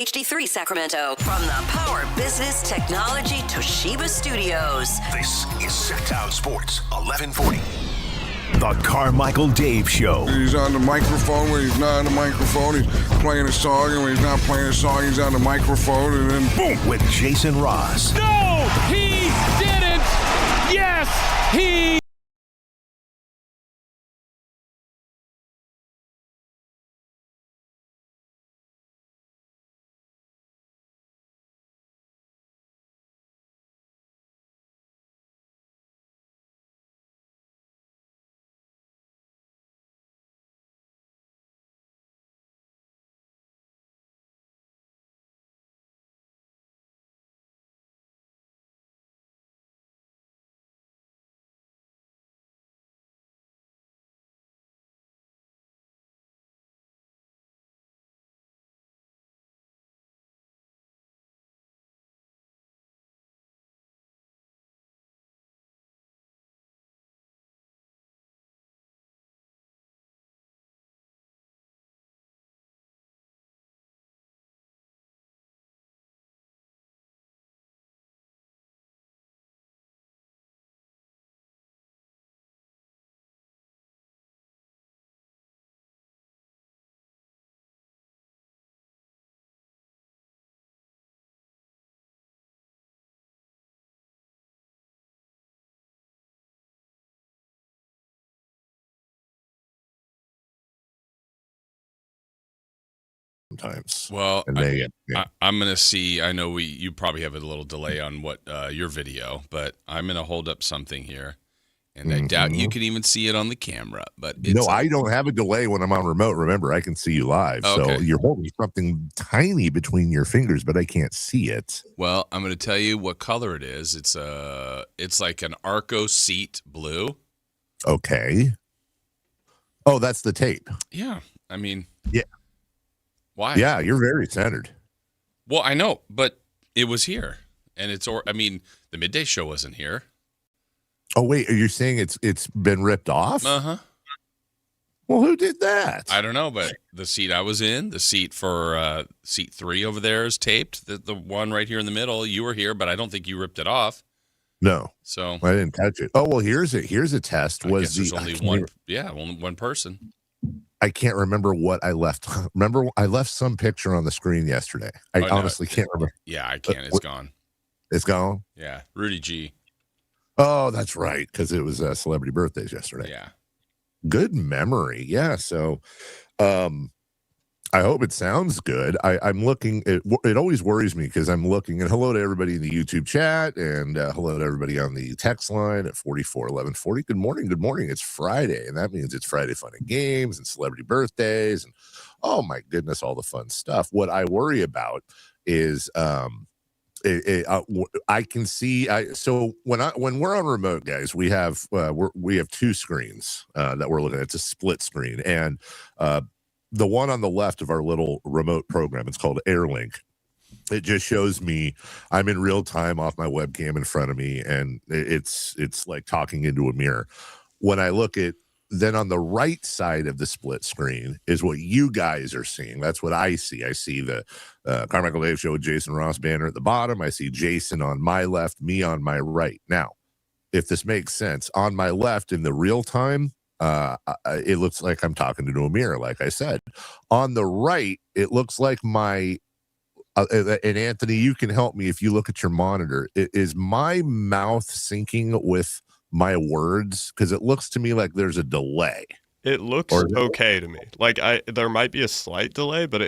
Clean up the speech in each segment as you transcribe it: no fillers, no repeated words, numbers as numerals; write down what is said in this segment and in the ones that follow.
HD3 Sacramento. From the Power Business Technology Toshiba Studios. This is Sactown Sports 1140. The Carmichael Dave Show. He's on the microphone when he's not on the microphone. He's playing a song, and when he's not playing a song, he's on the microphone, and then boom. With Jason Ross. No, he didn't. Yes, he. Sometimes. Well, I'm going to see. I know you probably have a little delay on what your video, but I'm going to hold up something here, and I doubt you can even see it on the camera. But it's I don't have a delay when I'm on remote. Remember, I can see you live. Okay. So you're holding something tiny between your fingers, but I can't see it. Well, I'm going to tell you what color it is. It's like an Arco seat blue. Okay. Oh, that's the tape. Yeah, I mean, yeah. Why? Yeah, you're very centered. Well, I know, but it was here, and the midday show wasn't here. Oh wait, are you saying it's been ripped off? Uh-huh. Well, who did that? I don't know, but the seat I was in, the seat for seat 3 over there is taped. The one right here in the middle, you were here, but I don't think you ripped it off. No. So I didn't touch it. Oh well, here's a test. I guess there's only one? Yeah, only one person. I can't remember what I left. Remember, I left some picture on the screen yesterday. I honestly can't remember. Yeah, I can't. It's gone. It's gone? Yeah, Rudy G. Oh, that's right, because it was celebrity birthdays yesterday. Yeah. Good memory. Yeah, so I hope it sounds good. I'm looking. It always worries me because I'm looking. And hello to everybody in the YouTube chat, and hello to everybody on the text line at 441140. Good morning. Good morning. It's Friday, and that means it's Friday Fun and Games and celebrity birthdays, and oh my goodness, all the fun stuff. What I worry about is I can see. So when we're on remote, guys, we have 2 screens that we're looking at. It's a split screen, and the one on the left of our little remote program, it's called AirLink. It just shows me I'm in real time off my webcam in front of me, and it's like talking into a mirror. When I look at then on the right side of the split screen is what you guys are seeing. That's what I see. I see the Carmichael Dave Show with Jason Ross banner at the bottom. I see Jason on my left, me on my right. Now, if this makes sense, on my left in the real time, it looks like I'm talking into a mirror, like I said. On the right, it looks like my and Anthony, you can help me if you look at your monitor. Is my mouth syncing with my words? Because it looks to me like there's a delay. It looks okay to me. Like there might be a slight delay, but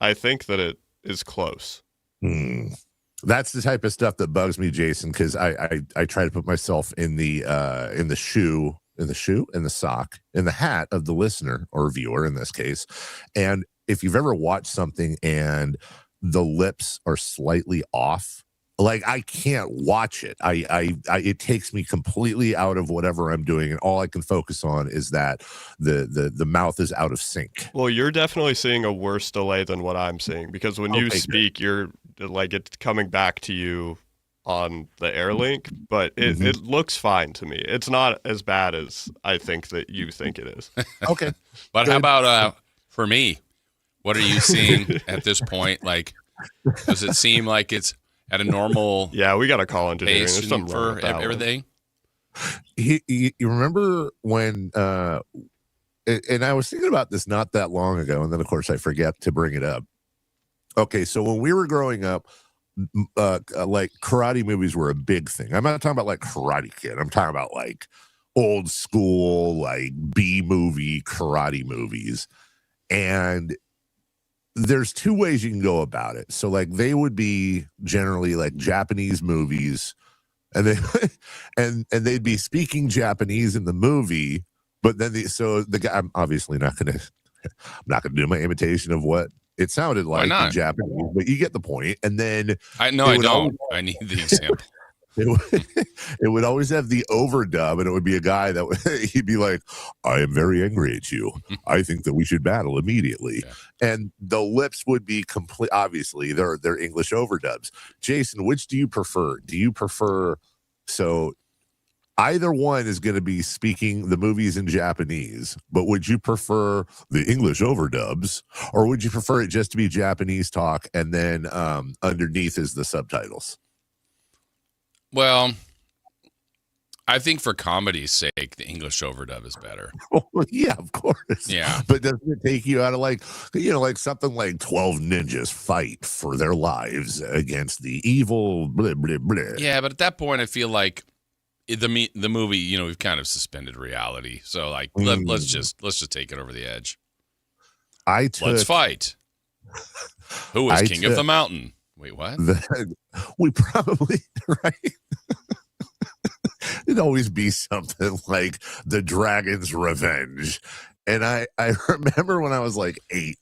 I think that it is close. That's the type of stuff that bugs me, Jason, because I try to put myself in the sock, in the hat of the listener or viewer in this case. And if you've ever watched something and the lips are slightly off, like I can't watch it. It takes me completely out of whatever I'm doing, and all I can focus on is that the mouth is out of sync. Well, you're definitely seeing a worse delay than what I'm seeing, because when you speak, you're like it's coming back to you on the AirLink, but it looks fine to me. It's not as bad as I think that you think it is. Okay. But good. How about for me? What are you seeing at this point? Like, Does it seem like it's at a normal Yeah, we got to call engineering. There's pace something wrong for with that one. everything? You remember when and I was thinking about this not that long ago, and then of course I forget to bring it up. Okay, so when we were growing up, like karate movies were a big thing. I'm not talking about like Karate Kid. I'm talking about like old school, like B movie karate movies. And there's two ways you can go about it. So like they would be generally like Japanese movies, and they and they'd be speaking Japanese in the movie, but then the guy, I'm obviously not gonna do my imitation of what it sounded like in Japanese, but you get the point. And then I don't. I need the example. It would always have the overdub, and it would be a guy that he'd be like, "I am very angry at you. I think that we should battle immediately." Yeah. And the lips would be complete. Obviously, they're English overdubs. Jason, which do you prefer? Do you prefer so? Either one is going to be speaking the movies in Japanese, but would you prefer the English overdubs, or would you prefer it just to be Japanese talk and then underneath is the subtitles? Well, I think for comedy's sake, the English overdub is better. Well, yeah, of course. Yeah. But doesn't it take you out of like something like 12 ninjas fight for their lives against the evil blah, blah, blah. Yeah, but at that point, I feel like the movie, we've kind of suspended reality. So like, let's just take it over the edge. Let's fight. Who is king of the mountain? Wait, what? We probably, right? It'd always be something like the Dragon's Revenge. And I remember when I was like 8,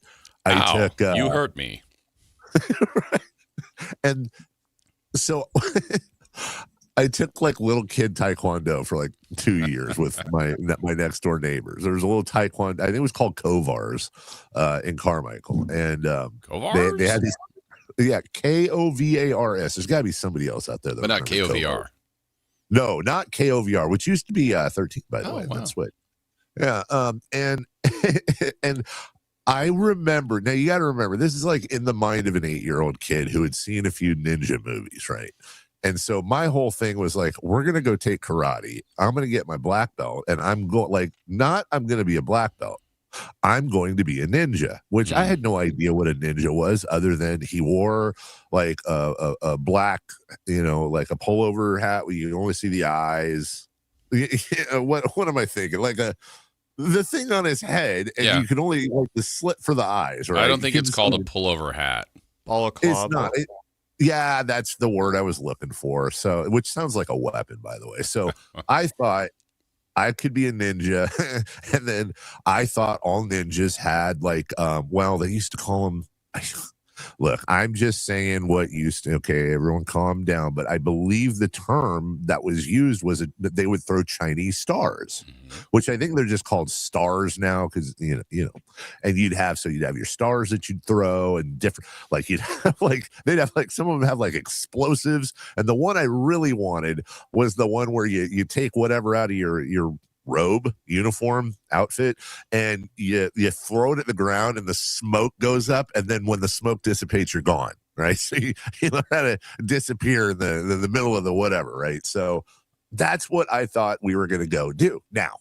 I took... you hurt me. Right? And so I took like little kid taekwondo for like 2 years with my next door neighbors. There was a little taekwondo, I think it was called Kovars in Carmichael. And Kovars? They had these... Yeah, Kovars. There's got to be somebody else out there. But not KOVR. No, not KOVR, which used to be 13, by the way. Wow. That's what. Yeah. And and I remember, now you got to remember, this is like in the mind of an 8-year-old kid who had seen a few ninja movies, right? And so my whole thing was like, we're going to go take karate. I'm going to get my black belt, and I'm going to be a black belt. I'm going to be a ninja, which I had no idea what a ninja was, other than he wore like a black, like a pullover hat where you only see the eyes. What am I thinking? Like the thing on his head, and you can only like the slit for the eyes, right? I don't think it's called a pullover hat. It's not. Yeah, that's the word I was looking for. So, which sounds like a weapon, by the way. So I thought I could be a ninja. And then I thought all ninjas had like, they used to call them, look, I'm just saying what used to, okay, everyone calm down. But I believe the term that was used was that they would throw Chinese stars, which I think they're just called stars now. Cause and you'd have your stars that you'd throw, and different, like you'd have like, they'd have like, some of them have like explosives. And the one I really wanted was the one where you take whatever out of your robe, uniform, outfit, and you throw it at the ground, and the smoke goes up, and then when the smoke dissipates, you're gone, right? So you learn how to disappear in the middle of the whatever, right? So that's what I thought we were going to go do. Now,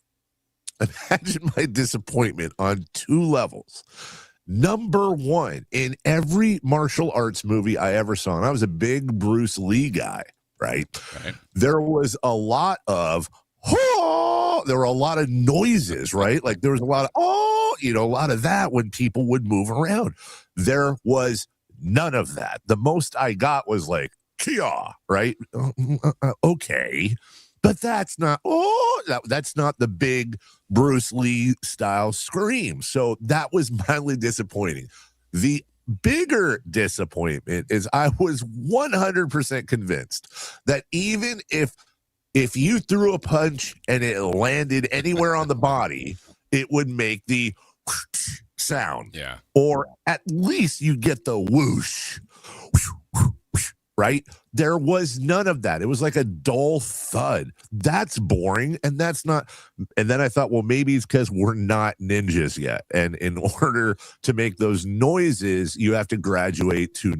imagine my disappointment on 2 levels. Number one, in every martial arts movie I ever saw, and I was a big Bruce Lee guy, right? There was a lot of there were a lot of noises, right? Like there was a lot of a lot of that when people would move around. There was none of that. The most I got was like kia, right? Okay, but that's not that's not the big Bruce Lee style scream. So that was mildly disappointing. The bigger disappointment is I was 100% convinced that even if you threw a punch and it landed anywhere on the body, it would make the sound. Yeah. Or at least you get the whoosh. right? There was none of that. It was like a dull thud. That's boring. And that's not. And then I thought, well, maybe it's because we're not ninjas yet. And in order to make those noises, you have to graduate to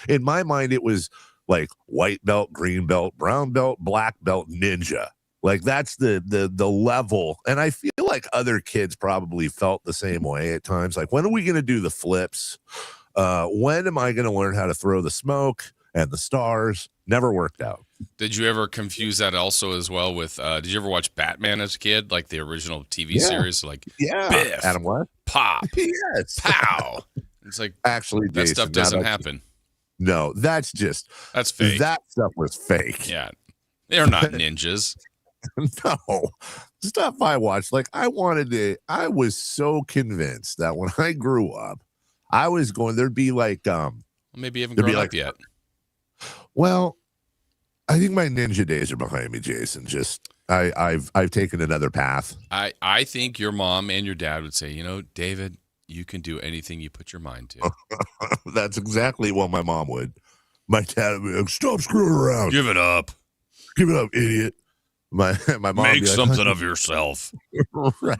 in my mind, it was like white belt, green belt, brown belt, black belt, ninja. Like that's the level. And I feel like other kids probably felt the same way at times. Like, when are we going to do the flips? When am I going to learn how to throw the smoke and the stars? Never worked out. Did you ever confuse that also as well with, did you ever watch Batman as a kid? Like the original TV series? Like, Biff, Adam West, pop, yes, pow. It's like, actually, that Jason, stuff doesn't happen. No, that's fake. That stuff was fake. Yeah. They're not ninjas. No, stuff I watched. Like, I was so convinced that when I grew up, I was going, there'd be like, maybe you haven't grown up yet. Well, I think my ninja days are behind me, Jason. Just, I've taken another path. I think your mom and your dad would say, David, you can do anything you put your mind to. That's exactly what my mom would. My dad would be like, stop screwing around. Give it up. Give it up, idiot. My mom make like, something of yourself. Right.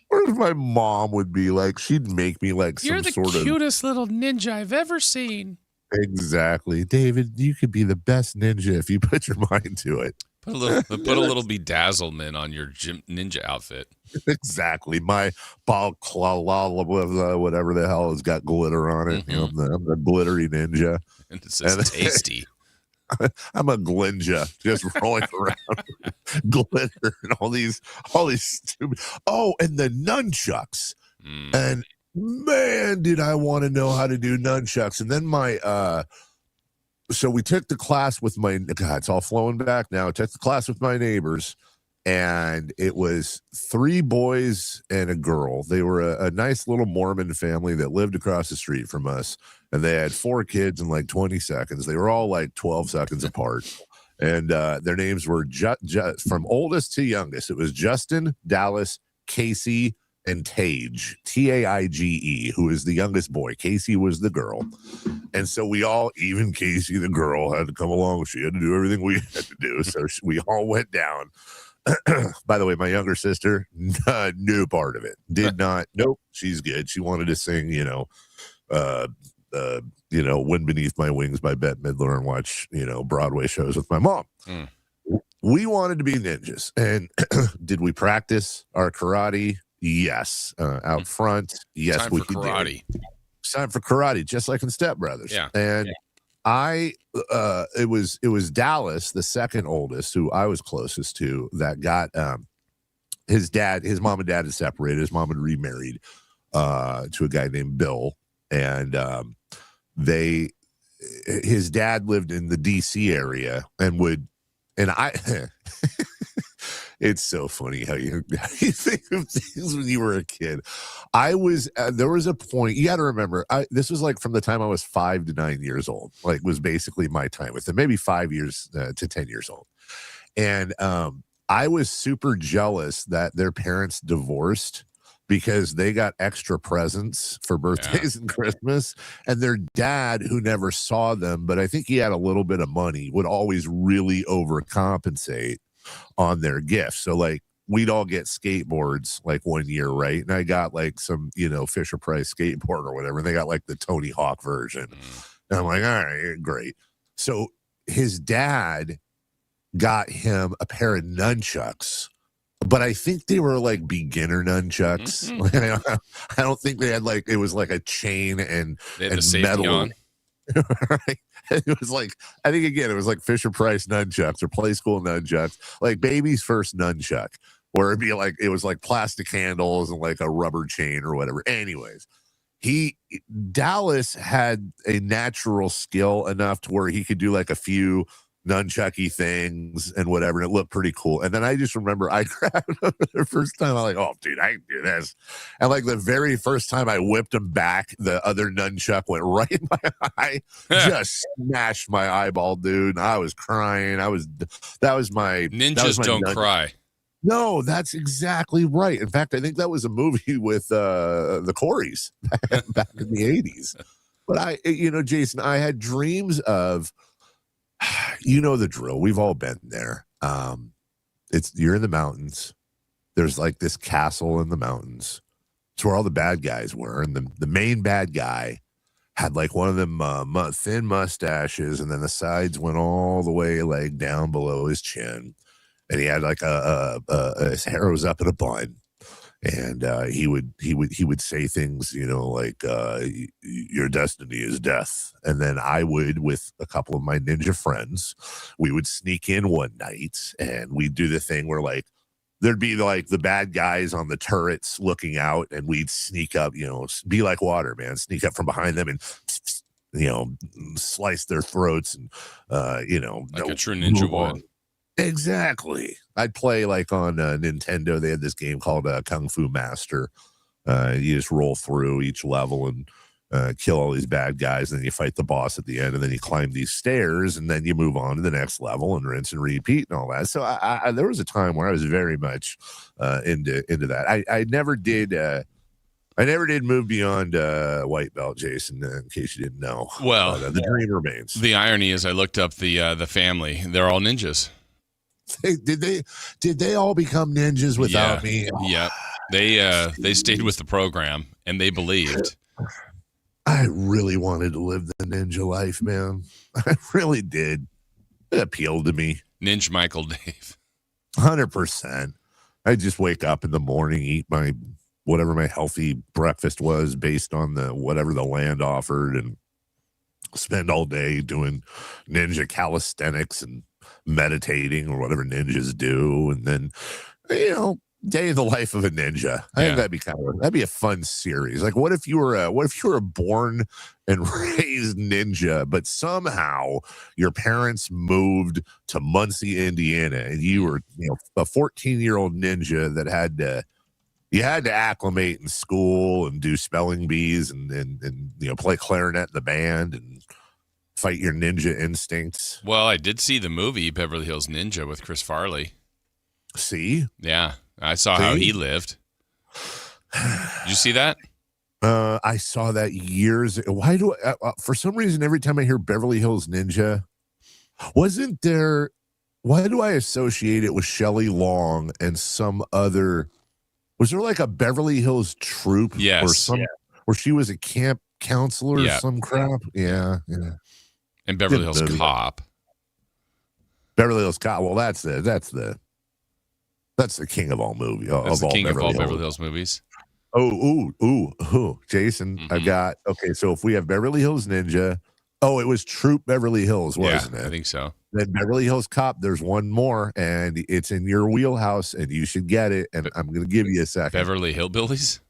Whereas my mom would be like, she'd make me like You're some sort of... You're the cutest little ninja I've ever seen. Exactly. David, you could be the best ninja if you put your mind to it. Put a little bedazzlement on your gym ninja outfit. Exactly. My balaclava, whatever the hell has got glitter on it. Mm-hmm. I'm the glittery ninja. And it says tasty. I'm a glinja, just rolling around glitter and all these stupid. Oh, and the nunchucks. And man, did I want to know how to do nunchucks. And then so we took the class with it's all flowing back now. I took the class with my neighbors, and it was 3 boys and a girl. They were a nice little Mormon family that lived across the street from us, and they had 4 kids in like 20 seconds. They were all like 12 seconds apart, and their names were from oldest to youngest. It was Justin, Dallas, Casey, and Tage, Taige, who is the youngest boy. Casey was the girl. And so we all, even Casey, the girl, had to come along. She had to do everything we had to do. So we all went down. By the way, my younger sister, no part of it. Did not. Nope. She's good. She wanted to sing, Wind Beneath My Wings by Bette Midler and watch, Broadway shows with my mom. We wanted to be ninjas. And did we practice our karate? Yes. Out front. Yes, time we for karate. It's time for karate, just like in Step Brothers. Yeah. And it was Dallas, the second oldest, who I was closest to, that got his mom and dad had separated. His mom had remarried to a guy named Bill, and his dad lived in the DC area it's so funny how you think of things when you were a kid. There was a point, you got to remember, this was like from the time I was 5 to 9 years old, like was basically my time with them, maybe 5 years to 10 years old. And I was super jealous that their parents divorced because they got extra presents for birthdays and Christmas. And their dad, who never saw them, but I think he had a little bit of money, would always really overcompensate on their gifts. So like we'd all get skateboards like one year, right? And I got like some, Fisher Price skateboard or whatever. And they got like the Tony Hawk version. And I'm like, all right, great. So his dad got him a pair of nunchucks, but I think they were like beginner nunchucks. I don't think they had it was like a chain and metal on. Right. It was like, I think again, it was like Fisher Price nunchucks or Play School nunchucks, like baby's first nunchuck, where it'd be like, it was like plastic handles and like a rubber chain or whatever. Anyways, Dallas had a natural skill enough to where he could do like a few nunchucky things and whatever, and it looked pretty cool. And then I just remember I grabbed him the first time. I'm like, oh dude, I can do this. And like the very first time I whipped him back, the other nunchuck went right in my eye, just smashed my eyeball, dude. I was crying. That was my ninjas don't cry. No, that's exactly right. In fact, I think that was a movie with the Coreys back in the 80s. But Jason, I had dreams of, the drill. We've all been there. You're in the mountains. There's like this castle in the mountains. It's where all the bad guys were. And the main bad guy had like one of them thin mustaches, and then the sides went all the way like down below his chin. And he had like his hair was up in a bun. And he would say things, like your destiny is death. And then I would, with a couple of my ninja friends, we would sneak in one night and we'd do the thing where like there'd be like the bad guys on the turrets looking out, and we'd sneak up, be like water, man, sneak up from behind them and slice their throats and like a true ninja would. Exactly. I'd play like on Nintendo. They had this game called Kung Fu Master. You just roll through each level and kill all these bad guys, and then you fight the boss at the end, and then you climb these stairs, and then you move on to the next level and rinse and repeat and all that. So I there was a time where I was very much into that. I never did. I never did move beyond white belt, Jason. In case you didn't know, well, the dream remains. The irony is, I looked up the family. They're all ninjas. Did they all become ninjas without me? Yeah, they stayed with the program and they believed. I really wanted to live the ninja life, man. I really did. It appealed to me. Ninja Michael Dave. 100%. I just wake up in the morning, eat whatever my healthy breakfast was based on whatever the land offered, and spend all day doing ninja calisthenics and meditating or whatever ninjas do. And then, day in the life of a ninja. I think that'd be a fun series. Like, what if you were a born and raised ninja, but somehow your parents moved to Muncie, Indiana, and you were, a 14-year-old ninja that had to acclimate in school and do spelling bees and play clarinet in the band and fight your ninja instincts. Well, I did see the movie Beverly Hills Ninja with Chris Farley. See? Yeah, I saw how he lived. Did you see that? I saw that years ago. Why do for some reason, every time I hear Beverly Hills Ninja, why do I associate it with Shelley Long and some other? Was there like a Beverly Hills Troop? Yes. Where she was a camp counselor or some crap? Yeah. And Beverly Hills Cop. Beverly Hills Cop. Well, that's the king of all movies. That's the king of all Beverly Hills movies. Oh, Jason, Mm-hmm. I've got, okay, so if we have Beverly Hills Ninja, it was Troop Beverly Hills, wasn't it? I think so. Then Beverly Hills Cop, there's one more, and it's in your wheelhouse, and you should get it, and I'm going to give you a second. Beverly Hillbillies?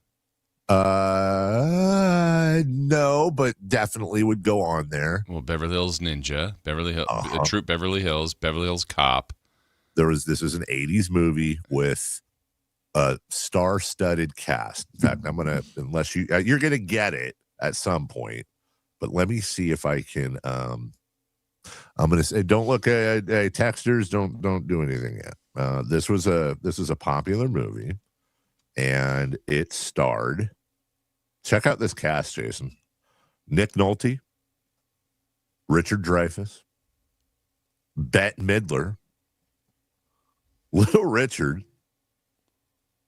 No, but definitely would go on there. Well, Beverly Hills Ninja, Troop Beverly Hills Cop. This was an 80s movie with a star-studded cast. In fact, unless you're going to get it at some point, but let me see if I can, I'm going to say, don't look at texters. Don't do anything yet. This was a popular movie, and it starred, check out this cast, Jason: Nick Nolte, Richard Dreyfuss, Bette Midler, Little Richard,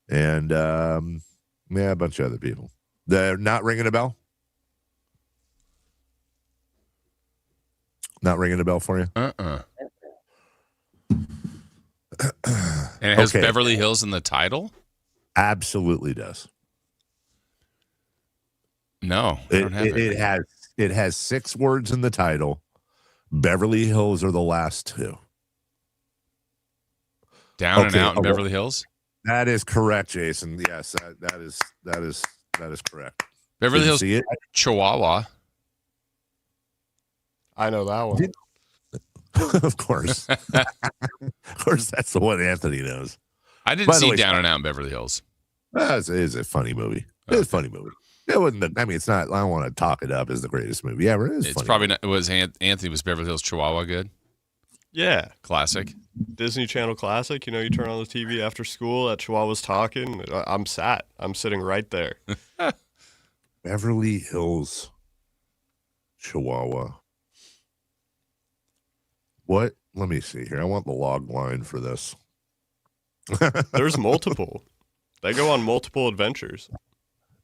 and a bunch of other people. They're not ringing a bell. Not ringing a bell for you? And it has Beverly Hills in the title? Absolutely does. No, I don't have it. It has 6 words in the title. Beverly Hills are the last 2. Down and Out in Beverly Hills? That is correct, Jason. Yes, that is correct. Beverly Hills, see it? Chihuahua. I know that one. Of course. Of course, that's the one Anthony knows. I didn't see Down and Out in Beverly Hills. It is a funny movie. It's a funny movie. It wasn't. I mean, it's not. I don't want to talk it up as the greatest movie ever. It's probably not. Was Anthony? Was Beverly Hills Chihuahua good? Yeah, classic. Disney Channel classic. You turn on the TV after school. That Chihuahua's talking. I'm sitting right there. Beverly Hills Chihuahua. What? Let me see here. I want the log line for this. There's multiple. They go on multiple adventures.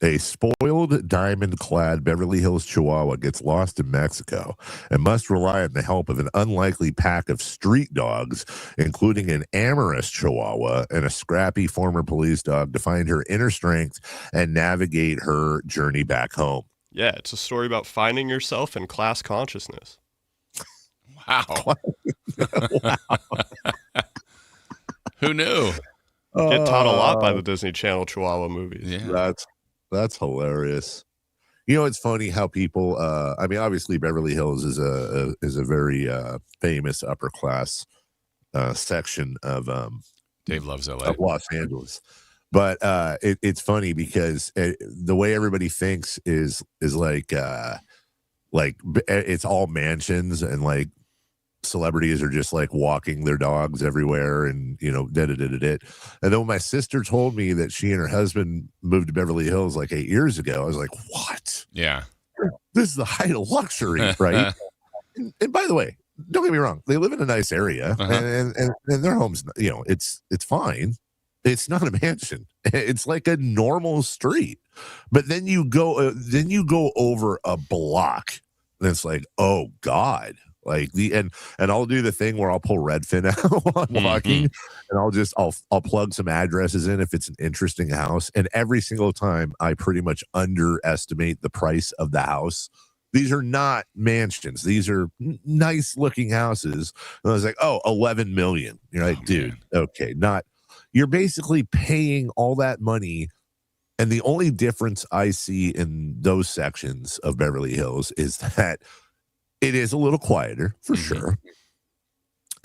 A spoiled, diamond-clad Beverly Hills Chihuahua gets lost in Mexico and must rely on the help of an unlikely pack of street dogs, including an amorous Chihuahua and a scrappy former police dog, to find her inner strength and navigate her journey back home. Yeah, it's a story about finding yourself and class consciousness. Wow. Wow. Who knew? Get taught a lot by the Disney Channel Chihuahua movies. Yeah. That's hilarious. You know, it's funny how people. I mean, obviously, Beverly Hills is a very famous upper class section of Dave loves LA. of Los Angeles. But it's funny because the way everybody thinks is like it's all mansions, and like celebrities are just like walking their dogs everywhere, and And then when my sister told me that she and her husband moved to Beverly Hills like 8 years ago, I was like, what? Yeah. This is the height of luxury, right? and by the way, don't get me wrong, they live in a nice area, and their home's, it's fine. It's not a mansion. It's like a normal street. But then you go over a block, and it's like, oh God. Like and I'll do the thing where I'll pull Redfin out while I'm walking, and I'll plug some addresses in if it's an interesting house. And every single time I pretty much underestimate the price of the house. These are not mansions. These are nice looking houses. And I was like, oh, 11 million. You're like, dude, okay, you're basically paying all that money. And the only difference I see in those sections of Beverly Hills is that it is a little quieter, for sure.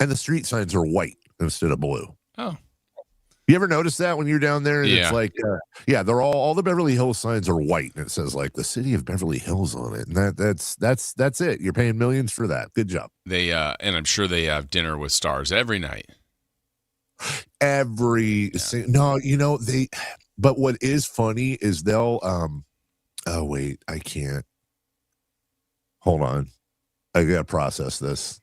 And the street signs are white instead of blue. Oh. You ever notice that when you're down there? And Yeah. It's like, they're all the Beverly Hills signs are white, and it says like the city of Beverly Hills on it. And that's it. You're paying millions for that. Good job. They and I'm sure they have dinner with stars every night. But what is funny is they'll oh wait, I can't. Hold on. I gotta process this.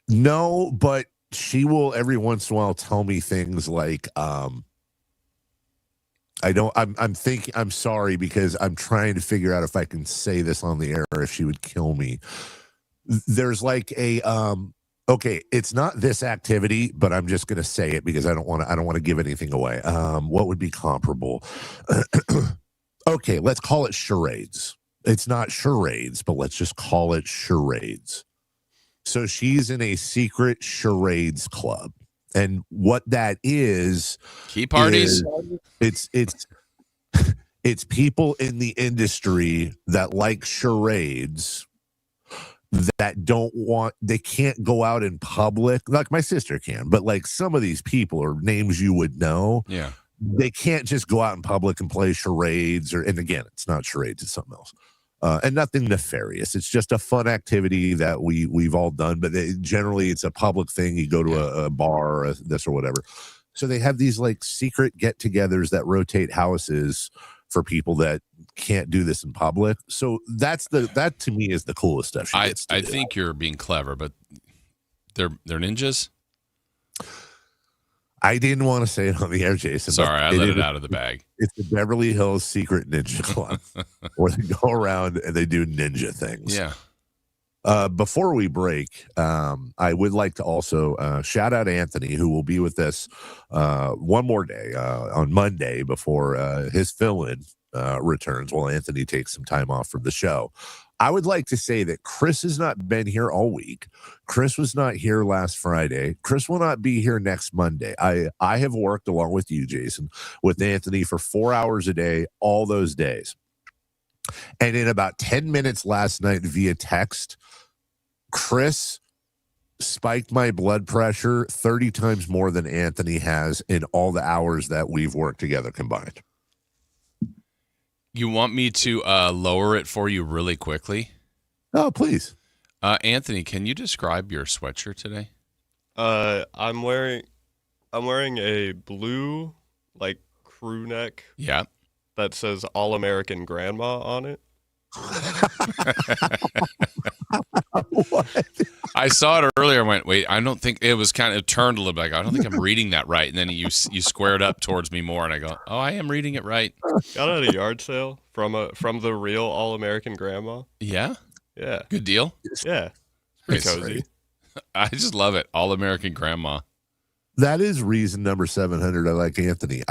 No, but she will every once in a while tell me things like, I'm sorry, because I'm trying to figure out if I can say this on the air, or if she would kill me. There's like a okay, it's not this activity, but I'm just gonna say it because I don't want to give anything away. What would be comparable? Okay, let's call it charades. It's not charades, but let's just call it charades. So she's in a secret charades club. And what that is, key parties. It's people in the industry that like charades that they can't go out in public. Like my sister can, but like some of these people are names you would know. Yeah. They can't just go out in public and play charades, and again, it's not charades, it's something else. And nothing nefarious. It's just a fun activity that we've all done, but generally it's a public thing. You go to a bar or this or whatever. So they have these like secret get-togethers that rotate houses for people that can't do this in public. So that to me is the coolest stuff. I think you're being clever, but they're ninjas. I didn't want to say it on the air, Jason. Sorry, I let it out of the bag. It's the Beverly Hills Secret Ninja Club, where they go around and they do ninja things. Yeah. Before we break, I would like to also shout out Anthony, who will be with us one more day on Monday before his fill-in returns, while Anthony takes some time off from the show. I would like to say that Chris has not been here all week. Chris was not here last Friday. Chris will not be here next Monday. I have worked along with you, Jason, with Anthony for 4 hours a day, all those days. And in about 10 minutes last night via text, Chris spiked my blood pressure 30 times more than Anthony has in all the hours that we've worked together combined. You want me to lower it for you really quickly? Oh, please. Anthony, can you describe your sweatshirt today? I'm wearing a blue like crew neck. Yeah. that says All-American Grandma on it. What? I saw it earlier and went, wait, I don't think it was it turned a little bit. I go, I don't think I'm reading that right. And then you squared up towards me more, and I go, oh, I am reading it right. Got it at a yard sale from the real All-American Grandma. Yeah? Yeah. Good deal? Yeah. Pretty cozy. I just love it. All-American Grandma. That is reason number 700. I like Anthony.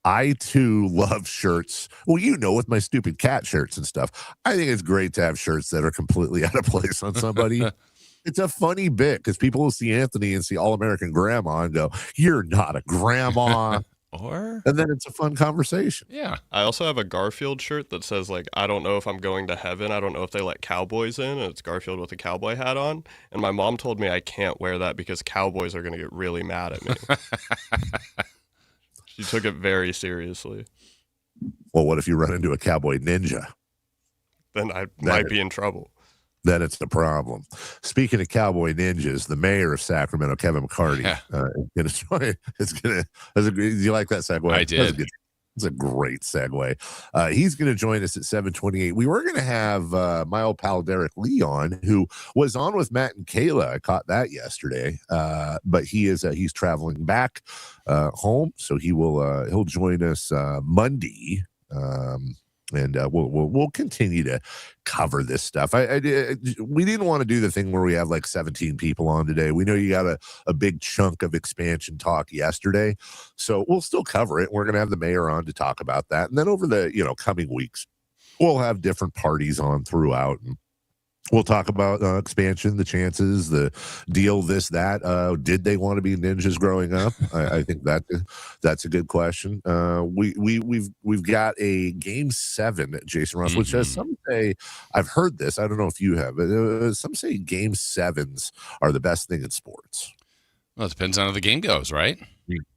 I too love shirts. Well, with my stupid cat shirts and stuff. I think it's great to have shirts that are completely out of place on somebody. It's a funny bit because people will see Anthony and see All-American Grandma and go, "You're not a grandma." And then it's a fun conversation. Yeah. I also have a Garfield shirt that says, like, I don't know if I'm going to heaven. I don't know if they let cowboys in. And it's Garfield with a cowboy hat on. And my mom told me I can't wear that because cowboys are going to get really mad at me. She took it very seriously. Well, what if you run into a cowboy ninja? Then I might be in trouble. Then it's the problem. Speaking of cowboy ninjas, the mayor of Sacramento, Kevin McCarty, is going to. Do you like that segue? I did. It's a great segue. He's going to join us at 7:28. We were going to have my old pal Derek Lee on, who was on with Matt and Kayla. I caught that yesterday, but he's traveling back home, so he'll join us Monday. And we'll continue to cover this stuff. We didn't want to do the thing where we have like 17 people on today. We know you got a big chunk of expansion talk yesterday, so we'll still cover it. We're going to have the mayor on to talk about that, and then over the coming weeks, we'll have different parties on throughout, and we'll talk about expansion, the chances, the deal, this, that. Did they want to be ninjas growing up? I think that's a good question. We've got a Game 7, Jason Ross, which some say, I've heard this, I don't know if you have, but some say Game 7s are the best thing in sports. Well, it depends on how the game goes, right?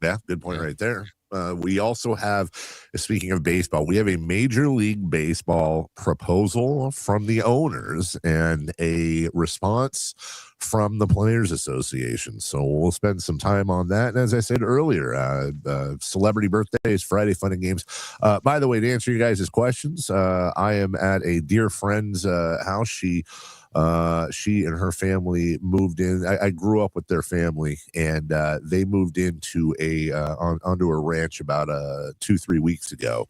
Yeah, good point right there. We also have, speaking of baseball, we have a Major League Baseball proposal from the owners and a response from the Players Association. So we'll spend some time on that. And as I said earlier, celebrity birthdays, Friday Fun and Games. By the way, to answer you guys' questions, I am at a dear friend's house. She and her family moved in. I grew up with their family, and they moved into onto a ranch about 2-3 weeks ago.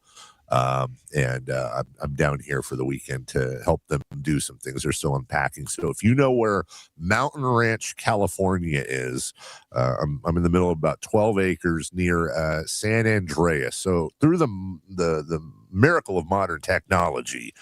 And I'm down here for the weekend to help them do some things. They're still unpacking. So if you know where Mountain Ranch, California is, I'm in the middle of about 12 acres near San Andreas. So through the miracle of modern technology,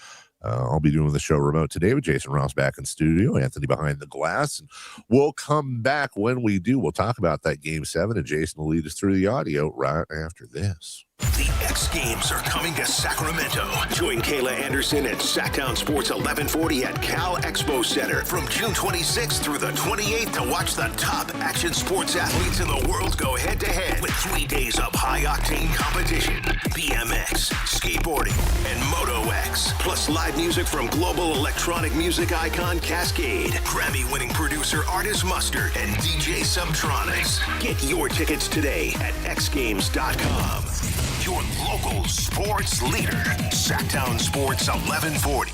I'll be doing the show remote today with Jason Ross back in studio, Anthony behind the glass. And we'll come back when we do. We'll talk about that Game 7, and Jason will lead us through the audio right after this. The X Games are coming to Sacramento. Join Kayla Anderson and Sactown Sports 1140 at Cal Expo Center from June 26th through the 28th to watch the top action sports athletes in the world go head-to-head with 3 days of high-octane competition, BMX, skateboarding, and Moto X, plus live music from global electronic music icon Cascade, Grammy-winning producer Artist Mustard, and DJ Subtronics. Get your tickets today at xgames.com. Your local sports leader, Sactown Sports 1140.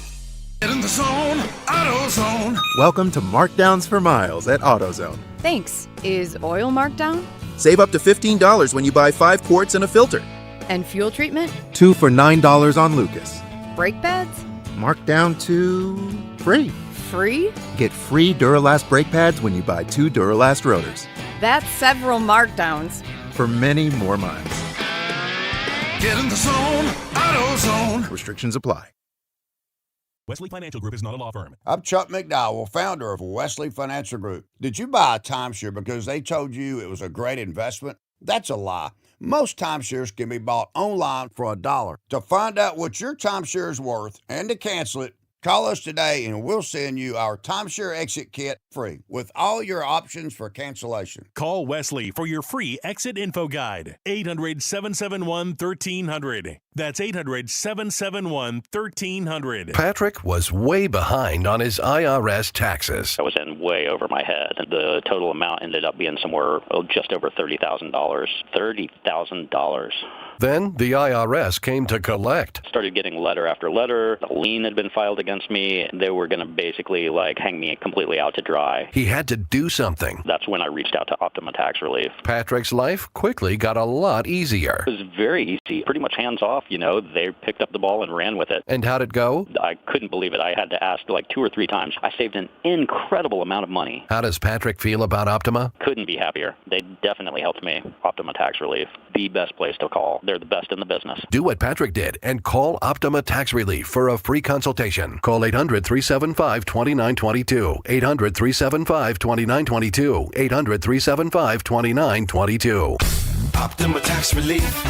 Get in the zone, AutoZone. Welcome to Markdowns for Miles at AutoZone. Thanks. Is oil marked down? Save up to $15 when you buy 5 quarts and a filter. And fuel treatment? 2 for $9 on Lucas. Brake pads? Marked down to free. Free? Get free Duralast brake pads when you buy 2 Duralast rotors. That's several markdowns. For many more miles. Get in the zone, AutoZone. Restrictions apply. Wesley Financial Group is not a law firm. I'm Chuck McDowell, founder of Wesley Financial Group. Did you buy a timeshare because they told you it was a great investment? That's a lie. Most timeshares can be bought online for $1. To find out what your timeshare is worth and to cancel it, call us today and we'll send you our timeshare exit kit free with all your options for cancellation. Call Wesley for your free exit info guide. 800-771-1300. That's 800-771-1300. Patrick was way behind on his IRS taxes. I was in way over my head. The total amount ended up being somewhere just over $30,000. $30,000. Then the IRS came to collect. Started getting letter after letter. A lien had been filed against me. They were going to basically hang me completely out to dry. He had to do something. That's when I reached out to Optima Tax Relief. Patrick's life quickly got a lot easier. It was very easy, pretty much hands off. They picked up the ball and ran with it. And how'd it go? I couldn't believe it. I had to ask 2 or 3 times. I saved an incredible amount of money. How does Patrick feel about Optima? Couldn't be happier. They definitely helped me. Optima Tax Relief, the best place to call. They're the best in the business. Do what Patrick did and call Optima Tax Relief for a free consultation. Call 800-375-2922. 800-375-2922. 800-375-2922. Optima Tax Relief.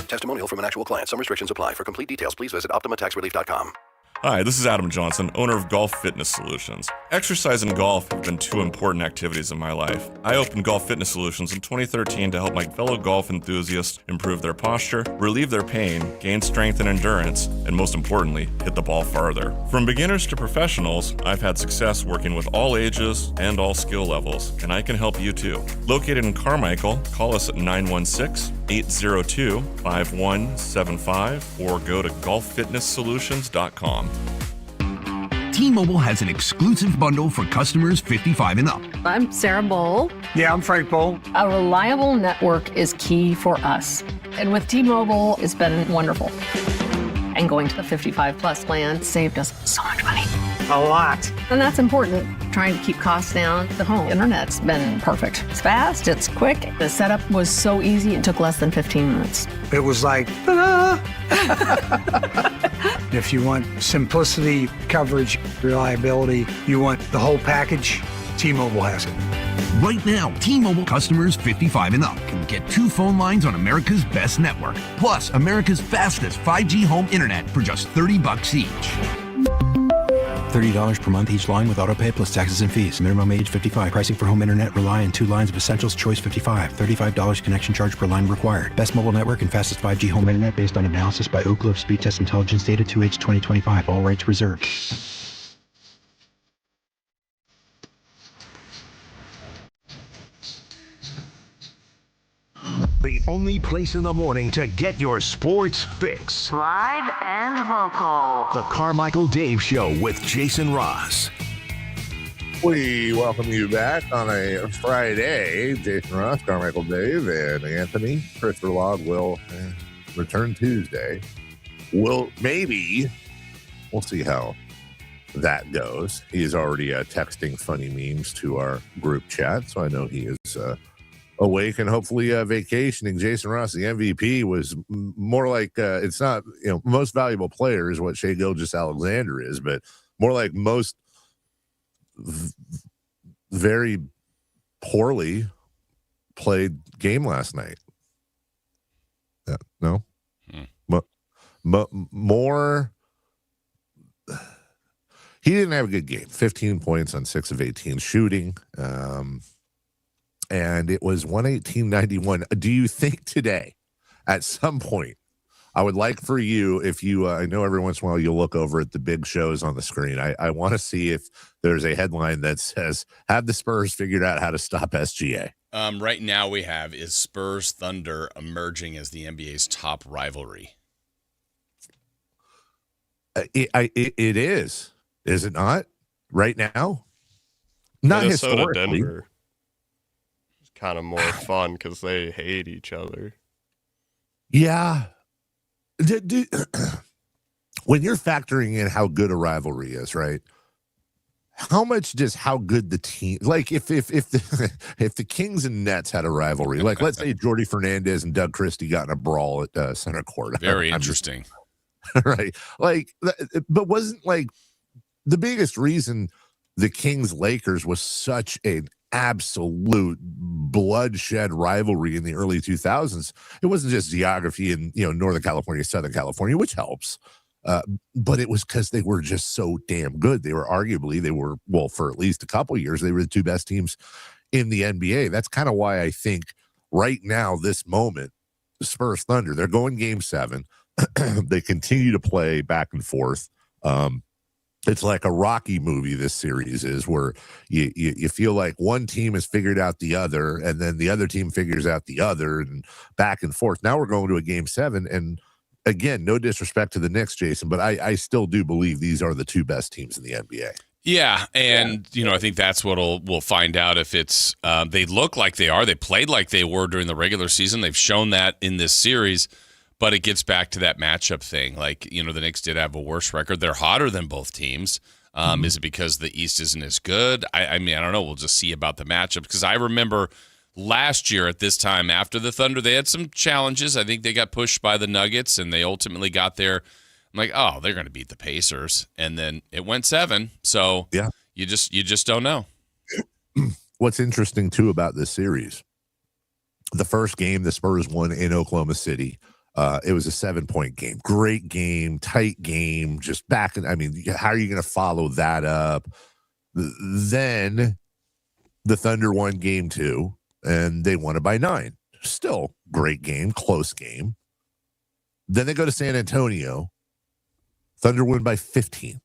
Testimonial from an actual client. Some restrictions apply. For complete details, please visit OptimaTaxRelief.com. Hi, this is Adam Johnson, owner of Golf Fitness Solutions. Exercise and golf have been 2 important activities in my life. I opened Golf Fitness Solutions in 2013 to help my fellow golf enthusiasts improve their posture, relieve their pain, gain strength and endurance, and most importantly, hit the ball farther. From beginners to professionals, I've had success working with all ages and all skill levels, and I can help you too. Located in Carmichael, call us at 916-802-5175 or go to golffitnesssolutions.com. T-Mobile has an exclusive bundle for customers 55 and up. I'm Sarah Bowl. Yeah, I'm Frank Bowl. A reliable network is key for us. And with T-Mobile, it's been wonderful. And going to the 55 plus plan saved us so much money. A lot. And that's important. Trying to keep costs down. The home internet's been perfect. It's fast, it's quick. The setup was so easy, it took less than 15 minutes. It was like, ta-da! If you want simplicity, coverage, reliability, you want the whole package, T-Mobile has it. Right now, T-Mobile customers 55 and up can get 2 phone lines on America's best network, plus America's fastest 5G home internet for just $30 each. $30 per month each line with autopay plus taxes and fees. Minimum age 55. Pricing for home internet rely on 2 lines of Essentials Choice 55. $35 connection charge per line required. Best mobile network and fastest 5G home internet based on analysis by Oak Grove Speed Test Intelligence data 2H 2025. All rights reserved. The only place in the morning to get your sports fix. Live and vocal. The Carmichael Dave Show with Jason Ross. We welcome you back on a Friday. Jason Ross, Carmichael Dave, and Anthony. Christopher Log will return Tuesday. We'll see how that goes. He is already texting funny memes to our group chat, so I know he is awake and hopefully vacationing. Jason Ross, the MVP, was more like it's not most valuable player is what Shai Gilgeous-Alexander is, but more like most very poorly played game last night. No, more. He didn't have a good game. 15 points on 6 of 18 shooting. And it was 118-91. Do you think today, at some point, I would like for you, if you, I know every once in a while you'll look over at the big shows on the screen. I want to see if there's a headline that says, have the Spurs figured out how to stop SGA? Right now we have, is Spurs Thunder emerging as the NBA's top rivalry? It is. Is it not? Right now? Not Minnesota, historically. Denver. Kind of more fun because they hate each other. Yeah. When you're factoring in how good a rivalry is, right? How much does how good the team, like if the Kings and Nets had a rivalry, like let's say Jordy Fernandez and Doug Christie got in a brawl at center court. Very interesting. Right. Like, but wasn't like the biggest reason the Kings Lakers was such an absolute bloodshed rivalry in the early 2000s. It wasn't just geography in Northern California, Southern California, which helps, but it was because they were just so damn good. They were for at least a couple years, they were the 2 best teams in the NBA. That's kind of why I think right now, this moment, Spurs Thunder. They're going game 7. They continue to play back and forth. It's like a Rocky movie, this series is, where you feel like one team has figured out the other, and then the other team figures out the other, and back and forth. Now we're going to a game 7, and again, no disrespect to the Knicks, Jason, but I still do believe these are the 2 best teams in the NBA. Yeah, and I think that's what we'll find out if it's they look like they are. They played like they were during the regular season. They've shown that in this series, but it gets back to that matchup thing. Like, the Knicks did have a worse record. They're hotter than both teams. Is it because the East isn't as good? I mean, I don't know. We'll just see about the matchup, because I remember last year at this time after the Thunder, they had some challenges. I think they got pushed by the Nuggets, and they ultimately got there. I'm like, oh, they're going to beat the Pacers, and then it went 7. So yeah, you just don't know. What's interesting too about this series, the first game the Spurs won in Oklahoma City. It was a 7-point game, great game, tight game, just back. I mean, how are you going to follow that up? Then the Thunder won game 2, and they won it by 9. Still great game, close game. Then they go to San Antonio. Thunder win by 15.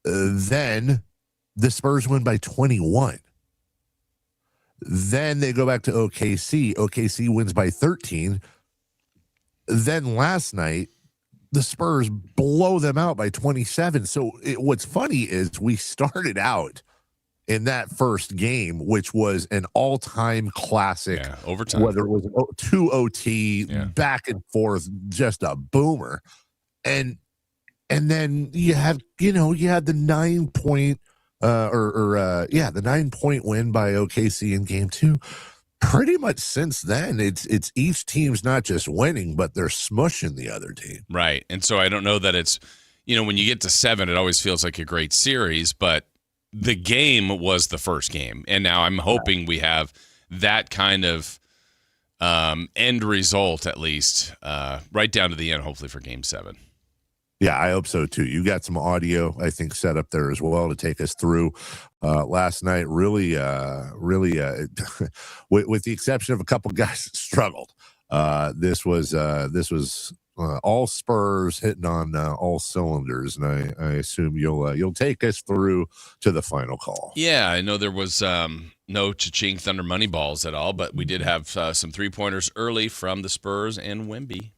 Then the Spurs win by 21. Then they go back to OKC. OKC wins by 13. Then last night, the Spurs blow them out by 27. So what's funny is we started out in that first game, which was an all-time classic. Yeah, overtime. Whether it was 2 OT, back and forth, just a boomer. And then you had the 9-point the 9-point win by OKC in game 2. Pretty much since then, it's each team's not just winning, but they're smushing the other team. Right. And so I don't know that it's, when you get to 7, it always feels like a great series, but the game was the first game. And now I'm hoping we have that kind of end result, at least, right down to the end, hopefully, for game 7. Yeah, I hope so too. You got some audio, I think, set up there as well to take us through last night. Really, with the exception of a couple guys that struggled. This was all Spurs hitting on all cylinders, and I assume you'll take us through to the final call. Yeah, I know there was no cha-ching Thunder money balls at all, but we did have some 3-pointers early from the Spurs and Wemby.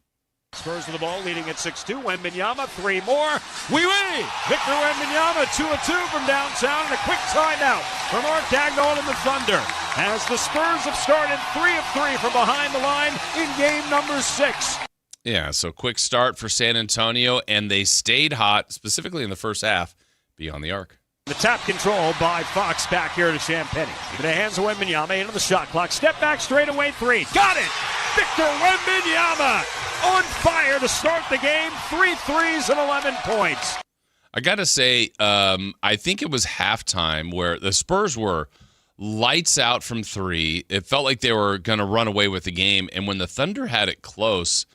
Spurs with the ball, leading at 6-2. Wembanyama, 3 more. Wee-wee! Victor Wembanyama, 2 of 2 from downtown, and a quick timeout from Mark Dagnall and the Thunder, as the Spurs have started 3 of 3 from behind the line in game number 6. Yeah, so quick start for San Antonio, and they stayed hot, specifically in the first half, beyond the arc. The tap control by Fox back here to Champagnie. Into the hands of Wembanyama, into the shot clock. Step back, straight away 3. Got it! Victor Wembanyama on fire to start the game. 3 threes and 11 points. I got to say, I think it was halftime where the Spurs were lights out from 3. It felt like they were going to run away with the game. And when the Thunder had it close,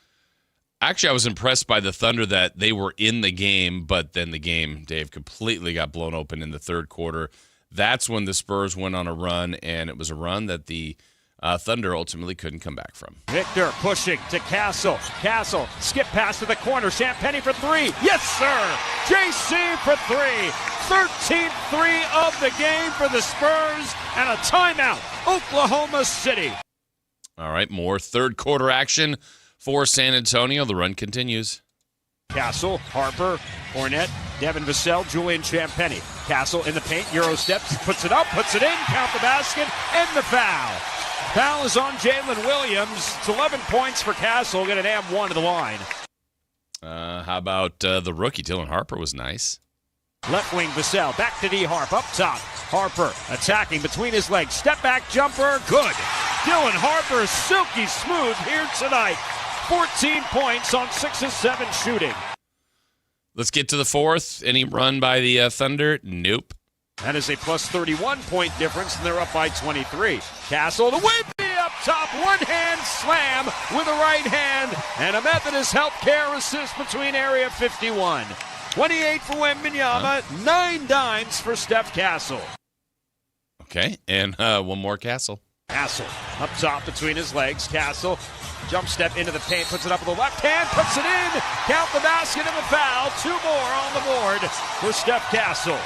actually, I was impressed by the Thunder that they were in the game, but then the game, Dave, completely got blown open in the third quarter. That's when the Spurs went on a run, and it was a run that the Thunder ultimately couldn't come back from. Victor pushing to Castle. Castle, skip pass to the corner. Champagnie for 3. Yes, sir! JC for 3. 13th 3 of the game for the Spurs, and a timeout, Oklahoma City. All right, more third quarter action for San Antonio. The run continues. Castle, Harper, Fournette, Devin Vassell, Julian Champagnie. Castle in the paint, Euro steps, puts it up, puts it in, count the basket, and the foul. Foul is on Jalen Williams. It's 11 points for Castle. Get an M1 to the line. How about the rookie? Dylan Harper was nice. Left wing Vassell, back to D. Harp, up top. Harper attacking between his legs. Step back jumper, good. Dylan Harper, silky smooth here tonight. 14 points on 6 of 7 shooting. Let's get to the fourth. Any run by the Thunder? Nope. That is a plus 31-point difference, and they're up by 23. Castle to Wemby up top. One-hand slam with a right hand, and a Methodist Healthcare assist between area 51. 28 for Wembanyama, 9 dimes for Steph Castle. Okay, and one more Castle. Castle up top between his legs. Castle jump step into the paint, puts it up with the left hand, puts it in. Count the basket and the foul. 2 more on the board for Steph Castle.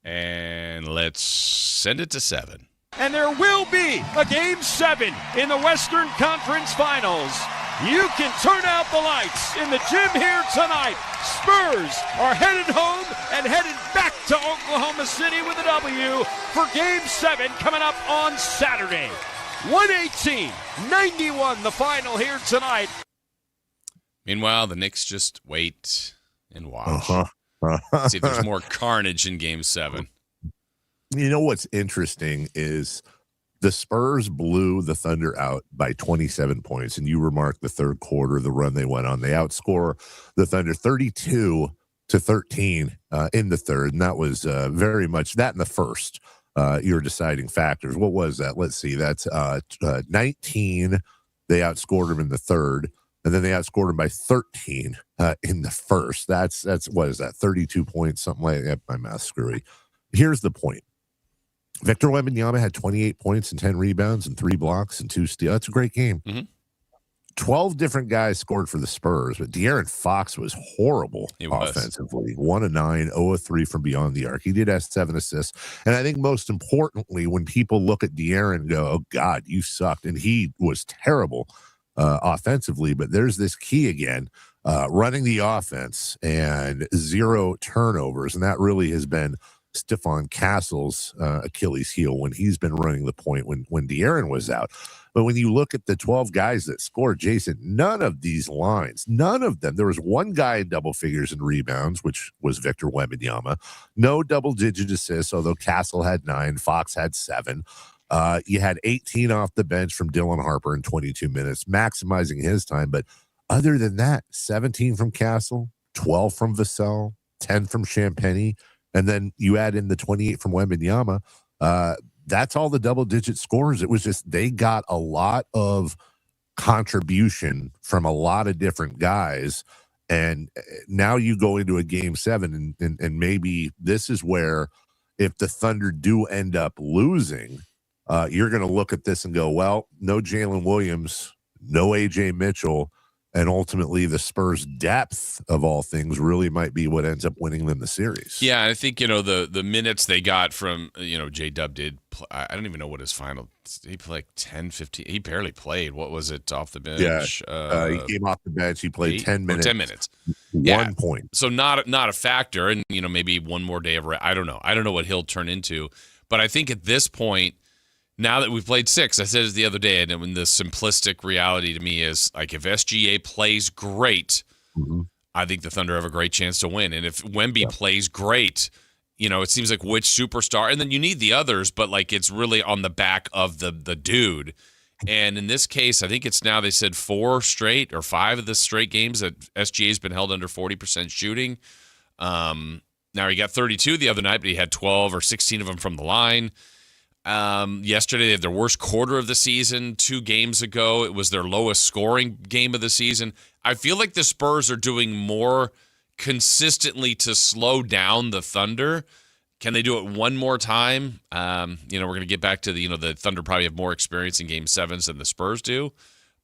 And let's send it to 7. And there will be a Game 7 in the Western Conference Finals. You can turn out the lights in the gym here tonight. Spurs are headed home and headed back to Oklahoma City with a W for Game 7 coming up on Saturday. 118-91 the final here tonight. Meanwhile, the Knicks just wait and watch. See if there's more carnage in Game 7. You know what's interesting is the Spurs blew the Thunder out by 27 points, and you remarked the third quarter, the run they went on. They outscore the Thunder 32-13 in the third, and that was very much that in the first. Your deciding factors. What was that? Let's see. That's 19. They outscored them in the third, and then they outscored them by 13 in the first. That's what is that? 32 points, something like that. My math's screwy. Here's the point. Victor Wembanyama had 28 points and 10 rebounds and 3 blocks and 2 steals. That's a great game. 12 different guys scored for the Spurs, but De'Aaron Fox was horrible offensively. 1 of 9, 0 of 3 from beyond the arc. He did have 7 assists. And I think most importantly, when people look at De'Aaron and go, oh, God, you sucked. And he was terrible offensively, but there's this key again, running the offense and 0 turnovers. And that really has been Stephon Castle's Achilles heel when he's been running the point when De'Aaron was out. But when you look at the 12 guys that scored, Jason, none of these lines, none of them. There was one guy in double figures in rebounds, which was Victor Wembanyama. No double-digit assists, although Castle had 9, Fox had 7. You had 18 off the bench from Dylan Harper in 22 minutes, maximizing his time. But other than that, 17 from Castle, 12 from Vassell, 10 from Champagny, and then you add in the 28 from Wembanyama. That's all the double-digit scores. It was just they got a lot of contribution from a lot of different guys. And now you go into a Game 7, and maybe this is where if the Thunder do end up losing, you're going to look at this and go, well, no Jalen Williams, no A.J. Mitchell, and ultimately the Spurs' depth of all things really might be what ends up winning them the series. Yeah, I think, the minutes they got from, J-Dub did, I don't even know what his final, he played like 10, 15, he barely played. What was it off the bench? Yeah, he came off the bench, he played 10 minutes. 10 minutes. 1 point. So not a factor, and, maybe one more day of I don't know. I don't know what he'll turn into. But I think at this point, now that we've played 6, I said it the other day, and when the simplistic reality to me is, like, if SGA plays great, I think the Thunder have a great chance to win. And if Wemby plays great, it seems like which superstar, and then you need the others, but, like, it's really on the back of the dude. And in this case, I think it's now they said 4 straight or 5 of the straight games that SGA's been held under 40% shooting. Now he got 32 the other night, but he had 12 or 16 of them from the line. Yesterday, they had their worst quarter of the season. 2 games ago, it was their lowest scoring game of the season. I feel like the Spurs are doing more consistently to slow down the Thunder. Can they do it one more time? We're going to get back to the Thunder probably have more experience in Game 7s than the Spurs do.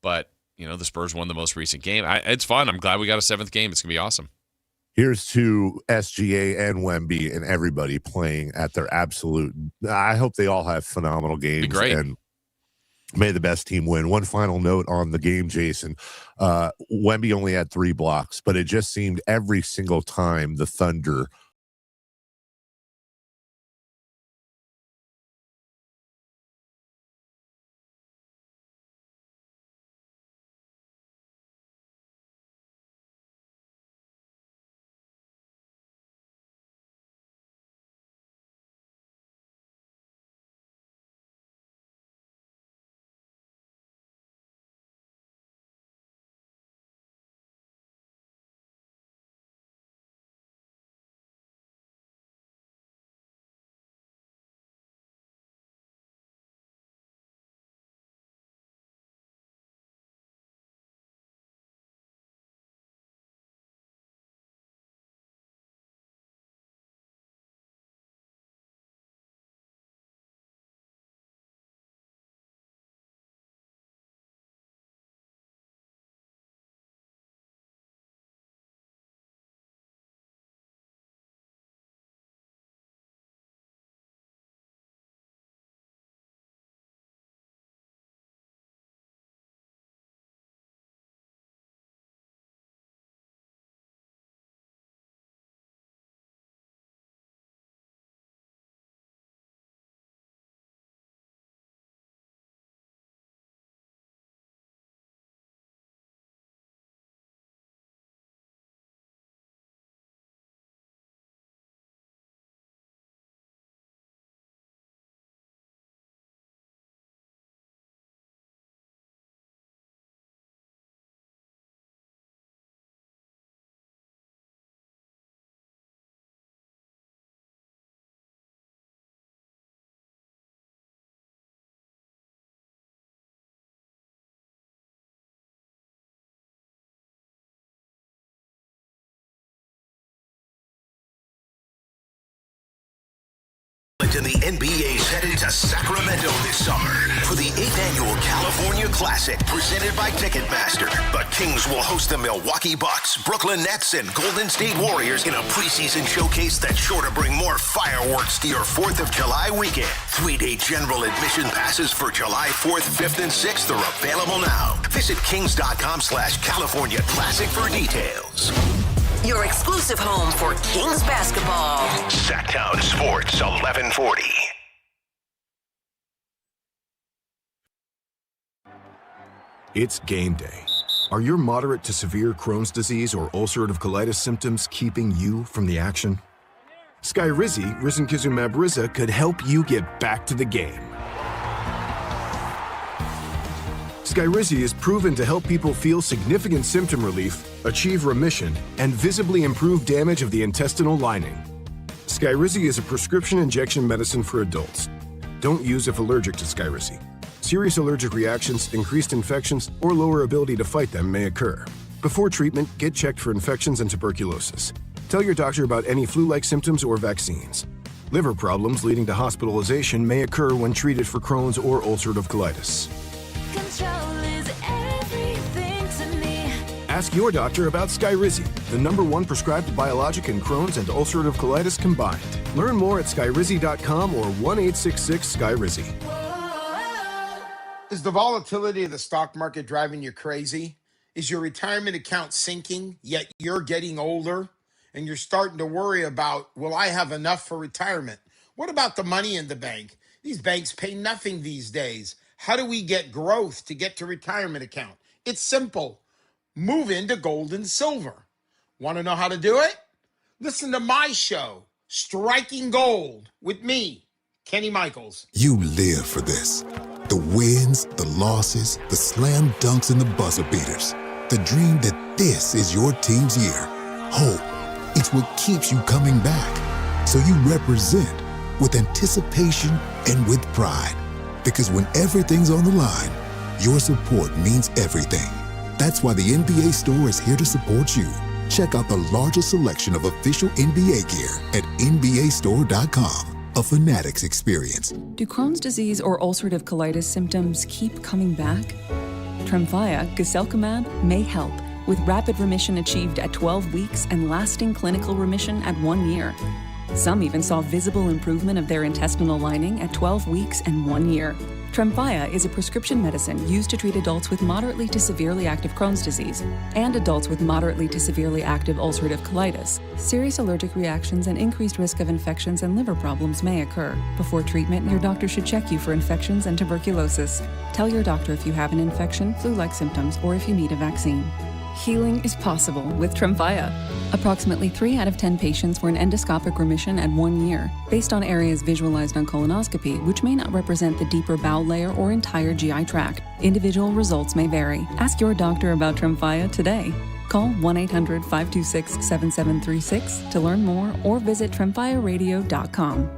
But, the Spurs won the most recent game. It's fun. I'm glad we got a 7th game. It's going to be awesome. Here's to SGA and Wemby and everybody playing at their absolute. I hope they all have phenomenal games. Be great. And may the best team win. One final note on the game, Jason. Wemby only had 3 blocks, but it just seemed every single time the Thunder talent in the NBA is headed to Sacramento this summer for the 8th annual California Classic presented by Ticketmaster. The Kings will host the Milwaukee Bucks, Brooklyn Nets, and Golden State Warriors in a preseason showcase that's sure to bring more fireworks to your 4th of July weekend. 3-day general admission passes for July 4th, 5th, and 6th are available now. Visit kings.com/California Classic for details. Your exclusive home for Kings basketball. Sactown Sports 1140. It's game day. Are your moderate to severe Crohn's disease or ulcerative colitis symptoms keeping you from the action? Skyrizi, risankizumab Riza, could help you get back to the game. Skyrizi is proven to help people feel significant symptom relief, achieve remission, and visibly improve damage of the intestinal lining. Skyrizi is a prescription injection medicine for adults. Don't use if allergic to Skyrizi. Serious allergic reactions, increased infections, or lower ability to fight them may occur. Before treatment, get checked for infections and tuberculosis. Tell your doctor about any flu-like symptoms or vaccines. Liver problems leading to hospitalization may occur when treated for Crohn's or ulcerative colitis. Control is everything to me. Ask your doctor about Skyrizi, the #1 prescribed biologic in Crohn's and ulcerative colitis combined. Learn more at skyrizi.com or 1-866-SKYRIZI. Is the volatility of the stock market driving you crazy? Is your retirement account sinking, yet you're getting older and you're starting to worry about, will I have enough for retirement? What about the money in the bank? These banks pay nothing these days. How do we get growth to get to retirement account? It's simple. Move into gold and silver. Want to know how to do it? Listen to my show, Striking Gold, with me, Kenny Michaels. You live for this. The wins, the losses, the slam dunks, and the buzzer beaters. The dream that this is your team's year. Hope. It's what keeps you coming back. So you represent with anticipation and with pride. Because when everything's on the line, your support means everything. That's why the NBA Store is here to support you. Check out the largest selection of official NBA gear at NBAstore.com. A Fanatics experience. Do Crohn's disease or ulcerative colitis symptoms keep coming back? Tremfya, guselkumab, may help, with rapid remission achieved at 12 weeks and lasting clinical remission at 1 year. Some even saw visible improvement of their intestinal lining at 12 weeks and 1 year. Tremfya is a prescription medicine used to treat adults with moderately to severely active Crohn's disease and adults with moderately to severely active ulcerative colitis. Serious allergic reactions and increased risk of infections and liver problems may occur. Before treatment, your doctor should check you for infections and tuberculosis. Tell your doctor if you have an infection, flu-like symptoms, or if you need a vaccine. Healing is possible with Tremfya. Approximately 3 out of 10 patients were in endoscopic remission at 1 year, based on areas visualized on colonoscopy, which may not represent the deeper bowel layer or entire GI tract. Individual results may vary. Ask your doctor about Tremfya today. Call 1-800-526-7736 to learn more or visit tremfyaradio.com.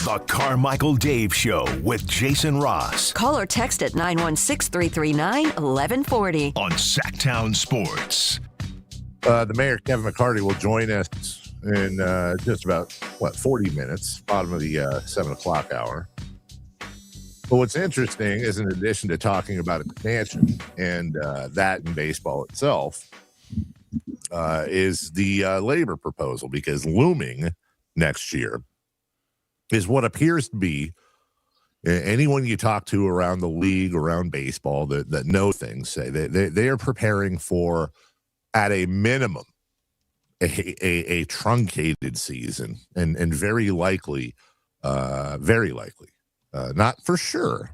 The Carmichael Dave Show with Jason Ross. Call or text at 916-339-1140. On Sactown Sports. The mayor, Kevin McCarty, will join us in just about, 40 minutes, bottom of the 7 o'clock hour. But what's interesting is, in addition to talking about expansion and that in baseball itself, is the labor proposal, because looming next year is what appears to be, anyone you talk to around the league, around baseball, that know things, say they are preparing for, at a minimum, a truncated season, and very likely, not for sure,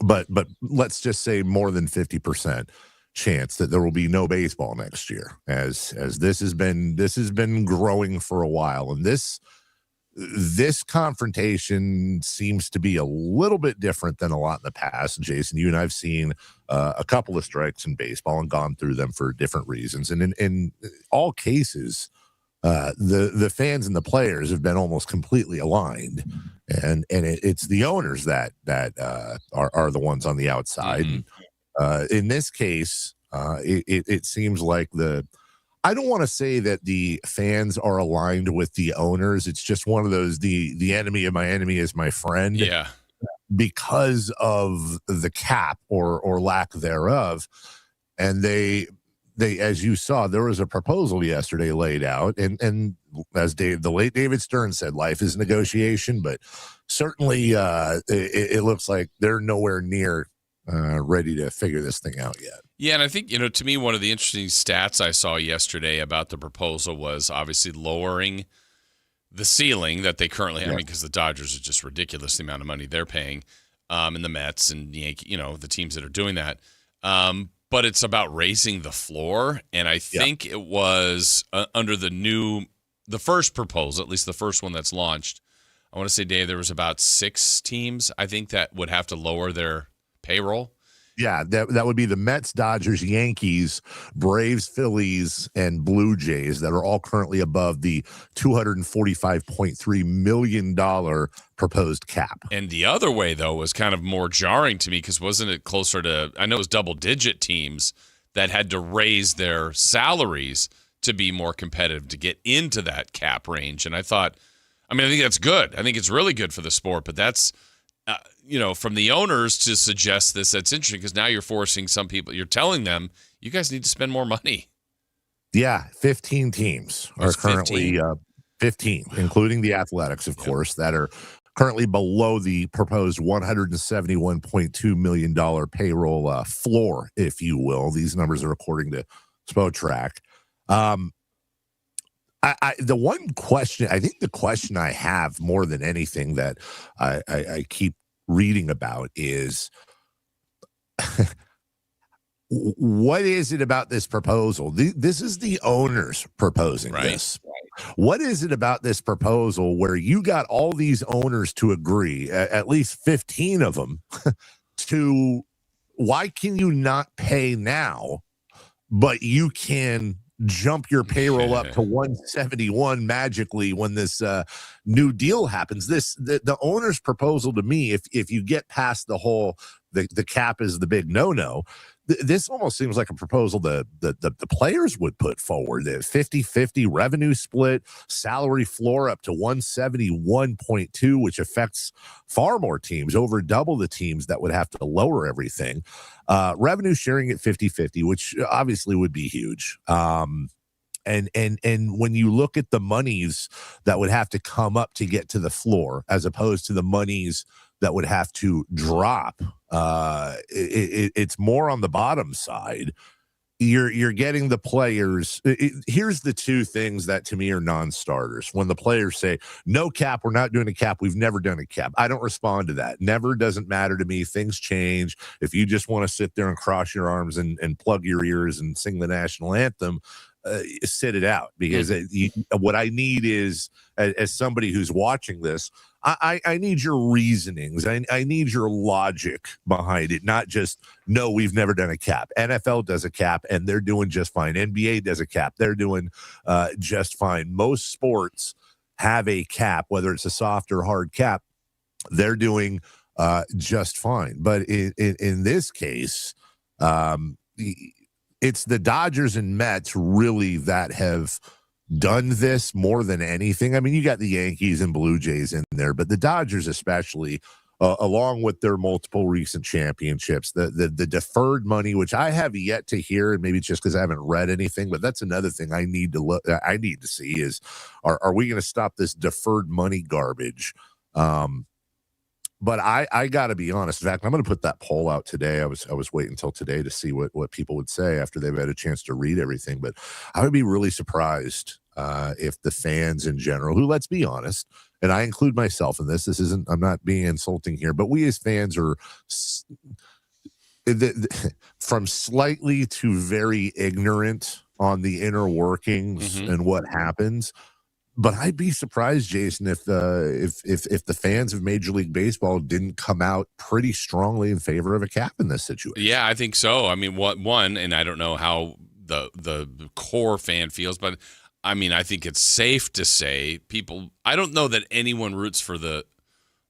but let's just say more than 50% chance that there will be no baseball next year, as this has been growing for a while, and this confrontation seems to be a little bit different than a lot in the past. Jason, you and I've seen a couple of strikes in baseball and gone through them for different reasons. And in all cases, the fans and the players have been almost completely aligned. it's the owners that are the ones on the outside. In this case, it seems like I don't want to say that the fans are aligned with the owners. It's just one of those, the enemy of my enemy is my friend. Yeah. Because of the cap or lack thereof. And they, as you saw, there was a proposal yesterday laid out, and as the late David Stern said, life is negotiation, but certainly it looks like they're nowhere near ready to figure this thing out yet. Yeah, and I think, to me, one of the interesting stats I saw yesterday about the proposal was obviously lowering the ceiling that they currently have, because the Dodgers are just ridiculous, the amount of money they're paying, and the Mets and Yankee, the teams that are doing that. But it's about raising the floor, and I think it was under the first proposal, at least the first one that's launched. I want to say, Dave, there was about 6 teams, I think, that would have to lower their payroll. Yeah, that would be the Mets, Dodgers, Yankees, Braves, Phillies, and Blue Jays that are all currently above the $245.3 million proposed cap. And the other way, though, was kind of more jarring to me, because wasn't it closer to, I know it was double-digit teams that had to raise their salaries to be more competitive to get into that cap range. And I think that's good. I think it's really good for the sport, but that's, from the owners to suggest this, that's interesting, because now you're forcing some people, you're telling them, you guys need to spend more money. Yeah, 15 teams are currently 15, including the Athletics, of course, that are currently below the proposed $171.2 million payroll floor, if you will. These numbers are according to Spotrac. The one question, I think the question I have more than anything that I keep reading about is what is it about this proposal? This is the owners proposing this. What is it about this proposal where you got all these owners to agree, at least 15 of them, to why can you not pay now, but you can jump your payroll up to 171 magically when this new deal happens? The owner's proposal to me, if you get past the whole the cap is the big no, this almost seems like a proposal that the players would put forward. The 50-50 revenue split, salary floor up to 171.2, which affects far more teams, over double the teams that would have to lower everything. Revenue sharing at 50-50, which obviously would be huge. And when you look at the monies that would have to come up to get to the floor, as opposed to the monies that would have to drop, it's more on the bottom side. You're getting the players. Here's the two things that to me are non-starters. When the players say no cap, we're not doing a cap, we've never done a cap, I don't respond to that. Never doesn't matter to me. Things change. If you just want to sit there and cross your arms and plug your ears and sing the national anthem, sit it out, because what I need is, as somebody who's watching this, I need your reasonings. I need your logic behind it, not just, no, we've never done a cap. NFL does a cap, and they're doing just fine. NBA does a cap. They're doing just fine. Most sports have a cap, whether it's a soft or hard cap. They're doing just fine. But in this case, it's the Dodgers and Mets really that have done this more than anything. I mean, you got the Yankees and Blue Jays in there, but the Dodgers especially, along with their multiple recent championships, the deferred money, which I have yet to hear, and maybe it's just because I haven't read anything, but that's another thing I need to look. I need to see is, are we going to stop this deferred money garbage? But I got to be honest. In fact, I'm going to put that poll out today. I was waiting until today to see what people would say after they've had a chance to read everything. But I would be really surprised if the fans in general, who, let's be honest, and I include myself in this. This isn't. I'm not being insulting here, but we as fans are from slightly to very ignorant on the inner workings and what happens. But I'd be surprised, Jason, if the fans of Major League Baseball didn't come out pretty strongly in favor of a cap in this situation. Yeah, I think so. I mean, and I don't know how the core fan feels, but I mean, I think it's safe to say I don't know that anyone roots for the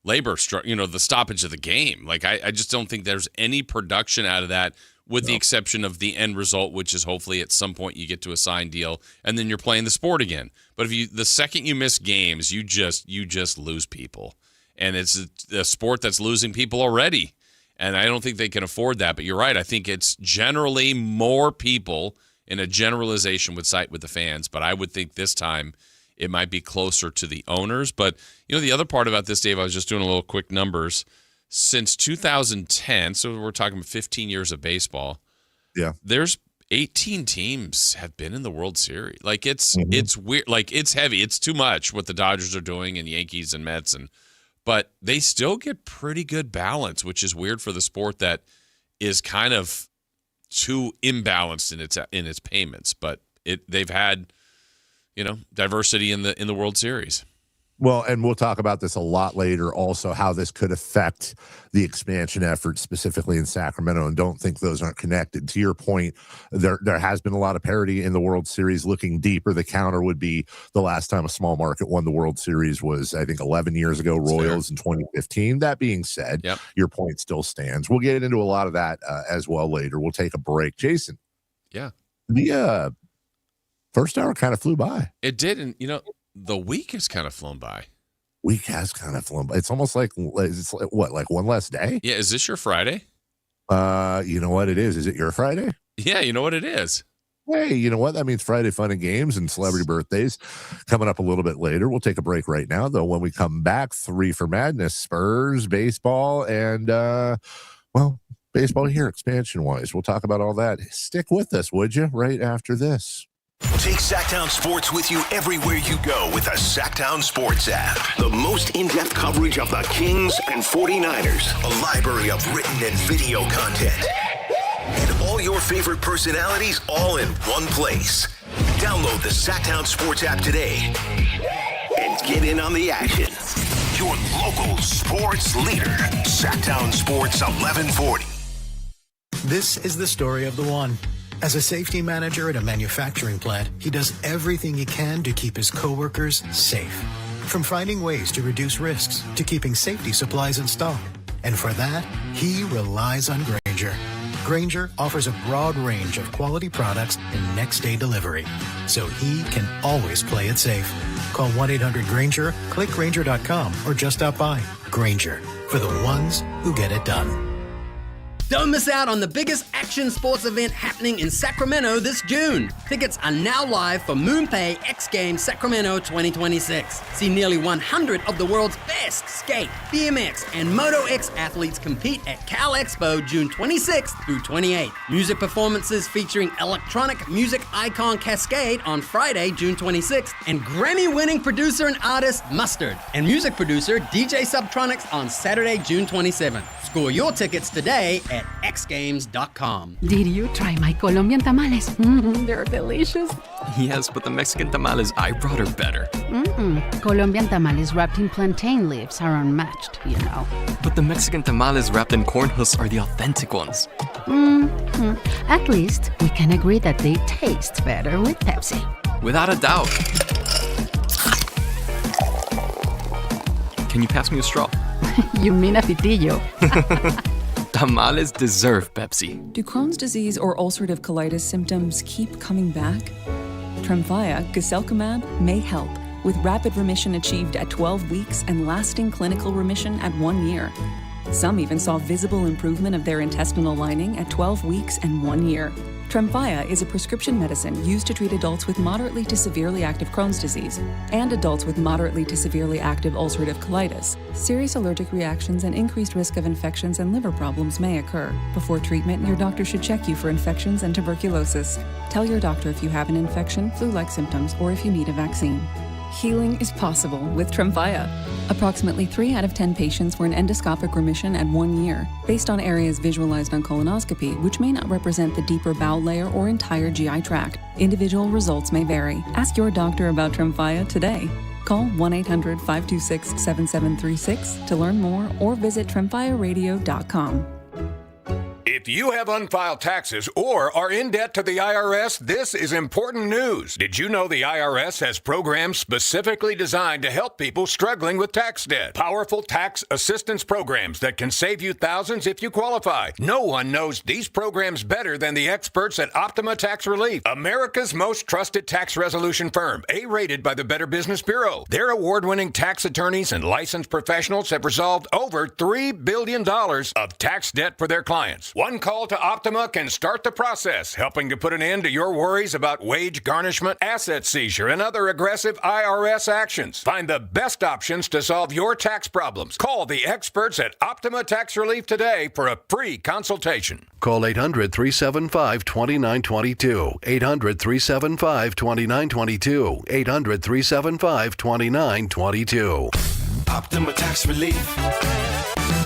labor, the stoppage of the game. Like, I just don't think there's any production out of that, with the exception of the end result, which is hopefully at some point you get to a signed deal and then you're playing the sport again. But the second you miss games, you just lose people. And it's a sport that's losing people already. And I don't think they can afford that. But you're right. I think it's generally more people in a generalization with the fans. But I would think this time it might be closer to the owners. But, the other part about this, Dave, I was just doing a little quick numbers. Since 2010, so we're talking 15 years of baseball. Yeah. There's 18 teams have been in the World Series. Like, it's weird. Like, it's heavy. It's too much what the Dodgers are doing and Yankees and Mets, but they still get pretty good balance, which is weird for the sport that is kind of too imbalanced in its payments. But they've had, diversity in the World Series. Well, and we'll talk about this a lot later also, how this could affect the expansion efforts specifically in Sacramento, and don't think those aren't connected. To your point, there has been a lot of parity in the World Series. Looking deeper, the counter would be the last time a small market won the World Series was, I think, 11 years ago, Royals in 2015. That being said, your point still stands. We'll get into a lot of that as well later. We'll take a break. Jason. Yeah. The first hour kind of flew by. It did, and, the week has kind of flown by. Week has kind of flown by. It's almost like like one less day? Yeah. Is this your Friday? You know what it is? Is it your Friday? Yeah. You know what it is? Hey, you know what? That means Friday fun and games and celebrity birthdays coming up a little bit later. We'll take a break right now, though. When we come back, 3 for Madness, Spurs, baseball, and, baseball here expansion-wise. We'll talk about all that. Stick with us, would you? Right after this. Take Sactown Sports with you everywhere you go with the Sactown Sports app. The most in-depth coverage of the Kings and 49ers. A library of written and video content. And all your favorite personalities all in one place. Download the Sactown Sports app today and get in on the action. Your local sports leader. Sactown Sports 1140. This is the story of the one. As a safety manager at a manufacturing plant, he does everything he can to keep his coworkers safe. From finding ways to reduce risks to keeping safety supplies in stock. And for that, he relies on Grainger. Grainger offers a broad range of quality products and next-day delivery, so he can always play it safe. Call 1-800-GRAINGER, click Grainger.com, or just stop by. Grainger, for the ones who get it done. Don't miss out on the biggest action sports event happening in Sacramento this June. Tickets are now live for MoonPay X Games Sacramento 2026. See nearly 100 of the world's best skate, BMX, and Moto X athletes compete at Cal Expo June 26th through 28th. Music performances featuring electronic music icon Cascade on Friday, June 26th, and Grammy-winning producer and artist Mustard, and music producer DJ Subtronics on Saturday, June 27th. Score your tickets today at xgames.com. Did you try my Colombian tamales? They're delicious. Yes, but the Mexican tamales I brought are better. Colombian tamales wrapped in plantain leaves are unmatched, you know. But the Mexican tamales wrapped in corn husks are the authentic ones. At least we can agree that they taste better with Pepsi. Without a doubt. Can you pass me a straw? You mean a pitillo. Tamales deserve Pepsi. Do Crohn's disease or ulcerative colitis symptoms keep coming back? Tremfya, guselkumab, may help, with rapid remission achieved at 12 weeks and lasting clinical remission at 1 year. Some even saw visible improvement of their intestinal lining at 12 weeks and 1 year. Tremfya is a prescription medicine used to treat adults with moderately to severely active Crohn's disease and adults with moderately to severely active ulcerative colitis. Serious allergic reactions and increased risk of infections and liver problems may occur. Before treatment, your doctor should check you for infections and tuberculosis. Tell your doctor if you have an infection, flu-like symptoms, or if you need a vaccine. Healing is possible with Tremfya. Approximately 3 out of 10 patients were in endoscopic remission at 1 year, based on areas visualized on colonoscopy, which may not represent the deeper bowel layer or entire GI tract. Individual results may vary. Ask your doctor about Tremfya today. Call 1-800-526-7736 to learn more or visit tremfyaradio.com. If you have unfiled taxes or are in debt to the IRS, this is important news. Did you know the IRS has programs specifically designed to help people struggling with tax debt? Powerful tax assistance programs that can save you thousands if you qualify. No one knows these programs better than the experts at Optima Tax Relief, America's most trusted tax resolution firm, A-rated by the Better Business Bureau. Their award-winning tax attorneys and licensed professionals have resolved over $3 billion of tax debt for their clients. One call to Optima can start the process, helping to put an end to your worries about wage garnishment, asset seizure, and other aggressive IRS actions. Find the best options to solve your tax problems. Call the experts at Optima Tax Relief today for a free consultation. Call 800-375-2922. 800-375-2922. 800-375-2922. Optima Tax Relief.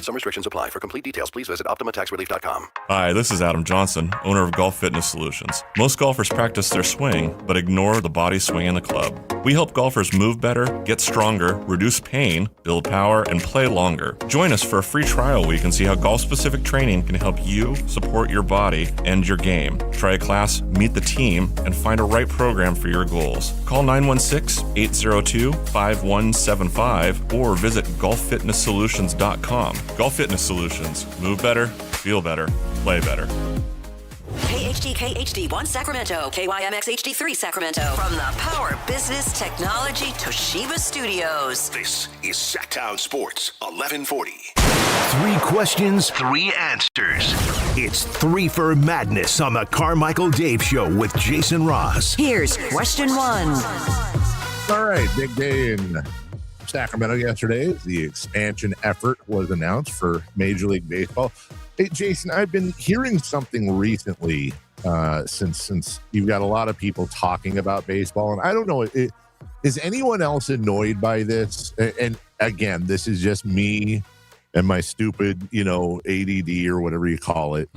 Some restrictions apply. For complete details, please visit OptimaTaxRelief.com. Hi, this is Adam Johnson, owner of Golf Fitness Solutions. Most golfers practice their swing, but ignore the body swing in the club. We help golfers move better, get stronger, reduce pain, build power, and play longer. Join us for a free trial week and see how golf-specific training can help you support your body and your game. Try a class, meet the team, and find a right program for your goals. Call 916-802-5175 or visit golffitnesssolutions.com. Golf Fitness Solutions. Move better, feel better, play better. KHD1 Sacramento, KYMX HD3 Sacramento. From the Power Business Technology Toshiba Studios. This is Sactown Sports 1140. 3 questions, 3 answers. It's 3 for Madness on the Carmichael Dave Show with Jason Ross. Here's question 1. All right, big day in Sacramento yesterday. The expansion effort was announced for Major League Baseball. Hey, Jason, I've been hearing something recently since you've got a lot of people talking about baseball, and I don't know, is anyone else annoyed by this? And again, this is just me and my stupid, ADD or whatever you call it.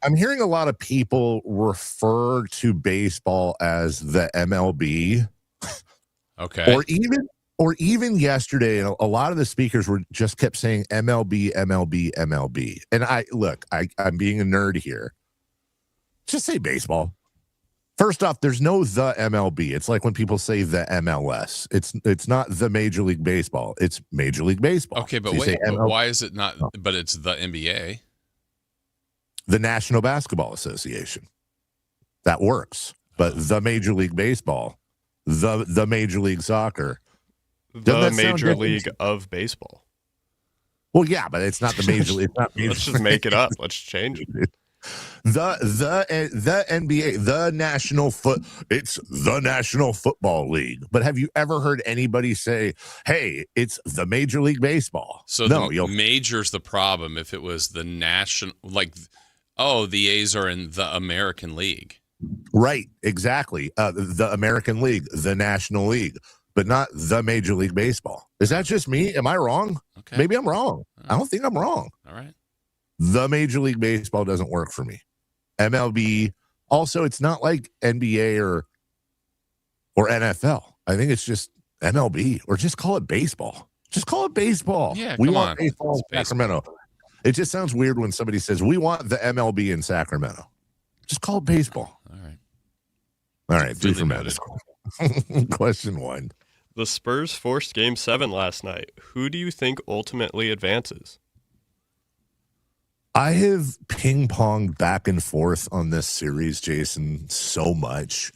I'm hearing a lot of people refer to baseball as the MLB. Okay. Or even yesterday, a lot of the speakers just kept saying MLB, MLB, MLB. And I'm being a nerd here. Just say baseball. First off, there's no the MLB. It's like when people say the MLS. It's not the Major League Baseball. It's Major League Baseball. Okay, but So wait, but why is it not? But it's the NBA. The National Basketball Association. That works. But the Major League Baseball, the Major League Soccer. The Major League of Baseball. Well, yeah, but it's not the Major League. Let's just make it up. Let's change it. The NBA, it's the National Football League. But have you ever heard anybody say, "Hey, it's the Major League Baseball"? So no, the major's the problem. If it was the national, the A's are in the American League, right? Exactly. The American League, the National League. But not the Major League Baseball. Is that just me? Am I wrong? Okay. Maybe I'm wrong. I don't think I'm wrong. All right. The Major League Baseball doesn't work for me. MLB. Also, it's not like NBA or NFL. I think it's just MLB, or just call it baseball. Just call it baseball. Yeah, we come want on. baseball in Sacramento. It just sounds weird when somebody says we want the MLB in Sacramento. Just call it baseball. All right. All right. 3 for Madness. Question 1. The Spurs forced Game 7 last night. Who do you think ultimately advances? I have ping-ponged back and forth on this series, Jason, so much.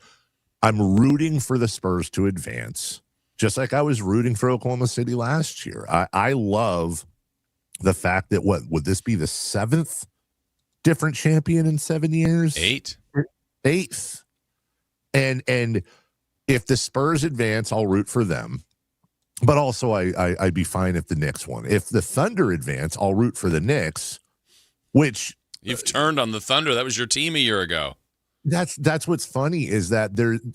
I'm rooting for the Spurs to advance, just like I was rooting for Oklahoma City last year. I love the fact that, would this be the 7th different champion in 7 years? 8th. And if the Spurs advance, I'll root for them. But also, I'd be fine if the Knicks won. If the Thunder advance, I'll root for the Knicks, which... You've turned on the Thunder. That was your team a year ago. That's what's funny is that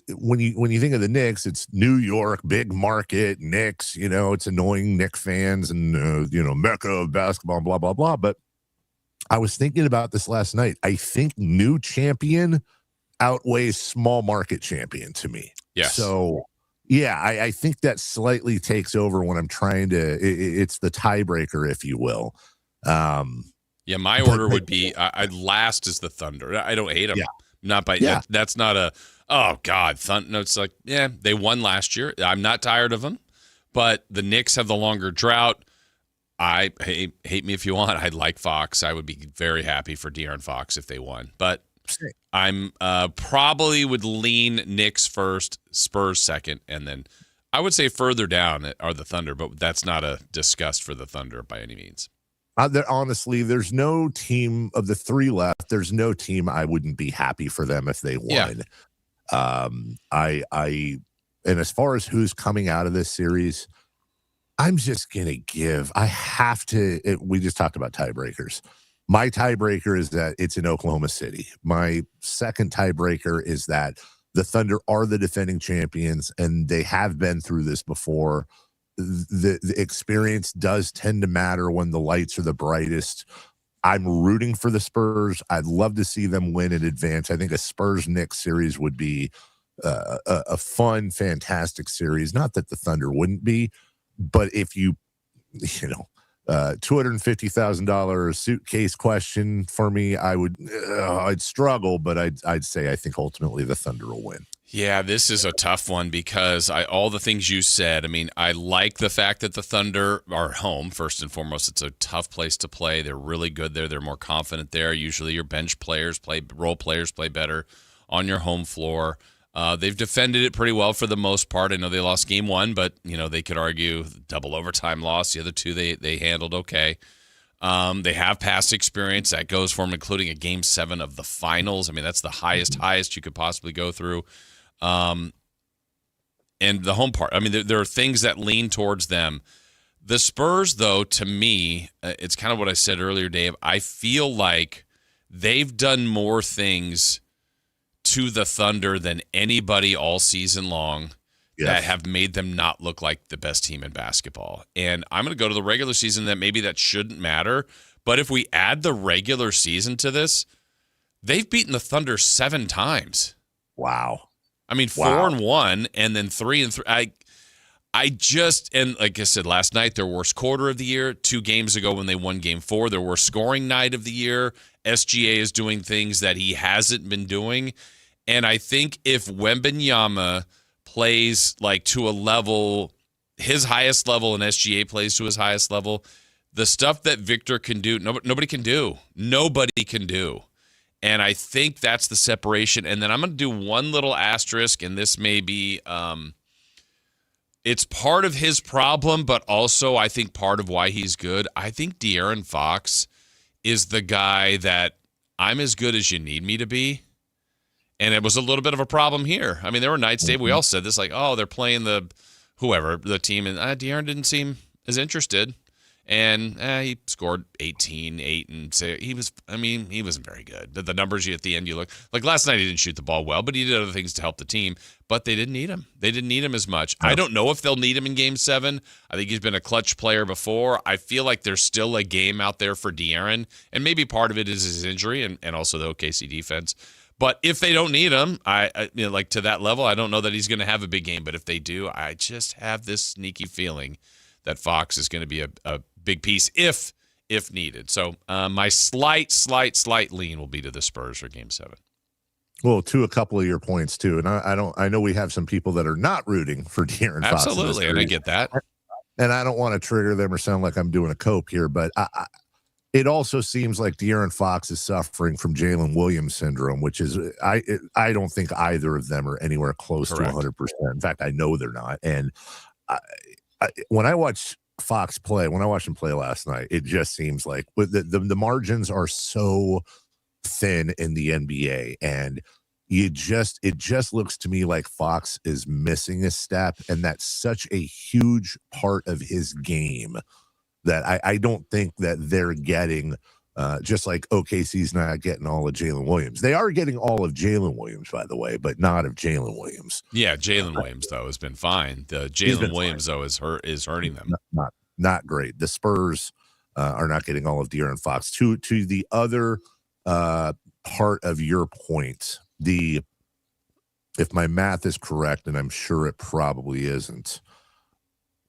when you think of the Knicks, it's New York, big market, Knicks, it's annoying Knicks fans and, Mecca of basketball, blah, blah, blah. But I was thinking about this last night. I think new champion outweighs small market champion to me. Yes. So, yeah, I think that slightly takes over when I'm trying to, it's the tiebreaker, if you will. Yeah, my order would be last is the Thunder. I don't hate them. Yeah. Not by that's not a oh God Thunder. No, it's like they won last year. I'm not tired of them, but the Knicks have the longer drought. I hate me if you want. I'd like Fox. I would be very happy for De'Aaron Fox if they won, but I'm probably would lean Knicks first, Spurs second, and then I would say further down are the Thunder, but that's not a disgust for the Thunder by any means. Honestly, there's no team of the three left. There's no team I wouldn't be happy for them if they won. Yeah. And as far as who's coming out of this series, I'm just gonna I have to. We just talked about tiebreakers. My tiebreaker is that it's in Oklahoma City. My second tiebreaker is that the Thunder are the defending champions, and they have been through this before. The experience does tend to matter when the lights are the brightest. I'm rooting for the Spurs. I'd love to see them win in advance. I think a Spurs-Knicks series would be a fun, fantastic series. Not that the Thunder wouldn't be, but if $250,000 suitcase question for me, I'd struggle, but I'd say I think ultimately the Thunder will win. Yeah, this is a tough one because all the things you said. I mean, I like the fact that the Thunder are home, first and foremost. It's a tough place to play. They're really good there. They're more confident there. Usually your bench players role players play better on your home floor. They've defended it pretty well for the most part. I know they lost game one, but they could argue double overtime loss. The other two they handled okay. They have past experience that goes for them, including a game 7 of the finals. I mean, that's the highest you could possibly go through. And the home part. I mean, there are things that lean towards them. The Spurs, though, to me, it's kind of what I said earlier, Dave. I feel like they've done more things to the Thunder than anybody all season long that have made them not look like the best team in basketball. And I'm going to go to the regular season that maybe that shouldn't matter. But if we add the regular season to this, they've beaten the Thunder 7 times. Wow. I mean, 4-1 and then 3-3. And like I said, last night, their worst quarter of the year. 2 games ago when they won game 4, their worst scoring night of the year. SGA is doing things that he hasn't been doing. And I think if Wembanyama plays like to a level, his highest level, and SGA plays to his highest level, the stuff that Victor can do, nobody can do. Nobody can do. And I think that's the separation. And then I'm going to do one little asterisk, and this may be it's part of his problem, but also I think part of why he's good. I think De'Aaron Fox is the guy that I'm as good as you need me to be. And it was a little bit of a problem here. I mean, there were nights, Dave, we all said this, like, oh, they're playing the team, and De'Aaron didn't seem as interested. And he scored 18, 8, and he wasn't very good. The numbers at the end, you look like last night he didn't shoot the ball well, but he did other things to help the team. But they didn't need him. They didn't need him as much. I don't know if they'll need him in Game 7. I think he's been a clutch player before. I feel like there's still a game out there for De'Aaron, and maybe part of it is his injury and also the OKC defense. But if they don't need him, I like to that level, I don't know that he's going to have a big game. But if they do, I just have this sneaky feeling that Fox is going to be a big piece if needed. So my slight lean will be to the Spurs for Game 7. Well, to a couple of your points too, and I know we have some people that are not rooting for De'Aaron Fox. Absolutely, and I get that. And I don't want to trigger them or sound like I'm doing a cope here, but it also seems like De'Aaron Fox is suffering from Jalen Williams syndrome, which is I don't think either of them are anywhere close to 100%. In fact, I know they're not. And when I watch Fox play, when I watched him play last night, it just seems like the margins are so thin in the NBA, and it just looks to me like Fox is missing a step, and that's such a huge part of his game that I don't think that they're getting, just like OKC's not getting all of Jalen Williams. They are getting all of Jalen Williams, by the way, but not of Jalen Williams. Yeah, Jalen Williams, though, has been fine. The Jalen Williams, though, is hurting them. Not great. The Spurs are not getting all of De'Aaron Fox. To the other part of your point, if my math is correct, and I'm sure it probably isn't,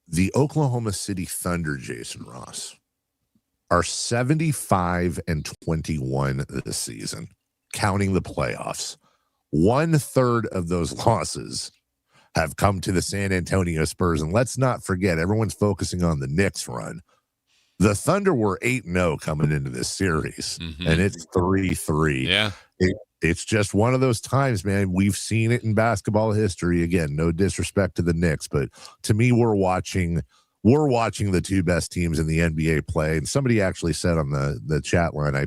the Oklahoma City Thunder, Jason Ross, are 75-21 this season, counting the playoffs. 1/3 of those losses have come to the San Antonio Spurs. And let's not forget, everyone's focusing on the Knicks run. The Thunder were 8-0 coming into this series, and it's 3-3. Yeah. It's just one of those times, man. We've seen it in basketball history. Again, no disrespect to the Knicks, but to me, we're watching the two best teams in the NBA play. And somebody actually said on the chat line, I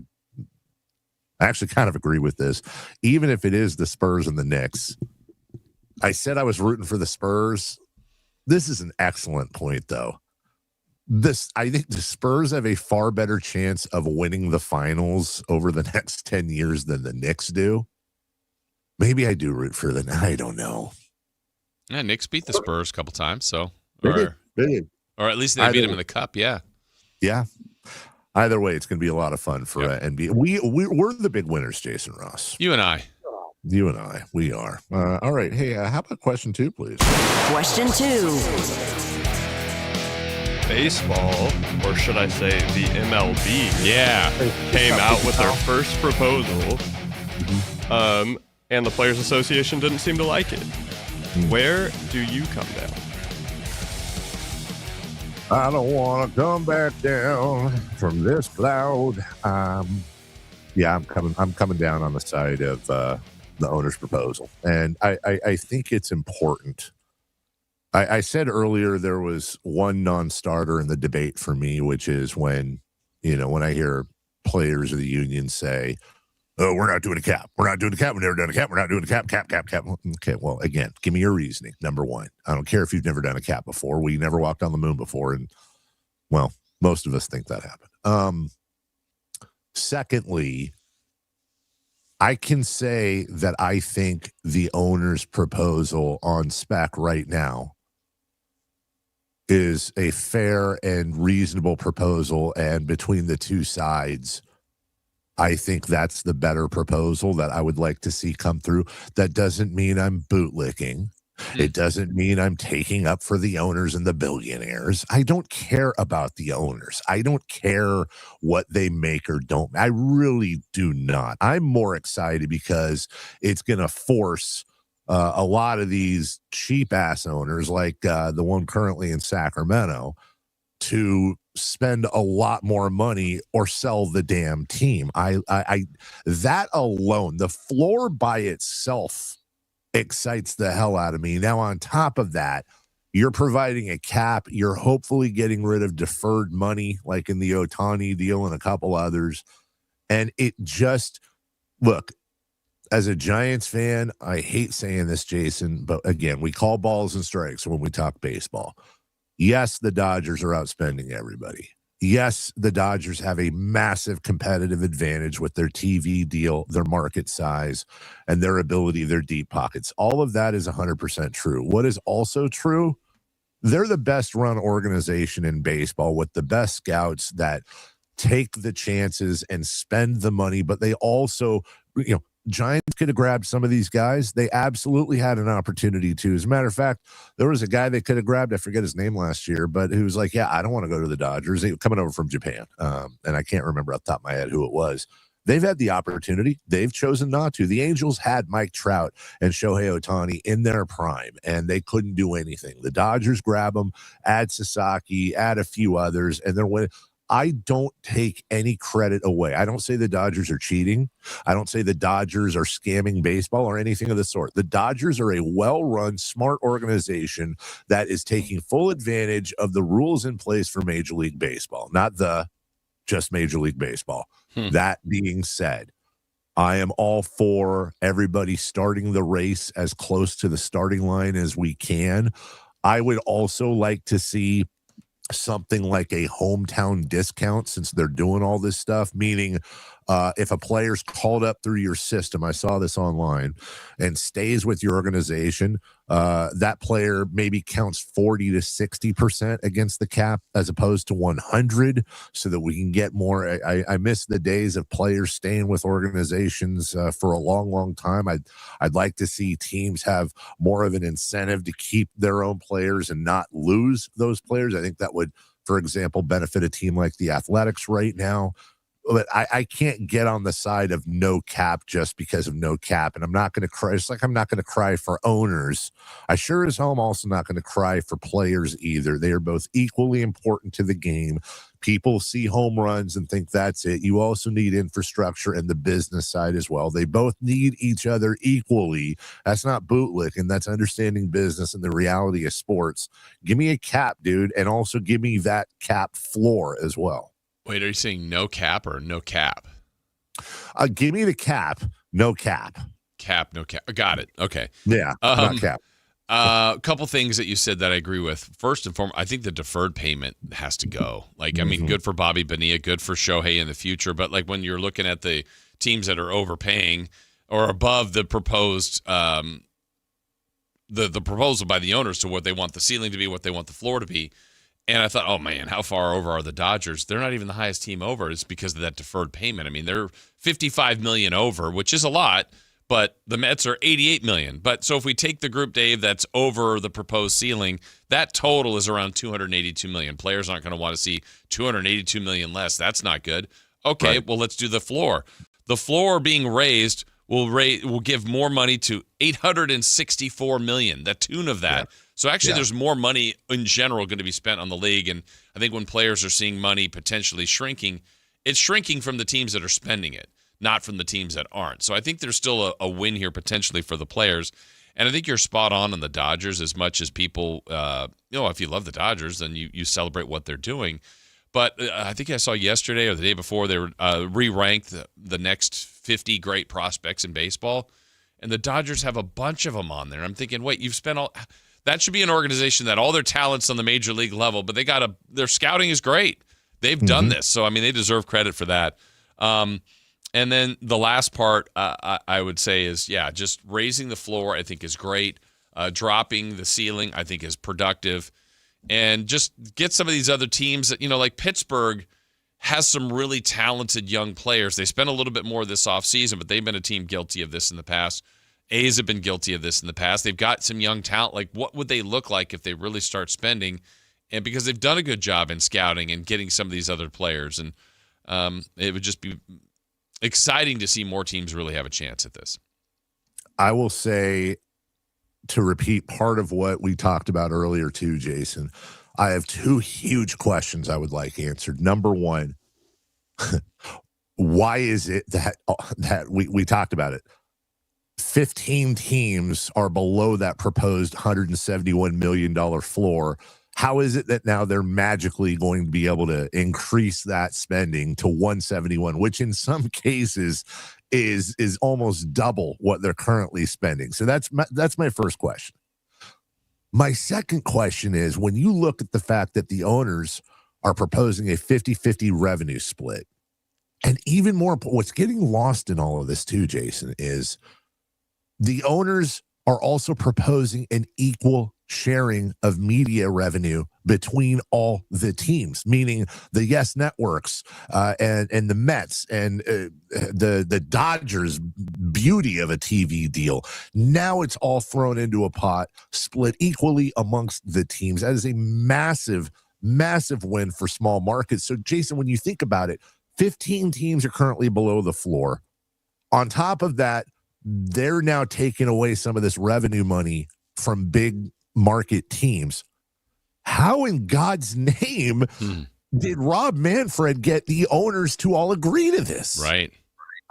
actually kind of agree with this. Even if it is the Spurs and the Knicks, I said I was rooting for the Spurs. This is an excellent point, though. I think the Spurs have a far better chance of winning the finals over the next 10 years than the Knicks do. Maybe I do root for the Knicks. I don't know. Yeah, Knicks beat the Spurs a couple times, so They did. Or at least they beat them in the cup. Yeah. Either way, it's going to be a lot a lot of fun for NBA. We're the big winners, Jason Ross. You and I, we are. All right. Hey, how about question 2, please? Question 2. Baseball, or should I say the MLB, came out with their first proposal, and the Players Association didn't seem to like it. Where do you come down? I don't want to come back down from this cloud. I'm coming down on the side of the owner's proposal, and I think it's important. I said earlier there was one non-starter in the debate for me, which is when I hear players of the union say, "Oh, we're not doing a cap. We're not doing a cap. We've never done a cap. We're not doing a cap. Cap." Okay, well, again, give me your reasoning. Number one, I don't care if you've never done a cap before. We never walked on the moon before, and well, most of us think that happened. Secondly, I can say that I think the owner's proposal on spec right now is a fair and reasonable proposal, and between the two sides, I think that's the better proposal that I would like to see come through. That doesn't mean I'm bootlicking. It doesn't mean I'm taking up for the owners and the billionaires. I don't care about the owners. I don't care what they make or don't. I really do not. I'm more excited because it's going to force a lot of these cheap ass owners, like the one currently in Sacramento, to spend a lot more money or sell the damn team. I that alone, the floor by itself excites the hell out of me. Now, on top of that, you're providing a cap. You're hopefully getting rid of deferred money, like in the Ohtani deal and a couple others. And it just, look, as a Giants fan, I hate saying this, Jason, but again, we call balls and strikes when we talk baseball. Yes, the Dodgers are outspending everybody. Yes, the Dodgers have a massive competitive advantage with their TV deal, their market size, and their ability, their deep pockets. All of that is 100% true. What is also true, they're the best run organization in baseball with the best scouts that take the chances and spend the money, but they also, Giants could have grabbed some of these guys. They absolutely had an opportunity to. As a matter of fact, there was a guy they could have grabbed. I forget his name last year, but who was like, yeah, I don't want to go to the Dodgers. They were coming over from Japan. And I can't remember off the top of my head who it was. They've had the opportunity. They've chosen not to. The Angels had Mike Trout and Shohei Ohtani in their prime, and they couldn't do anything. The Dodgers grab them, add Sasaki, add a few others, and they're winning. I don't take any credit away. I don't say the Dodgers are cheating. I don't say the Dodgers are scamming baseball or anything of the sort. The Dodgers are a well-run, smart organization that is taking full advantage of the rules in place for Major League Baseball, not just Major League Baseball. That being said, I am all for everybody starting the race as close to the starting line as we can. I would also like to see something like a hometown discount, since they're doing all this stuff, meaning if a player's called up through your system, I saw this online, and stays with your organization, that player maybe counts 40 to 60% against the cap as opposed to 100, so that we can get more. I miss the days of players staying with organizations for a long, long time. I'd like to see teams have more of an incentive to keep their own players and not lose those players. I think that would for example, benefit a team like the Athletics right now. But I can't get on the side of no cap just because of no cap. And I'm not going to cry. It's like I'm not going to cry for owners. I sure as hell am also not going to cry for players either. They are both equally important to the game. People see home runs and think that's it. You also need infrastructure and the business side as well. They both need each other equally. That's not bootlicking. That's understanding business and the reality of sports. Give me a cap, dude, and also give me that cap floor as well. Wait, are you saying no cap or no cap? Give me the cap, no cap. Cap, no cap. Got it. Okay. Yeah, not cap. A couple things that you said that I agree with. First and foremost, I think the deferred payment has to go. Like, I mean, good for Bobby Bonilla, good for Shohei in the future. But like when you're looking at the teams that are overpaying or above the proposed, the proposal by the owners to what they want the ceiling to be, what they want the floor to be. And I thought, oh, man, how far over are the Dodgers? They're not even the highest team over. It's because of that deferred payment. I mean, they're $55 million over, which is a lot, but the Mets are $88 million. But so if we take the group, Dave, that's over the proposed ceiling, that total is around $282 million. Players aren't going to want to see $282 million less. That's not good. Okay, right. Well, let's do the floor. The floor being raised will give more money to $864 million, the tune of that. Yeah. So actually there's more money in general going to be spent on the league. And I think when players are seeing money potentially shrinking, it's shrinking from the teams that are spending it, not from the teams that aren't. So I think there's still a win here potentially for the players. And I think you're spot on the Dodgers as much as people, if you love the Dodgers, then you celebrate what they're doing. But I think I saw yesterday or the day before they were re-ranked the next 50 great prospects in baseball. And the Dodgers have a bunch of them on there. I'm thinking, wait, you've spent all... That should be an organization that all their talent's on the major league level, but their scouting is great. They've done this. So, I mean, they deserve credit for that. And then the last part I would say is, just raising the floor I think is great. Dropping the ceiling I think is productive. And just get some of these other teams that, like Pittsburgh has some really talented young players. They spent a little bit more this offseason, but they've been a team guilty of this in the past. A's have been guilty of this in the past. They've got some young talent. Like, what would they look like if they really start spending? And because they've done a good job in scouting and getting some of these other players. And it would just be exciting to see more teams really have a chance at this. I will say, to repeat part of what we talked about earlier too, Jason, I have two huge questions I would like answered. Number one, why is it that we talked about it? 15 teams are below that proposed $171 million floor. How is it that now they're magically going to be able to increase that spending to 171, which in some cases is almost double what they're currently spending? So that's my first question. My second question is, when you look at the fact that the owners are proposing a 50-50 revenue split, and even more, what's getting lost in all of this too, Jason, is the owners are also proposing an equal sharing of media revenue between all the teams, meaning the Yes Networks and the Mets and the Dodgers' beauty of a TV deal. Now it's all thrown into a pot, split equally amongst the teams. That is a massive, massive win for small markets. So, Jason, when you think about it, 15 teams are currently below the floor. On top of that, they're now taking away some of this revenue money from big market teams. How in God's name did Rob Manfred get the owners to all agree to this? Right.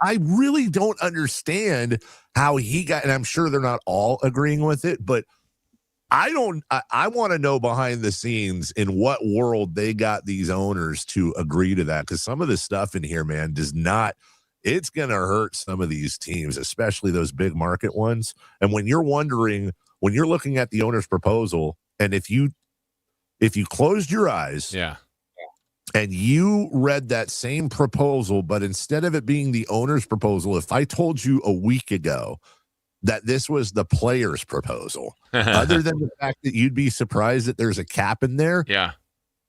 I really don't understand how he got, and I'm sure they're not all agreeing with it, but I want to know behind the scenes in what world they got these owners to agree to that, because some of the stuff in here, man, it's going to hurt some of these teams, especially those big market ones. And when you're looking at the owner's proposal, and if you closed your eyes and you read that same proposal, but instead of it being the owner's proposal, if I told you a week ago that this was the player's proposal, other than the fact that you'd be surprised that there's a cap in there,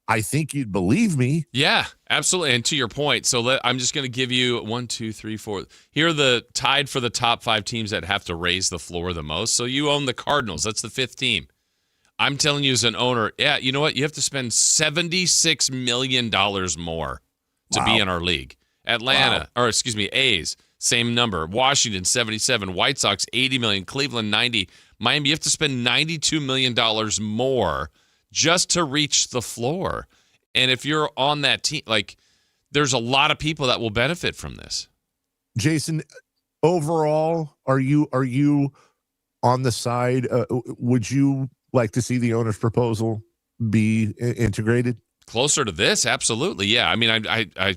I think you'd believe me. Yeah, absolutely. And to your point, so I'm just going to give you 1, 2, 3, 4. Here are the tied for the top 5 teams that have to raise the floor the most. So you own the Cardinals. That's the 5th team. I'm telling you as an owner, yeah, you know what? You have to spend $76 million more to be in our league. Atlanta, A's, same number. Washington, 77. White Sox, 80 million. Cleveland, 90. Miami, you have to spend $92 million more just to reach the floor. And if you're on that team, there's a lot of people that will benefit from this. Jason, overall, are you on the side? Would you like to see the owner's proposal be integrated? Closer to this, absolutely. Yeah. I mean, I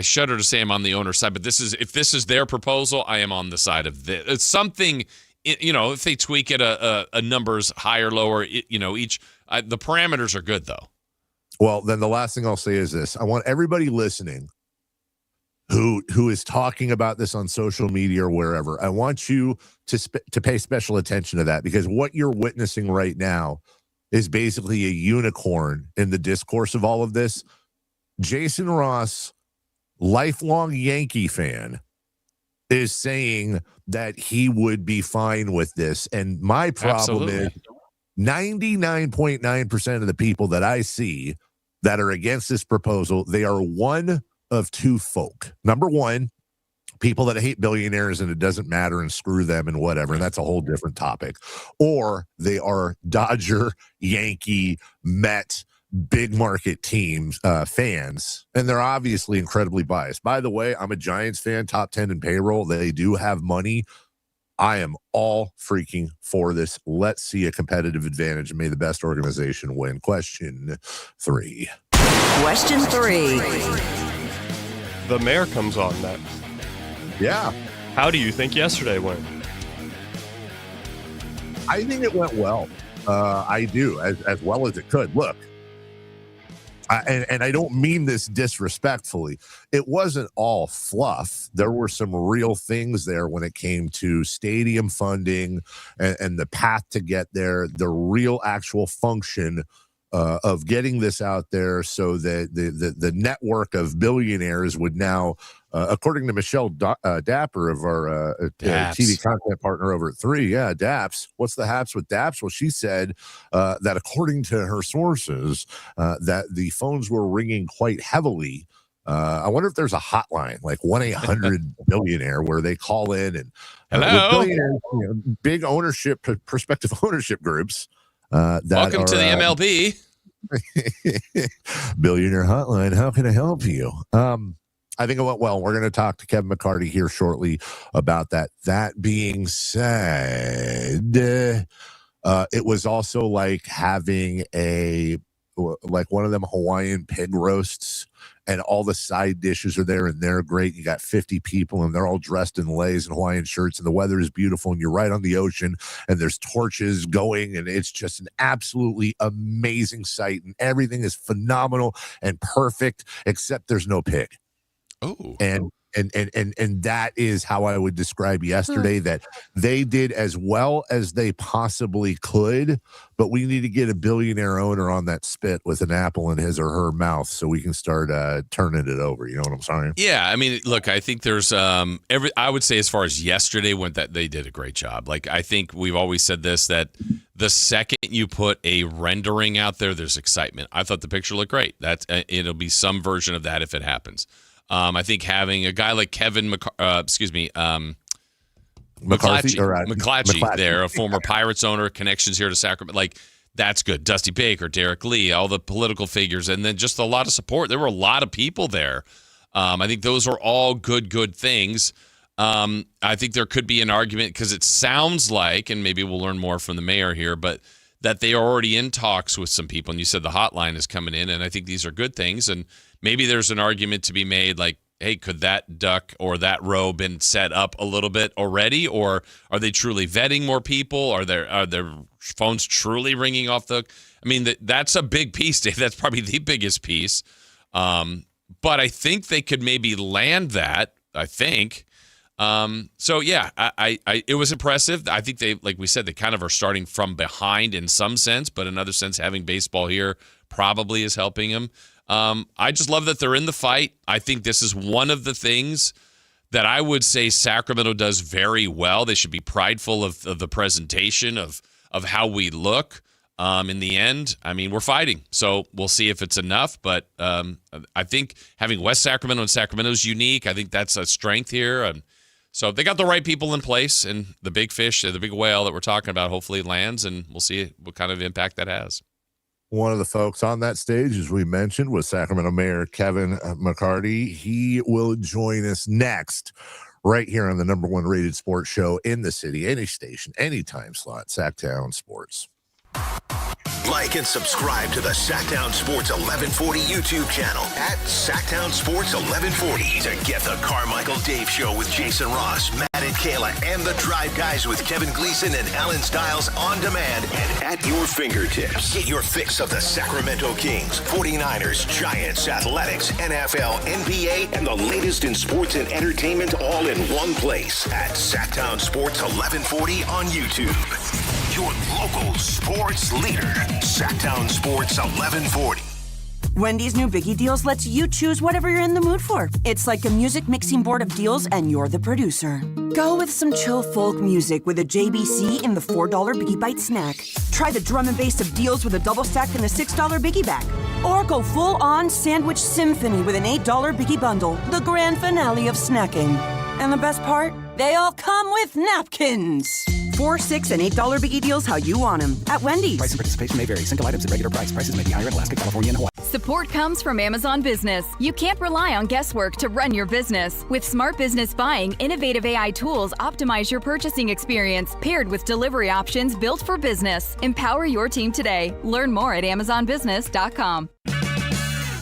shudder to say I'm on the owner's side, but if this is their proposal, I am on the side of this. It's something, if they tweak it a numbers higher, lower, each the parameters are good though. Well, then the last thing I'll say is this: I want everybody listening who is talking about this on social media or wherever, I want you to pay special attention to that, because what you're witnessing right now is basically a unicorn in the discourse of all of this. Jason Ross, lifelong Yankee fan, is saying that he would be fine with this. And my problem is 99.9% of the people that I see that are against this proposal, they are one of two folk. Number one, people that hate billionaires and it doesn't matter and screw them and whatever, and that's a whole different topic. Or they are Dodger, Yankee, Met, big market teams fans, and they're obviously incredibly biased. By the way, I'm a Giants fan, top 10 in payroll. They do have money. I am all freaking for this. Let's see a competitive advantage and may the best organization win. Question 3. Question 3. The mayor comes on next. Yeah. How do you think yesterday went? I think it went well. I do, as well as it could. Look, and I don't mean this disrespectfully. It wasn't all fluff. There were some real things there when it came to stadium funding and the path to get there, the real actual function of getting this out there so that the network of billionaires would now, according to Michelle Dapper of our TV content partner over at 3, Daps. What's the haps with Daps? Well, she said that according to her sources, that the phones were ringing quite heavily. I wonder if there's a hotline like 1-800-billionaire where they call in and hello, big ownership, prospective ownership groups. Welcome to the MLB. Billionaire Hotline. How can I help you? I think it went well. We're going to talk to Kevin McCarty here shortly about that. That being said, it was also like having one of them Hawaiian pig roasts, and all the side dishes are there and they're great. You got 50 people and they're all dressed in leis and Hawaiian shirts, and the weather is beautiful and you're right on the ocean and there's torches going and it's just an absolutely amazing sight and everything is phenomenal and perfect, except there's no pig. Oh. And that is how I would describe yesterday, that they did as well as they possibly could, but we need to get a billionaire owner on that spit with an apple in his or her mouth so we can start turning it over. You know what I'm saying? Yeah. I mean, look, I think there's I would say as far as yesterday went, that they did a great job. Like, I think we've always said this, that the second you put a rendering out there, there's excitement. I thought the picture looked great. It'll be some version of that if it happens. I think having a guy like Kevin McClatchy there, a former Pirates owner, connections here to Sacramento, like, that's good. Dusty Baker, Derek Lee, all the political figures, and then just a lot of support. There were a lot of people there. I think those are all good things. I think there could be an argument, because it sounds like, and maybe we'll learn more from the mayor here, but that they are already in talks with some people. And you said the hotline is coming in, and I think these are good things. And maybe there's an argument to be made, like, hey, could that duck or that row been set up a little bit already? Or are they truly vetting more people? Are their phones truly ringing off the... I mean, that's a big piece, Dave. That's probably the biggest piece. But I think they could maybe land that, I think. So, yeah, it was impressive. I think they, like we said, they kind of are starting from behind in some sense, but in another sense, having baseball here probably is helping them. I just love that they're in the fight. I think this is one of the things that I would say Sacramento does very well. They should be prideful of the presentation of how we look. In the end, I mean, we're fighting. So we'll see if it's enough. But I think having West Sacramento and Sacramento is unique. I think that's a strength here. So they got the right people in place, and the big fish, the big whale that we're talking about, hopefully lands, and we'll see what kind of impact that has. One of the folks on that stage, as we mentioned, was Sacramento Mayor Kevin McCarty. He will join us next right here on the number one rated sports show in the city, any station, any time slot, Sactown Sports. Like and subscribe to the Sactown Sports 1140 YouTube channel at Sactown Sports 1140 to get the Carmichael Dave Show with Jason Ross, Matt and Kayla, and the Drive Guys with Kevin Gleason and Alan Stiles on demand and at your fingertips. Get your fix of the Sacramento Kings, 49ers, Giants, Athletics, NFL, NBA, and the latest in sports and entertainment all in one place at Sactown Sports 1140 on YouTube. Your local sports leader, Sactown Sports 1140. Wendy's new Biggie Deals lets you choose whatever you're in the mood for. It's like a music mixing board of deals, and you're the producer. Go with some chill folk music with a JBC in the $4 Biggie Bite snack. Try the drum and bass of deals with a double stack in the $6 Biggie Bag. Or go full-on sandwich symphony with an $8 Biggie Bundle, the grand finale of snacking. And the best part? They all come with napkins. $4, $6, and $8 Biggie Deals how you want them at Wendy's. Price and participation may vary. Single items at regular price. Prices may be higher in Alaska, California, and Hawaii. Support comes from Amazon Business. You can't rely on guesswork to run your business. With smart business buying, innovative AI tools optimize your purchasing experience, paired with delivery options built for business. Empower your team today. Learn more at AmazonBusiness.com.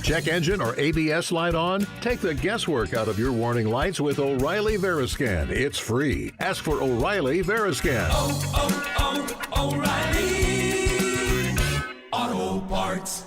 Check engine or ABS light on? Take the guesswork out of your warning lights with O'Reilly Veriscan. It's free. Ask for O'Reilly Veriscan. O'Reilly Auto Parts.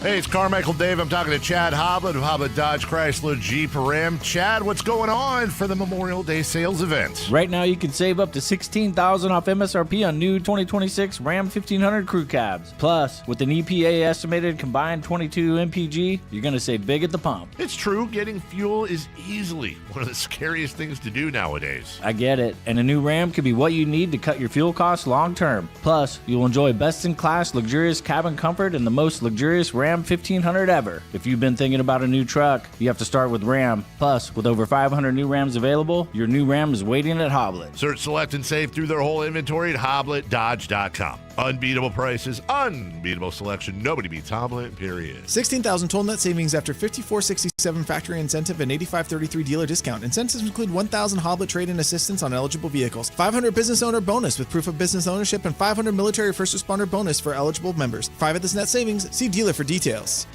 Hey, it's Carmichael Dave. I'm talking to Chad Hoblet of Hoblet Dodge Chrysler Jeep Ram. Chad, what's going on for the Memorial Day sales event? Right now, you can save up to $16,000 off MSRP on new 2026 Ram 1500 crew cabs. Plus, with an EPA estimated combined 22 MPG, you're going to save big at the pump. It's true. Getting fuel is easily one of the scariest things to do nowadays. I get it. And a new Ram could be what you need to cut your fuel costs long term. Plus, you'll enjoy best-in-class luxurious cabin comfort and the most luxurious Ram 1500 ever. If you've been thinking about a new truck, you have to start with Ram. Plus, with over 500 new Rams available, your new Ram is waiting at Hoblet. Search, select, and save through their whole inventory at HobletDodge.com. Unbeatable prices, unbeatable selection. Nobody beats Hoblet, period. $16,000 total net savings after $54.67 factory incentive and $85.33 dealer discount. Incentives include $1,000 Hoblet trade-in assistance on eligible vehicles, $500 business owner bonus with proof of business ownership, and $500 military first responder bonus for eligible members. 5 of this net savings. See dealer for details.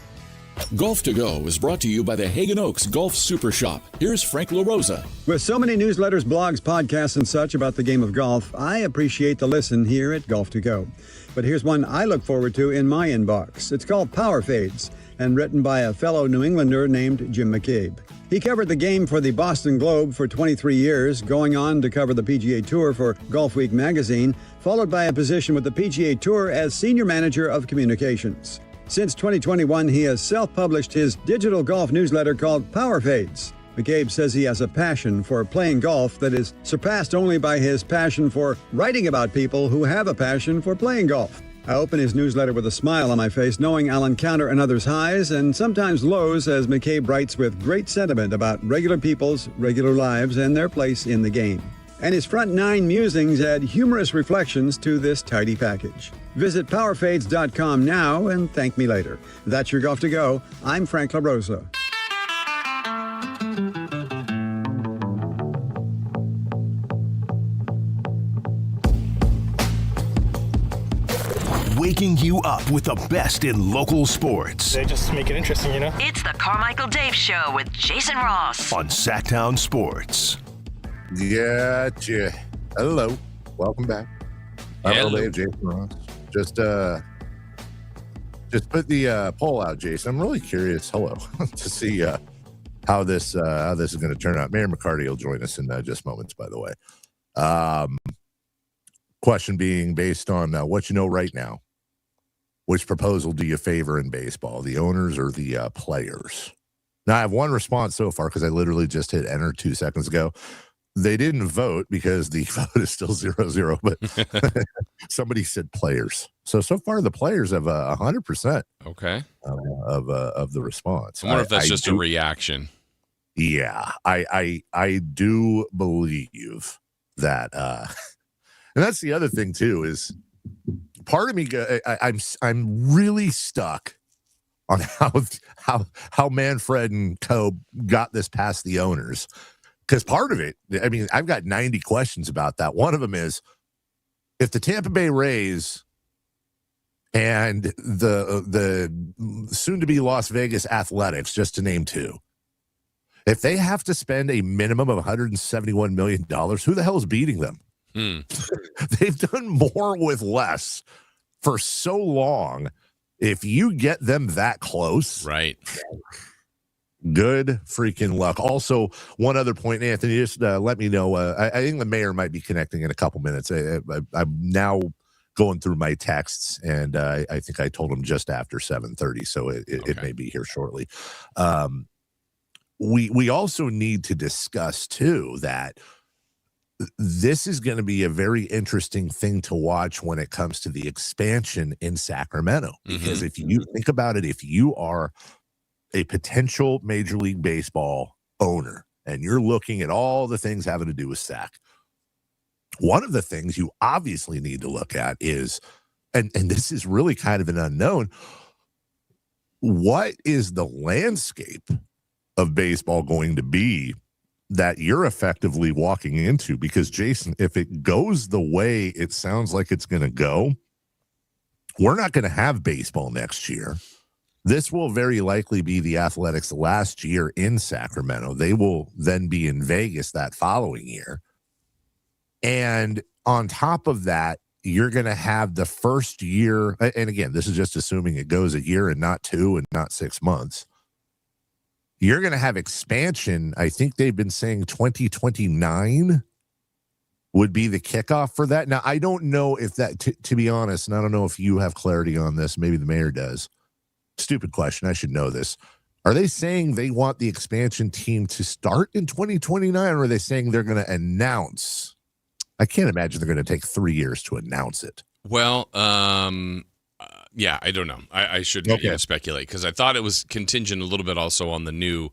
Golf to Go is brought to you by the Hagen Oaks Golf Super Shop. Here's Frank LaRosa. With so many newsletters, blogs, podcasts, and such about the game of golf, I appreciate the listen here at Golf to Go. But here's one I look forward to in my inbox. It's called Power Fades and written by a fellow New Englander named Jim McCabe. He covered the game for the Boston Globe for 23 years, going on to cover the PGA Tour for Golf Week magazine, followed by a position with the PGA Tour as Senior Manager of Communications. Since 2021, he has self-published his digital golf newsletter called Power Fades. McCabe says he has a passion for playing golf that is surpassed only by his passion for writing about people who have a passion for playing golf. I open his newsletter with a smile on my face, knowing I'll encounter another's highs and sometimes lows as McCabe writes with great sentiment about regular people's regular lives and their place in the game. And his front 9 musings add humorous reflections to this tidy package. Visit powerfades.com now and thank me later. That's your Golf to Go. I'm Frank LaRosa. Waking you up with the best in local sports. They just make it interesting, you know? It's the Carmichael Dave Show with Jason Ross on Sactown Sports. Gotcha. Hello. Welcome back. Hello, Dave, Jason Ross. Just put the poll out, Jason. I'm really curious, to see how this is going to turn out. Mayor McCarty will join us in just moments, by the way. Question being based on what you know right now. Which proposal do you favor in baseball, the owners or the players? Now, I have one response so far because I literally just hit enter 2 seconds ago. They didn't vote because the vote is still 0-0, but somebody said players. So far the players have 100%. Okay. Of the response. I wonder if that's just a reaction. Yeah, I do believe that, and that's the other thing too, is part of me, I'm really stuck on how Manfred and co got this past the owners. Because part of it, I mean, I've got 90 questions about that. One of them is, if the Tampa Bay Rays and the soon-to-be Las Vegas Athletics, just to name two, if they have to spend a minimum of $171 million, who the hell is beating them? They've done more with less for so long. If you get them that close, right? Good freaking luck. Also, one other point, Anthony, just let me know. I think the mayor might be connecting in a couple minutes. I'm now going through my texts, and I think I told him just after 7:30, so it may be here shortly. We also need to discuss, too, that this is going to be a very interesting thing to watch when it comes to the expansion in Sacramento. Because if you think about it, if you are a potential Major League Baseball owner and you're looking at all the things having to do with Sac, one of the things you obviously need to look at is, and this is really kind of an unknown, what is the landscape of baseball going to be that you're effectively walking into? Because, Jason, if it goes the way it sounds like it's going to go, we're not going to have baseball next year. This will very likely be the Athletics' last year in Sacramento. They will then be in Vegas that following year. And on top of that, you're going to have the first year, and again, this is just assuming it goes a year and not 2 and not 6 months. You're going to have expansion. I think they've been saying 2029 would be the kickoff for that. Now, I don't know if that, to be honest, and I don't know if you have clarity on this. Maybe the mayor does. Stupid question. I should know this. Are they saying they want the expansion team to start in 2029, or are they saying they're going to announce? I can't imagine they're going to take 3 years to announce it. Well, yeah, I don't know. I shouldn't even speculate, because I thought it was contingent a little bit also on the new,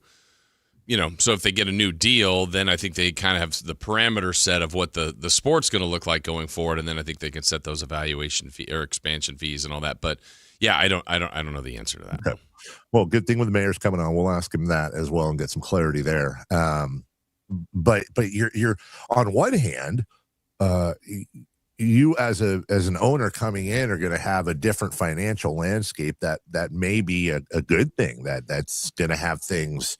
so if they get a new deal, then I think they kind of have the parameter set of what the sport's going to look like going forward, and then I think they can set those evaluation fee or expansion fees and all that. But yeah, I don't know the answer to that. Okay. Well, good thing with the mayor's coming on. We'll ask him that as well and get some clarity there. But you're on one hand, you as an owner coming in are going to have a different financial landscape that may be a good thing, that's going to have things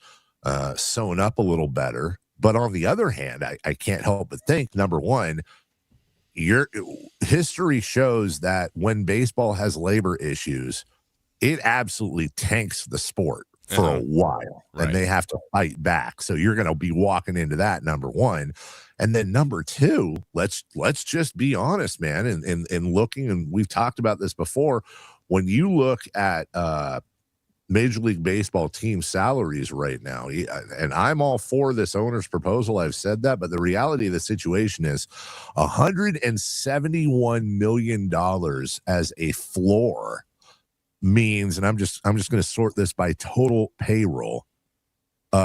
sewn up a little better. But on the other hand, I can't help but think, number one, your history shows that when baseball has labor issues, it absolutely tanks the sport for a while, and they have to fight back. So you're going to be walking into that, number one. And then number two, let's just be honest, man, and looking, and we've talked about this before, when you look at Major League Baseball team salaries right now, and I'm all for this owner's proposal, I've said that, but the reality of the situation is $171 million as a floor means, and I'm just going to sort this by total payroll.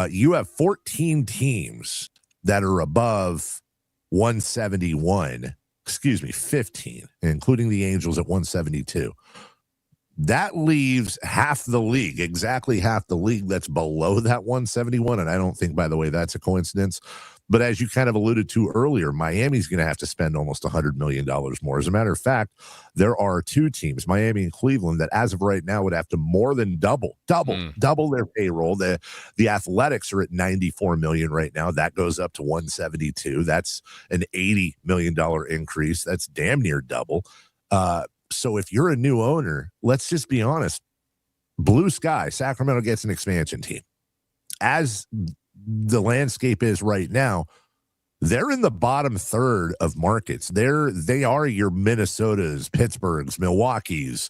You have 14 teams that are above 171, 15, including the Angels at 172. That leaves half the league, exactly half the league that's below that 171. And I don't think, by the way, that's a coincidence. But as you kind of alluded to earlier, Miami's going to have to spend almost $100 million more. As a matter of fact, there are two teams, Miami and Cleveland, that as of right now would have to more than double their payroll. The Athletics are at $94 million right now. That goes up to 172. That's an $80 million increase. That's damn near double. So if you're a new owner, let's just be honest, blue sky, Sacramento gets an expansion team. As the landscape is right now, they're in the bottom third of markets. They are your Minnesotas, Pittsburghs, Milwaukees,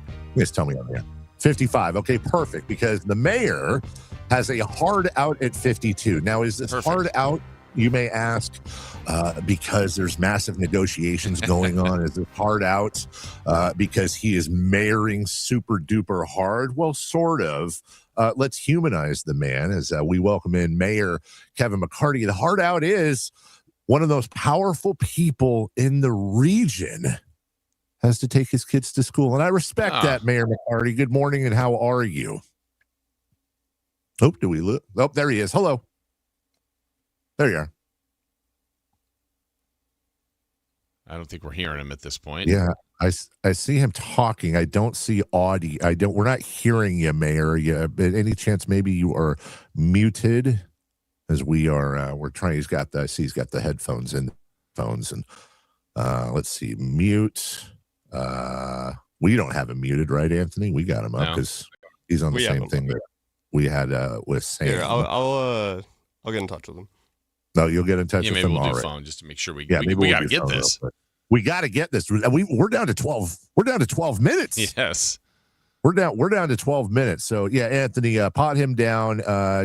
Just tell me on there. 55. Okay, perfect. Because the mayor has a hard out at 52. Now, is this hard out, you may ask, because there's massive negotiations going on? Is it hard out because he is mayoring super duper hard? Well, sort of. Let's humanize the man as we welcome in Mayor Kevin McCarty. The hard out is one of those powerful people in the region has to take his kids to school. And I respect that, Mayor McCarty. Good morning, and how are you? Oh, do we look? Oh, there he is. Hello. There you are. I don't think we're hearing him at this point. Yeah, I see him talking. I don't see audio. We're not hearing you, Mayor. Any chance maybe you are muted? As we are, we're trying. He's got the headphones in phones, and let's see, mute. We don't have him muted, right, Anthony? We got him up because he's on the same thing that we had with Sam. Here, I'll get in touch with him. No, you'll get in touch with him. Maybe we'll do phone just to make sure we got to get this. We got to get this. We're down to 12. We're down to 12 minutes. Yes. We're down to 12 minutes. So yeah, Anthony, pot him down,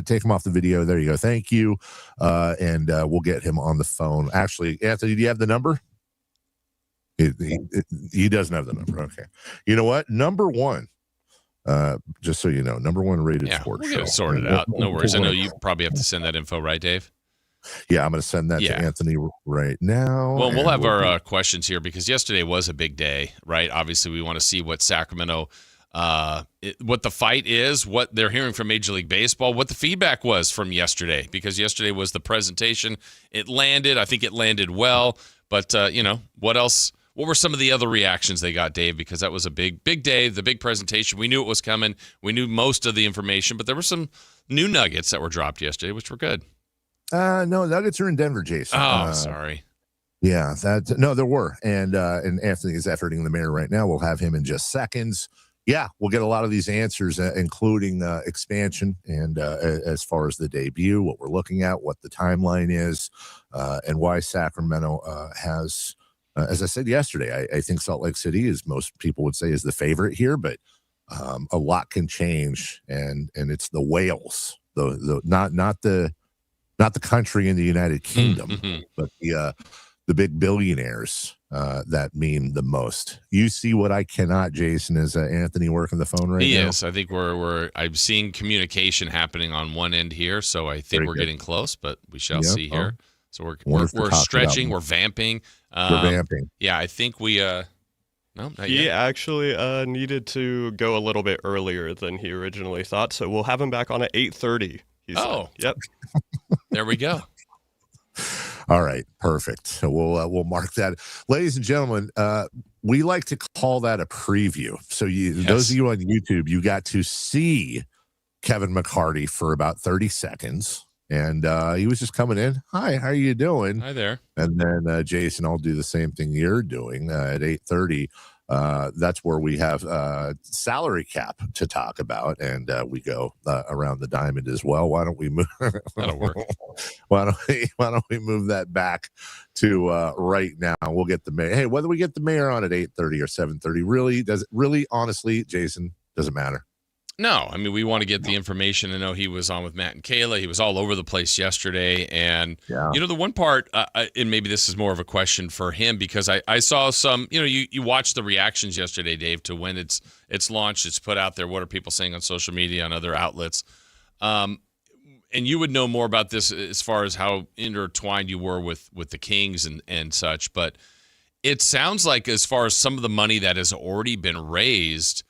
take him off the video. There you go. Thank you. And we'll get him on the phone. Actually, Anthony, do you have the number? He doesn't have the number. Okay. You know what? Number one, just so you know, number one rated sports we'll show. get it sorted out. No worries. I know you probably have to send that info, right, Dave? Yeah, I'm going to send that to Anthony right now. Well, we'll have our questions here because yesterday was a big day, right? Obviously, we want to see what Sacramento, what the fight is, what they're hearing from Major League Baseball, what the feedback was from yesterday, because yesterday was the presentation. It landed. I think it landed well. But, what else? What were some of the other reactions they got, Dave? Because that was a big day, the big presentation. We knew it was coming. We knew most of the information, but there were some new nuggets that were dropped yesterday, which were good. No, Nuggets are in Denver, Jason. Oh, sorry. Yeah, there were. And Anthony is efforting the mayor right now. We'll have him in just seconds. Yeah, we'll get a lot of these answers, including expansion and as far as the debut, what we're looking at, what the timeline is, and why Sacramento has, as I said yesterday, I think Salt Lake City, as most people would say, is the favorite here, but a lot can change, and it's the whales, not the country in the United Kingdom, but the big billionaires that mean the most. You see what I cannot, Jason, is Anthony working the phone right now? Yes, I think I'm seeing communication happening on one end here, so I think we're getting close, but we shall see here. So we're stretching, we're vamping. We're vamping. Yeah, I think we no, not he yet. actually needed to go a little bit earlier than he originally thought, so we'll have him back on at 8:30. Yep. There we go. All right, perfect. So we'll mark that, ladies and gentlemen. We like to call that a preview. So those of you on YouTube, you got to see Kevin McCarty for about 30 seconds, and he was just coming in. Hi, how are you doing? Hi there. And then Jason, I'll do the same thing you're doing at 8:30. That's where we have salary cap to talk about, and we go around the diamond as well. Why don't we move? That'll work. Why don't we move that back to right now? We'll get the mayor. Hey, whether we get the mayor on at 8:30 or 7:30, really, honestly, Jason, doesn't matter. No, I mean, we want to get the information. I know he was on with Matt and Kayla. He was all over the place yesterday. And, the one part, and maybe this is more of a question for him, because I saw some, you watched the reactions yesterday, Dave, to when it's launched, it's put out there. What are people saying on social media, on other outlets? And you would know more about this as far as how intertwined you were with the Kings and such. But it sounds like, as far as some of the money that has already been raised,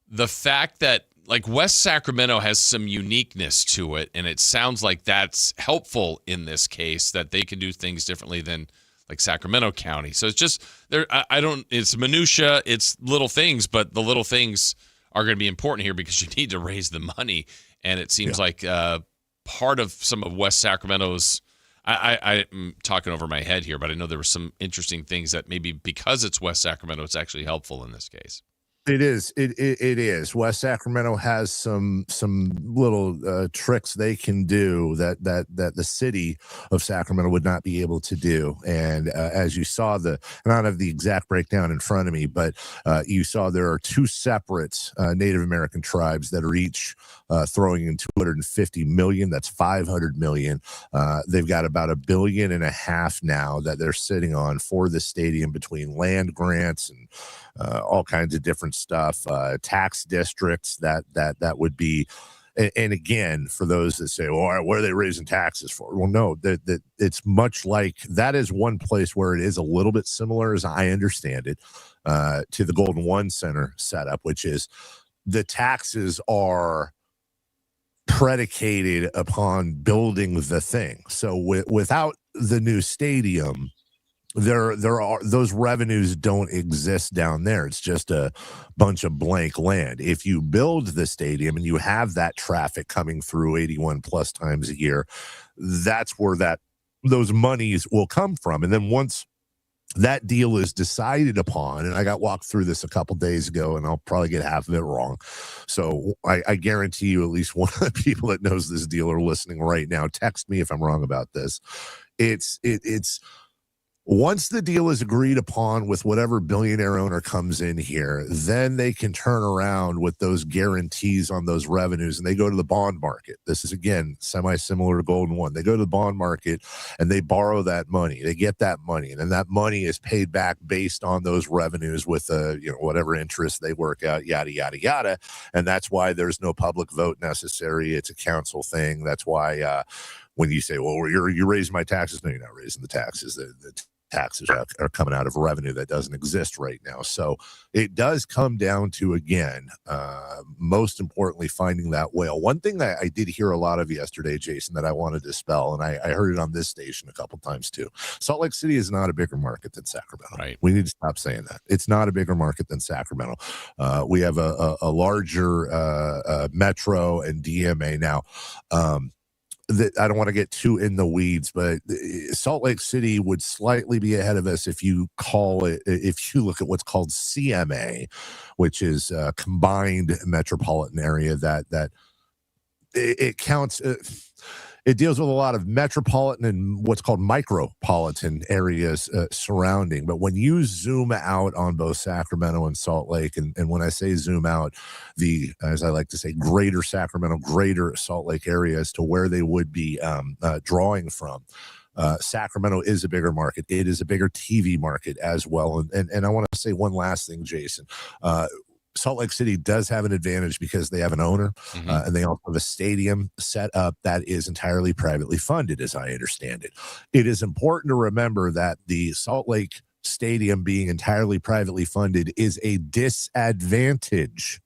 the fact that, like, West Sacramento has some uniqueness to it, and it sounds like that's helpful in this case, that they can do things differently than, like, Sacramento County. So it's just there. It's minutia, it's little things, but the little things are going to be important here because you need to raise the money. And it seems like part of some of West Sacramento's, I'm talking over my head here, but I know there were some interesting things that maybe because it's West Sacramento, it's actually helpful in this case. It is. It is. West Sacramento has some little tricks they can do that the city of Sacramento would not be able to do. And as you saw, and I don't have the exact breakdown in front of me, but you saw there are two separate Native American tribes that are each throwing in $250 million. That's $500 million. They've got about $1.5 billion now that they're sitting on for the stadium between land grants and all kinds of different stuff, tax districts that would be. And again, for those that say, well, what are they raising taxes for? Well, no, that it's much like that is one place where it is a little bit similar, as I understand it, to the Golden One Center setup, which is the taxes are predicated upon building the thing. So without the new stadium, there are those revenues don't exist down there. It's just a bunch of blank land. If you build the stadium and you have that traffic coming through 81 plus times a year, that's where those monies will come from. And then once that deal is decided upon, and I got walked through this a couple days ago, and I'll probably get half of it wrong. So I guarantee you at least one of the people that knows this deal are listening right now. Text me if I'm wrong about this. It's once the deal is agreed upon with whatever billionaire owner comes in here, then they can turn around with those guarantees on those revenues, and they go to the bond market. This is, again, semi-similar to Golden One. They go to the bond market, and they borrow that money. They get that money, and then that money is paid back based on those revenues with whatever interest they work out, yada, yada, yada. And that's why there's no public vote necessary. It's a council thing. That's why when you say, well, you're raising my taxes, no, you're not raising the taxes. The taxes are coming out of revenue that doesn't exist right now. So it does come down to, again, most importantly, finding that whale. One thing that I did hear a lot of yesterday, Jason, that I want to dispel, and I heard it on this station a couple times too. Salt Lake City is not a bigger market than Sacramento. Right. We need to stop saying that. It's not a bigger market than Sacramento. We have a larger metro and DMA now. That I don't want to get too in the weeds, but Salt Lake City would slightly be ahead of us if you look at what's called CMA, which is a combined metropolitan area that it counts. It deals with a lot of metropolitan and what's called micropolitan areas surrounding. But when you zoom out on both Sacramento and Salt Lake, and when I say zoom out, as I like to say, greater Sacramento, greater Salt Lake areas to where they would be drawing from, Sacramento is a bigger market. It is a bigger TV market as well. And I want to say one last thing, Jason. Salt Lake City does have an advantage because they have an owner, and they also have a stadium set up that is entirely privately funded, as I understand it. It is important to remember that the Salt Lake Stadium being entirely privately funded is a disadvantage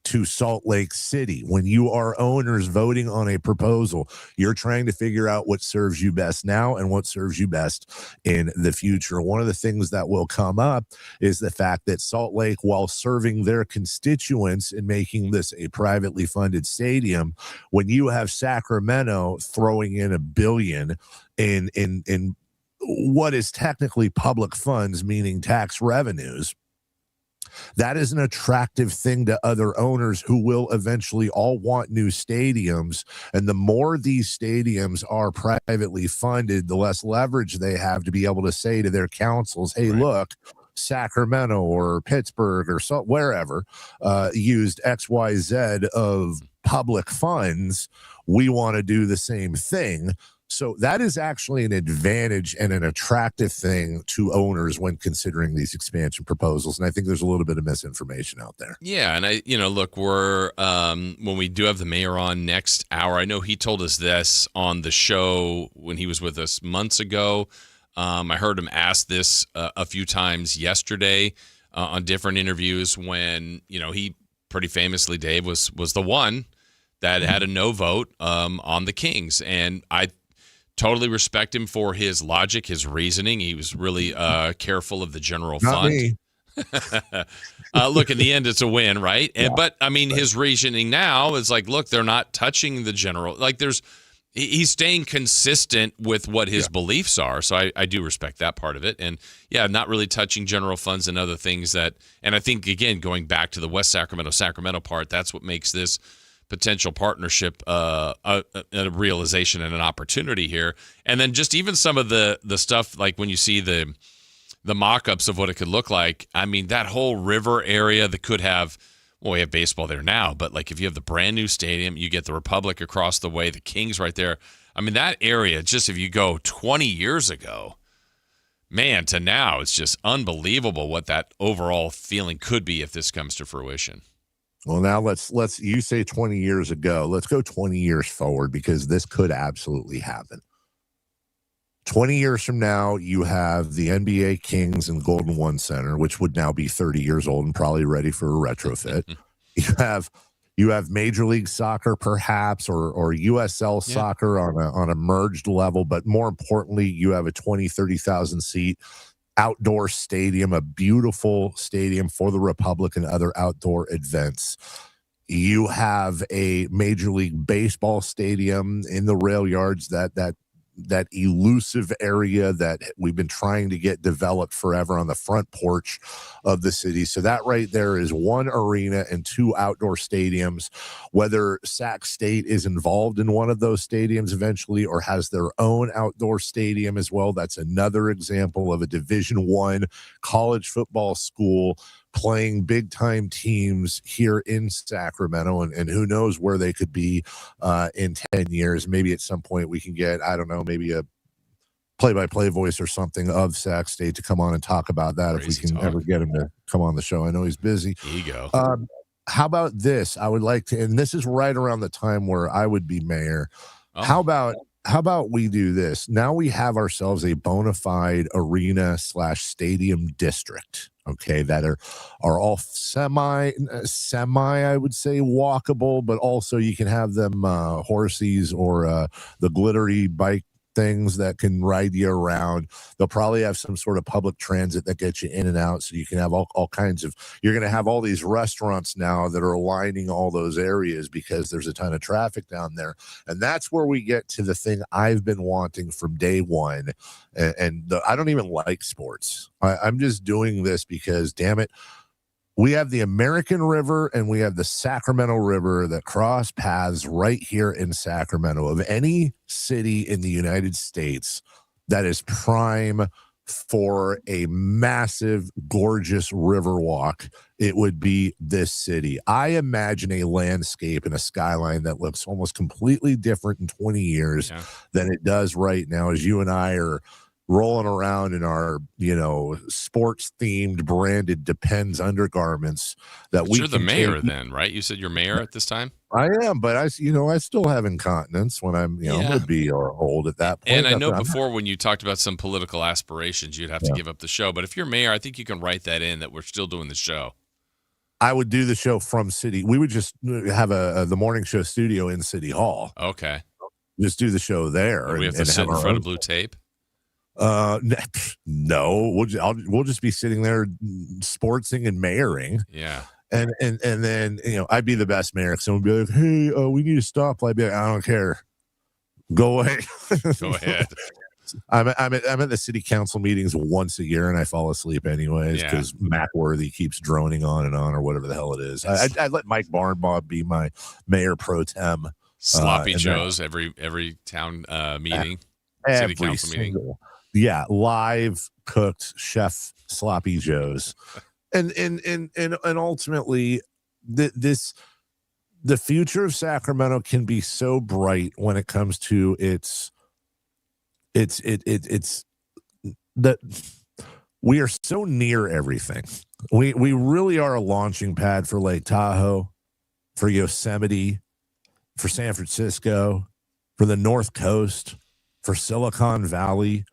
to Salt Lake City. When you are owners voting on a proposal, you're trying to figure out what serves you best now and what serves you best in the future. One of the things that will come up is the fact that Salt Lake, while serving their constituents and making this a privately funded stadium, when you have Sacramento throwing in $1 billion in what is technically public funds, meaning tax revenues, that is an attractive thing to other owners who will eventually all want new stadiums. And the more these stadiums are privately funded, the less leverage they have to be able to say to their councils, hey, look, Sacramento or Pittsburgh or wherever used XYZ of public funds. We want to do the same thing. So that is actually an advantage and an attractive thing to owners when considering these expansion proposals. And I think there's a little bit of misinformation out there. Yeah. And look, we're, when we do have the mayor on next hour, I know he told us this on the show when he was with us months ago. I heard him ask this a few times yesterday on different interviews when, he pretty famously, Dave, was the one that had a no vote on the Kings. And I totally respect him for his logic, his reasoning. He was really careful of the general fund. Look, in the end, it's a win, right? Yeah. But, his reasoning now is like, look, they're not touching the general. Like, there's he's staying consistent with what his beliefs are. So I do respect that part of it. And not really touching general funds and other things and I think, again, going back to the West Sacramento part, that's what makes this potential partnership a realization and an opportunity here. And then just even some of the stuff, like when you see the mock-ups of what it could look like, I mean, that whole river area that could have, well, we have baseball there now, but like if you have the brand new stadium, you get the Republic across the way, the Kings right there. I mean, that area, just if you go 20 years ago, man, to now, it's just unbelievable what that overall feeling could be if this comes to fruition. Well, now let's you say 20 years ago. Let's go 20 years forward because this could absolutely happen. 20 years from now, you have the NBA Kings and Golden One Center, which would now be 30 years old and probably ready for a retrofit. You have Major League Soccer, perhaps, or USL soccer on a merged level. But more importantly, you have a 30,000 seat outdoor stadium, a beautiful stadium for the Republic and other outdoor events. You have a Major League Baseball stadium in the rail yards, that elusive area that we've been trying to get developed forever on the front porch of the city. So that right there is one arena and two outdoor stadiums. Whether Sac State is involved in one of those stadiums eventually or has their own outdoor stadium as well, that's another example of a Division I college football school playing big time teams here in Sacramento, and who knows where they could be in 10 years. Maybe at some point we can get, I don't know, maybe a play-by-play voice or something of Sac State to come on and talk about that. Crazy if we can ever get him to come on the show. I know he's busy. Ego. How about this? I would like to, and this is right around the time where I would be mayor. How about we do this? Now we have ourselves a bona fide arena/stadium district, okay, that are all semi, I would say, walkable, but also you can have them horsies or the glittery bike things that can ride you around. They'll probably have some sort of public transit that gets you in and out, so you can have all kinds of, you're going to have all these restaurants now that are lining all those areas because there's a ton of traffic down there. And that's where we get to the thing I've been wanting from day one. And I don't even like sports. I'm just doing this because, damn it, we have the American River and we have the Sacramento River that cross paths right here in Sacramento. Of any city in the United States that is prime for a massive, gorgeous river walk, it would be this city. I imagine a landscape and a skyline that looks almost completely different in 20 years than it does right now, as you and I are rolling around in our, sports themed branded Depends undergarments that you're the mayor then, right? You said you're mayor at this time? I am, but I still have incontinence when I'm, I'm going to be old at that point. And I know before when you talked about some political aspirations, you'd have to give up the show. But if you're mayor, I think you can write that in that we're still doing the show. I would do the show from city. We would just have the morning show studio in City Hall. Okay. Just do the show there. We have to sit in front of blue tape? No, we'll just be sitting there sportsing and mayoring. Yeah. And then, I'd be the best mayor. Someone would be like, hey, we need a stoplight. I'd be like, I don't care. Go away. Go ahead. I'm at the city council meetings once a year and I fall asleep anyways because Matt Worthy keeps droning on and on or whatever the hell it is. I'd let Mike Barnbaugh be my mayor pro tem. Sloppy Joes every town meeting, city council meeting. Yeah, live cooked chef sloppy joes, and ultimately, the future of Sacramento can be so bright when it comes to it's that we are so near everything. We really are a launching pad for Lake Tahoe, for Yosemite, for San Francisco, for the North Coast, for Silicon Valley.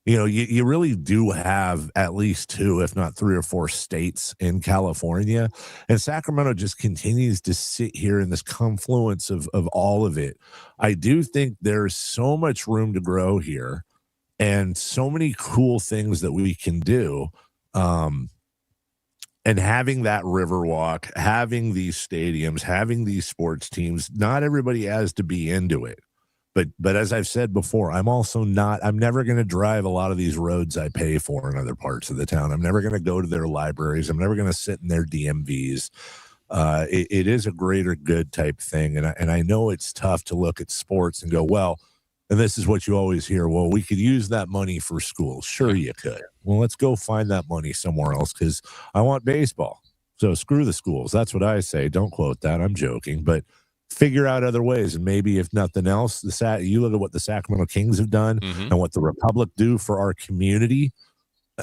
You really do have at least 2, if not 3 or 4 states in California. And Sacramento just continues to sit here in this confluence of all of it. I do think there's so much room to grow here and so many cool things that we can do. And having that river walk, having these stadiums, having these sports teams, not everybody has to be into it. But as I've said before, I'm never going to drive a lot of these roads I pay for in other parts of the town. I'm never going to go to their libraries. I'm never going to sit in their DMVs. It is a greater good type thing. And I know it's tough to look at sports and go, well, and this is what you always hear. Well, we could use that money for schools. Sure, you could. Well, let's go find that money somewhere else because I want baseball. So screw the schools. That's what I say. Don't quote that. I'm joking. But figure out other ways. And maybe if nothing else, you look at what the Sacramento Kings have done and what the Republic do for our community.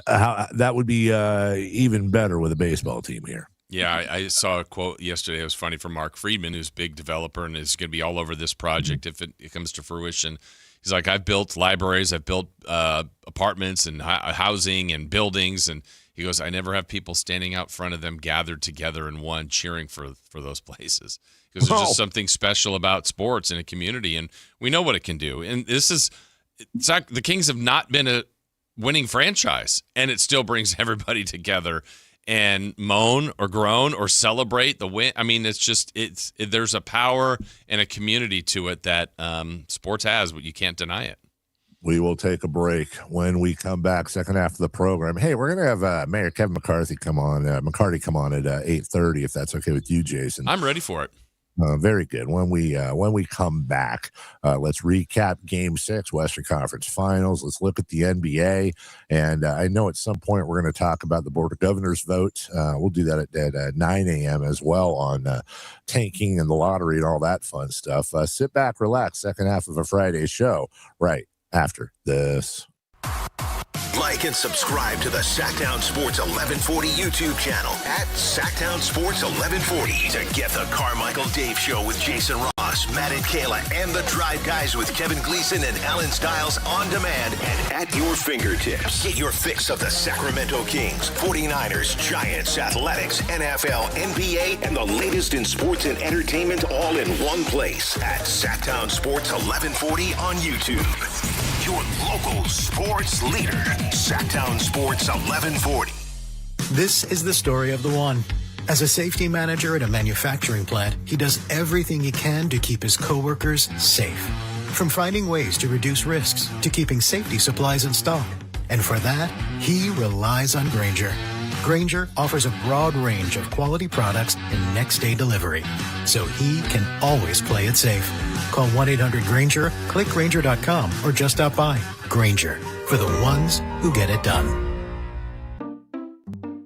How that would be even better with a baseball team here. Yeah, I saw a quote yesterday. It was funny from Mark Friedman, who's a big developer and is going to be all over this project if it comes to fruition. He's like, I've built libraries, I've built apartments and housing and buildings, and he goes, I never have people standing out front of them gathered together in one cheering for those places. Because there's just something special about sports in a community, and we know what it can do. And the Kings have not been a winning franchise, and it still brings everybody together and moan or groan or celebrate the win. I mean, there's a power and a community to it that sports has, but you can't deny it. We will take a break. When we come back, second half of the program. Hey, we're going to have Mayor Kevin McCarthy come on at 8:30, if that's okay with you, Jason. I'm ready for it. Very good. When we come back, let's recap Game 6, Western Conference Finals. Let's look at the NBA, and I know at some point we're going to talk about the Board of Governors vote. We'll do that at 9 a.m. as well on tanking and the lottery and all that fun stuff. Sit back, relax. Second half of a Friday show right after this. Like and subscribe to the Sactown Sports 1140 YouTube channel at Sactown Sports 1140 to get the Carmichael Dave Show with Jason Ross, Matt and Kayla, and the Drive Guys with Kevin Gleason and Alan Stiles on demand and at your fingertips. Get your fix of the Sacramento Kings, 49ers, Giants, Athletics, NFL, NBA, and the latest in sports and entertainment all in one place at Sactown Sports 1140 on YouTube. Your local sports leader, Sactown Sports 1140. This is the story of the one. As a safety manager at a manufacturing plant, he does everything he can to keep his coworkers safe. From finding ways to reduce risks to keeping safety supplies in stock. And for that, he relies on Grainger. Grainger offers a broad range of quality products and next-day delivery, so he can always play it safe. Call 1-800-GRAINGER, click Grainger.com, or just stop by. Grainger, for the ones who get it done.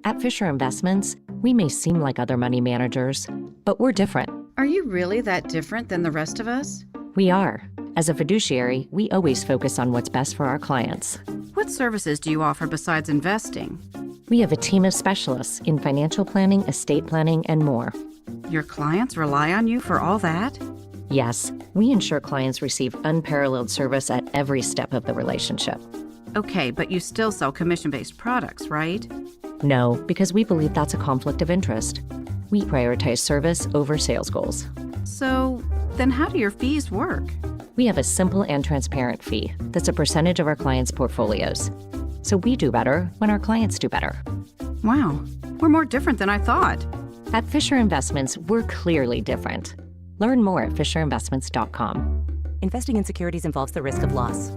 At Fisher Investments, we may seem like other money managers, but we're different. Are you really that different than the rest of us? We are. As a fiduciary, we always focus on what's best for our clients. What services do you offer besides investing? We have a team of specialists in financial planning, estate planning, and more. Your clients rely on you for all that? Yes, we ensure clients receive unparalleled service at every step of the relationship. Okay, but you still sell commission-based products, right? No, because we believe that's a conflict of interest. We prioritize service over sales goals. So, then how do your fees work? We have a simple and transparent fee that's a percentage of our clients' portfolios. So we do better when our clients do better. Wow, we're more different than I thought. At Fisher Investments, we're clearly different. Learn more at FisherInvestments.com. Investing in securities involves the risk of loss.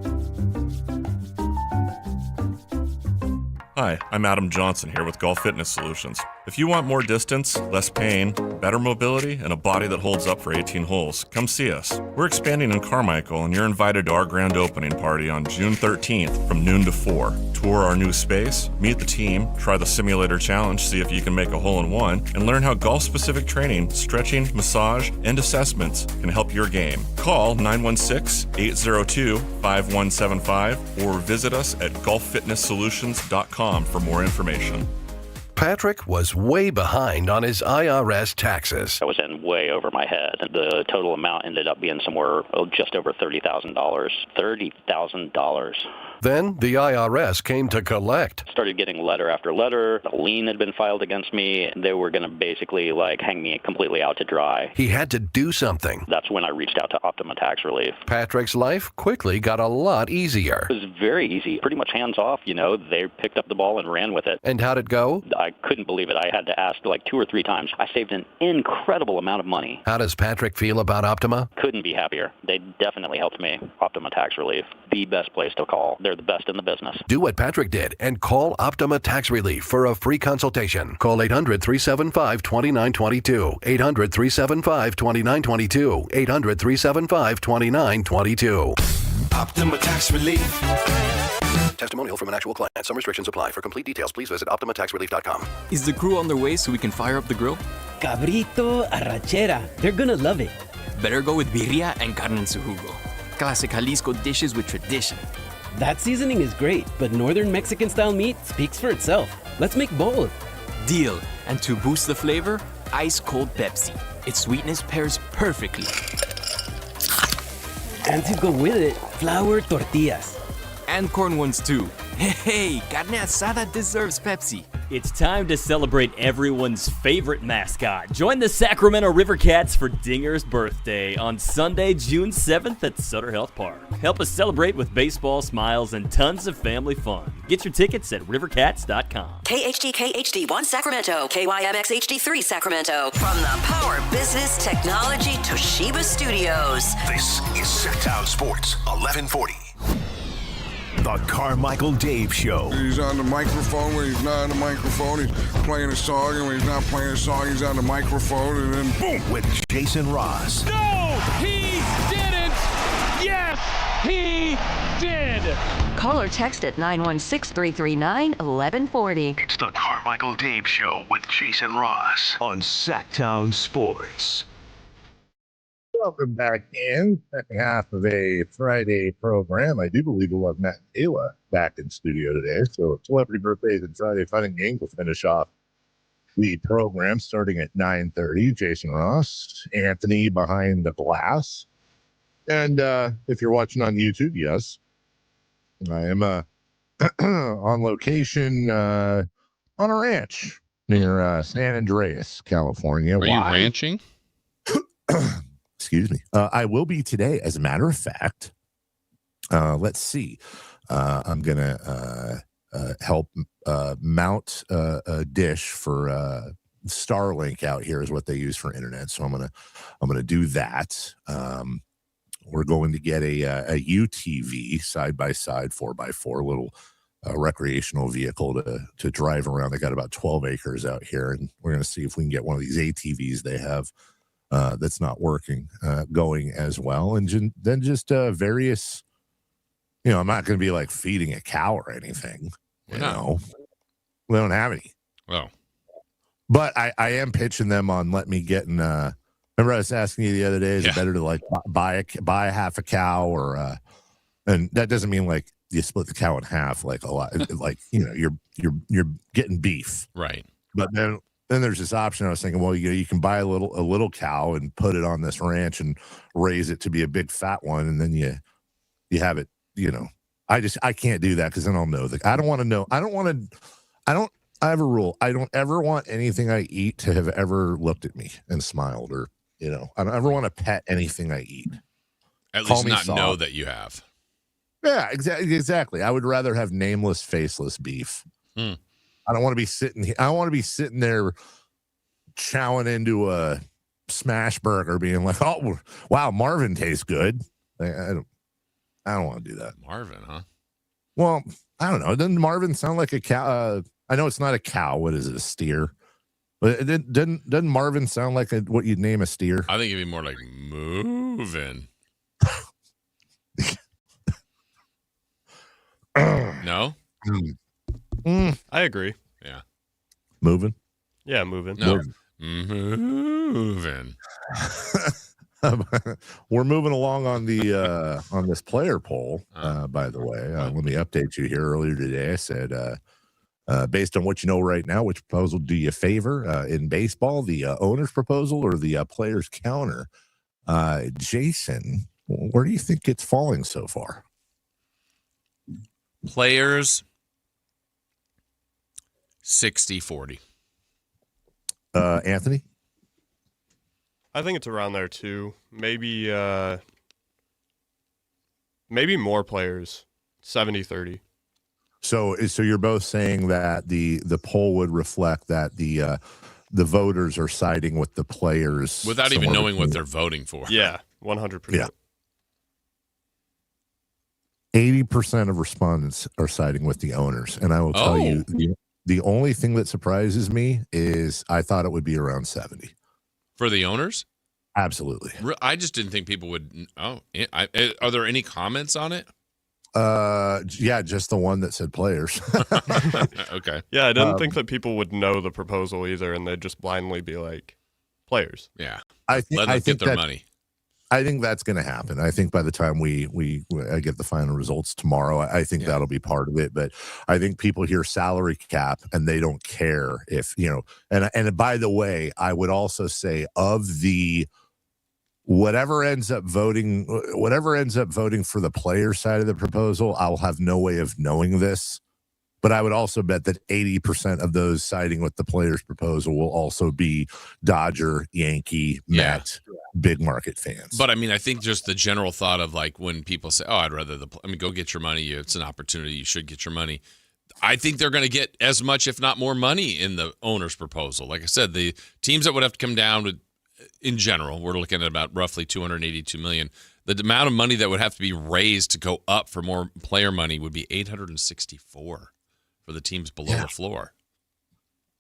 Hi, I'm Adam Johnson here with Golf Fitness Solutions. If you want more distance, less pain, better mobility, and a body that holds up for 18 holes, come see us. We're expanding in Carmichael, and you're invited to our grand opening party on June 13th from noon to 4. Tour our new space, meet the team, try the simulator challenge, see if you can make a hole-in-one, and learn how golf-specific training, stretching, massage, and assessments can help your game. Call 916-802-5175 or visit us at golffitnesssolutions.com for more information. Patrick was way behind on his IRS taxes. I was in way over my head. The total amount ended up being somewhere just over $30,000. $30,000. Then the IRS came to collect. Started getting letter after letter. A lien had been filed against me. They were going to basically hang me completely out to dry. He had to do something. That's when I reached out to Optima Tax Relief. Patrick's life quickly got a lot easier. It was very easy, pretty much hands off. They picked up the ball and ran with it. And how'd it go? I I couldn't believe it. I had to ask like 2 or 3 times. I saved an incredible amount of money. How does Patrick feel about Optima? Couldn't be happier. They definitely helped me. Optima Tax Relief, the best place to call. They're the best in the business. Do what Patrick did and call Optima Tax Relief for a free consultation. Call 800-375-2922. 800-375-2922. 800-375-2922. Optima Tax Relief. Testimonial from an actual client. Some restrictions apply. For complete details, please visit OptimaTaxRelief.com. Is the crew on their way so we can fire up the grill? Cabrito, arrachera. They're gonna love it. Better go with birria and carne en su jugo. Classic Jalisco dishes with tradition. That seasoning is great, but Northern Mexican-style meat speaks for itself. Let's make both. Deal. And to boost the flavor, ice-cold Pepsi. Its sweetness pairs perfectly. And to go with it, flour tortillas. And corn ones too. Hey, carne asada deserves Pepsi. It's time to celebrate everyone's favorite mascot. Join the Sacramento River Cats for Dinger's birthday on Sunday, June 7th at Sutter Health Park. Help us celebrate with baseball, smiles, and tons of family fun. Get your tickets at rivercats.com. KHTK HD1 Sacramento, KYMX HD3 Sacramento. From the Power Business Technology Toshiba Studios. This is Sactown Sports 1140. The Carmichael Dave Show. He's on the microphone when he's not on the microphone. He's playing a song, and when he's not playing a song, he's on the microphone, and then boom, with Jason Ross. No, he didn't. Yes, he did. Call or text at 916-339-1140. It's the Carmichael Dave Show with Jason Ross on Sactown Sports. Welcome back in. Second half of a Friday program. I do believe we'll have Matt and Ayla back in studio today. So celebrity birthdays and Friday fun and games will finish off the program starting at 9:30. Jason Ross, Anthony behind the glass. And if you're watching on YouTube, yes, I am on location on a ranch near San Andreas, California. Are you ranching? Excuse me. I will be today, as a matter of fact. Let's see. I'm going to help mount a dish for Starlink out here is what they use for internet. So I'm going to do that. We're going to get a UTV side-by-side 4x4 little recreational vehicle to drive around. They got about 12 acres out here, and we're going to see if we can get one of these ATVs they have that's not working going as well. And then just various, I'm not going to be like feeding a cow or anything. You know, we don't have any. Oh, but I am pitching them on let me get in. Remember I was asking you the other day, is it better to like buy half a cow or, and that doesn't mean like you split the cow in half, like a lot, like, you're getting beef. Right. But then there's this option. I was thinking, well, you can buy a little cow and put it on this ranch and raise it to be a big fat one, and then you have it. I can't do that because then I'll know I don't want to know. I have a rule. I don't ever want anything I eat to have ever looked at me and smiled, or I don't ever want to pet anything I eat. At least not know that you have. Yeah, exactly. I would rather have nameless, faceless beef. I don't want to be sitting here. I don't want to be sitting there chowing into a smash burger being like, oh, wow, Marvin tastes good. I don't want to do that. Marvin, huh? Well, I don't know. Doesn't Marvin sound like a cow? I know it's not a cow. What is it, a steer? But doesn't Marvin sound like what you'd name a steer? I think it'd be more like moving. No? I agree. Yeah. Moving? Yeah, moving. No. Moving. We're moving along on the on this player poll, by the way. Let me update you here. Earlier today, I said, based on what you know right now, which proposal do you favor in baseball, the owner's proposal or the player's counter? Jason, where do you think it's falling so far? Players 60-40. Anthony? I think it's around there too. Maybe more players. 70-30. So you're both saying that the poll would reflect that the voters are siding with the players without even knowing what they're voting for. Yeah, 100%. Yeah. 80% of respondents are siding with the owners, and I will tell you, the only thing that surprises me is I thought it would be around 70 for the owners. Absolutely. I just didn't think people would. Are there any comments on it? Yeah, just the one that said players. Okay. Yeah, I didn't think that people would know the proposal either, and they'd just blindly be like, players. Yeah. Let them get their money. I think that's going to happen. I think by the time I get the final results tomorrow, I think that'll be part of it. But I think people hear salary cap and they don't care if, and by the way, I would also say of the whatever ends up voting for the player side of the proposal, I'll have no way of knowing this. But I would also bet that 80% of those siding with the players' proposal will also be Dodger, Yankee, Met, big market fans. But I mean, I think just the general thought of like when people say, "Oh, I'd rather go get your money. It's an opportunity. You should get your money." I think they're going to get as much, if not more, money in the owner's proposal. Like I said, the teams that would have to come down with, in general, we're looking at about roughly $282 million. The amount of money that would have to be raised to go up for more player money would be $864 for the teams below the floor.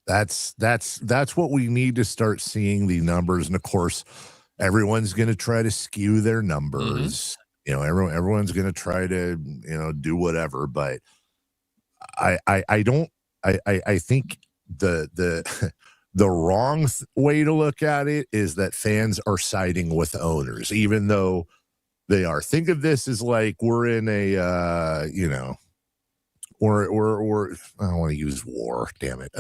That's what we need to start seeing the numbers. And of course, everyone's going to try to skew their numbers. Everyone's going to try to, do whatever. But I think the wrong way to look at it is that fans are siding with owners, even though they are. Think of this as like we're in a, or I don't want to use war, damn it.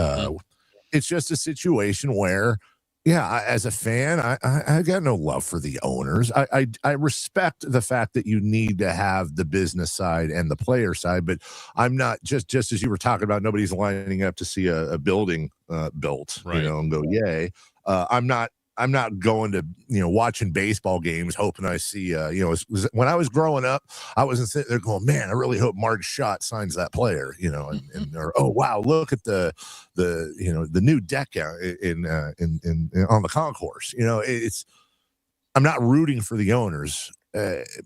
It's just a situation where, as a fan, I got no love for the owners. I respect the fact that you need to have the business side and the player side, but I'm not just as you were talking about, nobody's lining up to see a building built, right, and go, yay. I'm not going to, watching baseball games hoping I see, when I was growing up, I wasn't sitting there going, man, I really hope Marge Schott signs that player, or, oh, wow, look at the new deck in on the concourse. I'm not rooting for the owners.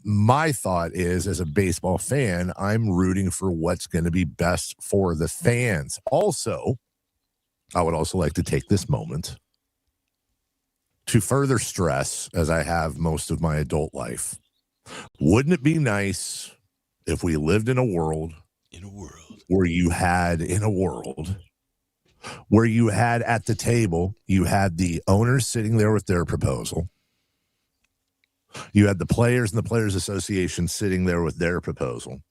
My thought is, as a baseball fan, I'm rooting for what's going to be best for the fans. Also, I would also like to take this moment to further stress, as I have most of my adult life, wouldn't it be nice if we lived in a world where you had at the table, you had the owners sitting there with their proposal, you had the players and the Players Association sitting there with their proposal,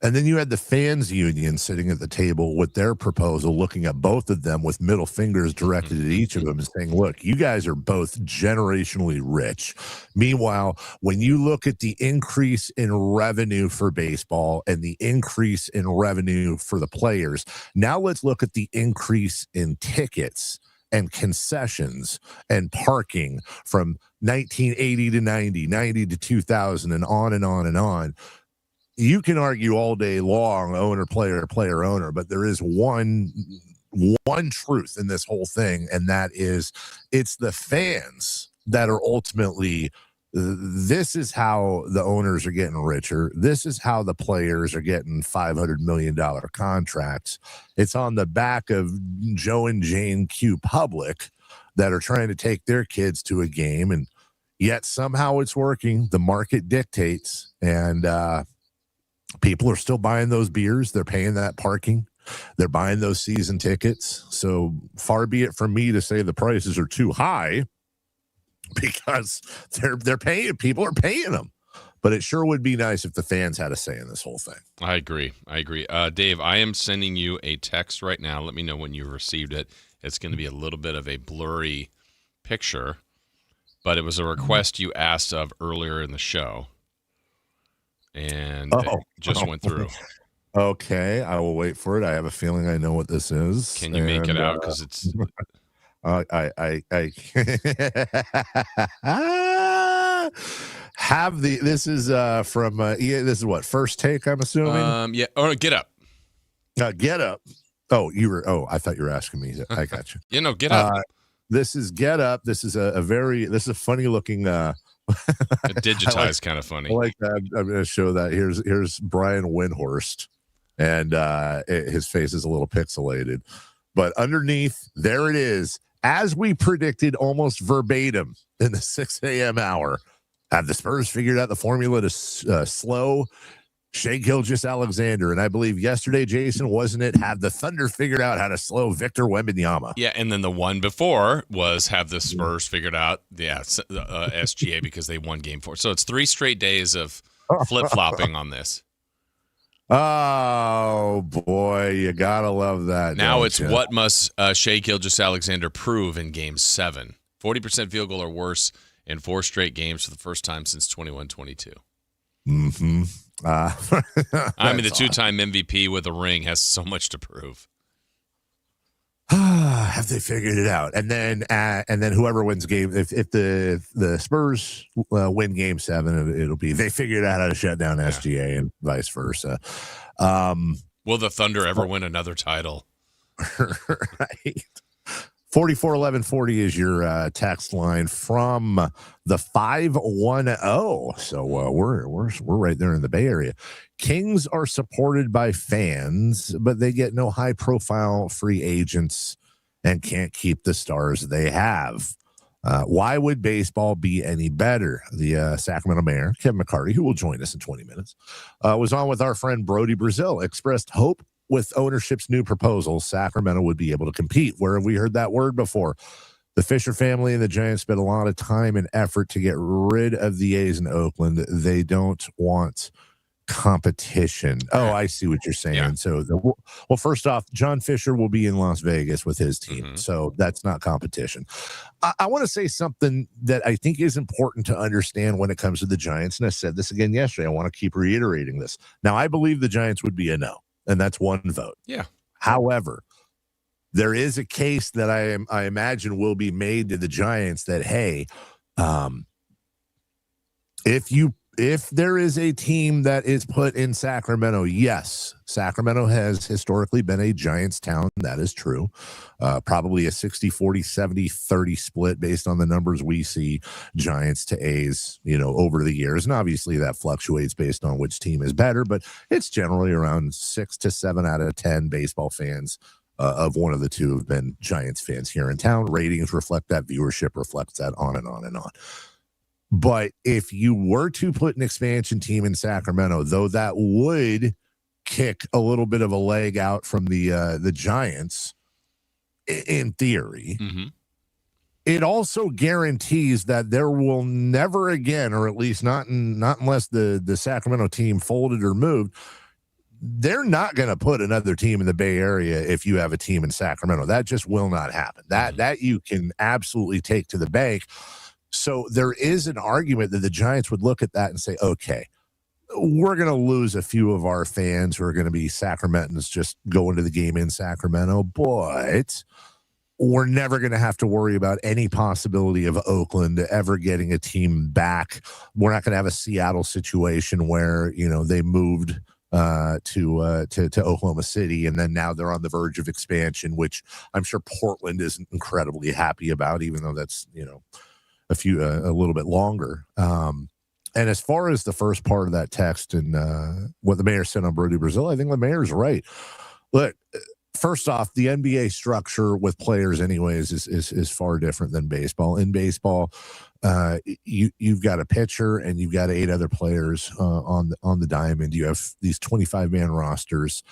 and then you had the fans union sitting at the table with their proposal, looking at both of them with middle fingers directed at each of them and saying, look, you guys are both generationally rich. Meanwhile, when you look at the increase in revenue for baseball and the increase in revenue for the players, now let's look at the increase in tickets and concessions and parking from 1980 to 90 to 2000 and on and on and on. You can argue all day long, owner, player, player, owner, but there is one truth in this whole thing, and that is it's the fans that are ultimately, this is how the owners are getting richer. This is how the players are getting $500 million contracts. It's on the back of Joe and Jane Q Public that are trying to take their kids to a game, and yet somehow it's working. The market dictates, and people are still buying those beers. They're paying that parking. They're buying those season tickets. So far be it from me to say the prices are too high, because they're paying. People are paying them. But it sure would be nice if the fans had a say in this whole thing. I agree. Dave, I am sending you a text right now. Let me know when you've received it. It's going to be a little bit of a blurry picture, but it was a request you asked of earlier in the show. And it just went through. Okay, I will wait for it. I have a feeling I know what this is. Can you make it out? Because it's This is from EA. This is what, First Take, I'm assuming? Yeah. Or Get Up. Get Up. Oh, I thought you were asking me. I got you. Get Up. This is Get Up. This is this is a funny looking digitized kind of funny. I'm going to show that. Here's Brian Windhorst, and his face is a little pixelated, but underneath there it is, as we predicted almost verbatim in the 6 a.m. hour. Have the Spurs figured out the formula to slow Shai Gilgeous-Alexander? And I believe yesterday, Jason, wasn't it? Have the Thunder figured out how to slow Victor Wembanyama? Yeah, and then the one before was have the Spurs figured out SGA because they won Game 4. So it's 3 straight days of flip-flopping on this. Oh, boy, you got to love that. Now it's what must Shai Gilgeous-Alexander prove in Game 7? 40% field goal or worse in 4 straight games for the first time since 21-22. Mm-hmm. I mean, the 2-time MVP with a ring has so much to prove. Have they figured it out? And then whoever wins game, if the Spurs win Game 7, it'll be they figured out how to shut down SGA and vice versa. Will the Thunder ever win another title? Right. 441140 is your text line from the 510. So we're right there in the Bay Area. Kings are supported by fans, but they get no high-profile free agents and can't keep the stars they have. Why would baseball be any better? The Sacramento mayor, Kevin McCarty, who will join us in 20 minutes, was on with our friend Brody Brazil, expressed hope with ownership's new proposal, Sacramento would be able to compete. Where have we heard that word before? The Fisher family and the Giants spent a lot of time and effort to get rid of the A's in Oakland. They don't want competition. Oh, I see what you're saying. Yeah. So, well, first off, John Fisher will be in Las Vegas with his team. Mm-hmm. So that's not competition. I want to say something that I think is important to understand when it comes to the Giants. And I said this again yesterday. I want to keep reiterating this. Now, I believe the Giants would be a no. And that's one vote. Yeah. However, there is a case that I imagine will be made to the Giants that, hey, if there is a team that is put in Sacramento, yes, Sacramento has historically been a Giants town. That is true. Probably a 60-40, 70-30 split based on the numbers we see, Giants to A's, over the years. And obviously that fluctuates based on which team is better, but it's generally around 6 to 7 out of 10 baseball fans of one of the two have been Giants fans here in town. Ratings reflect that. Viewership reflects that, on and on and on. But if you were to put an expansion team in Sacramento, though that would kick a little bit of a leg out from the Giants, in theory, mm-hmm. It also guarantees that there will never again, or at least not unless the Sacramento team folded or moved, they're not going to put another team in the Bay Area if you have a team in Sacramento. That just will not happen. That you can absolutely take to the bank. So there is an argument that the Giants would look at that and say, okay, we're going to lose a few of our fans who are going to be Sacramentans just going to the game in Sacramento, but we're never going to have to worry about any possibility of Oakland ever getting a team back. We're not going to have a Seattle situation where, they moved to Oklahoma City, and then now they're on the verge of expansion, which I'm sure Portland isn't incredibly happy about, even though that's, a little bit longer. And as far as the first part of that text and what the mayor said on Brody Brazil, I think the mayor's right. Look, first off, the NBA structure with players anyways is far different than baseball. In baseball, you've got a pitcher and you've got 8 other players on the diamond. You have these 25-man rosters.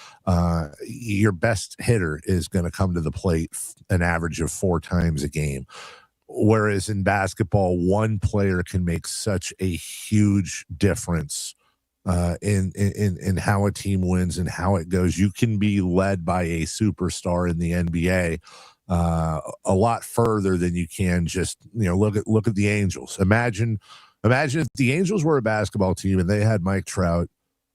Your best hitter is going to come to the plate an average of 4 times a game. Whereas in basketball, one player can make such a huge difference in how a team wins and how it goes. You can be led by a superstar in the NBA a lot further than you can just look at the Angels. Imagine if the Angels were a basketball team and they had Mike Trout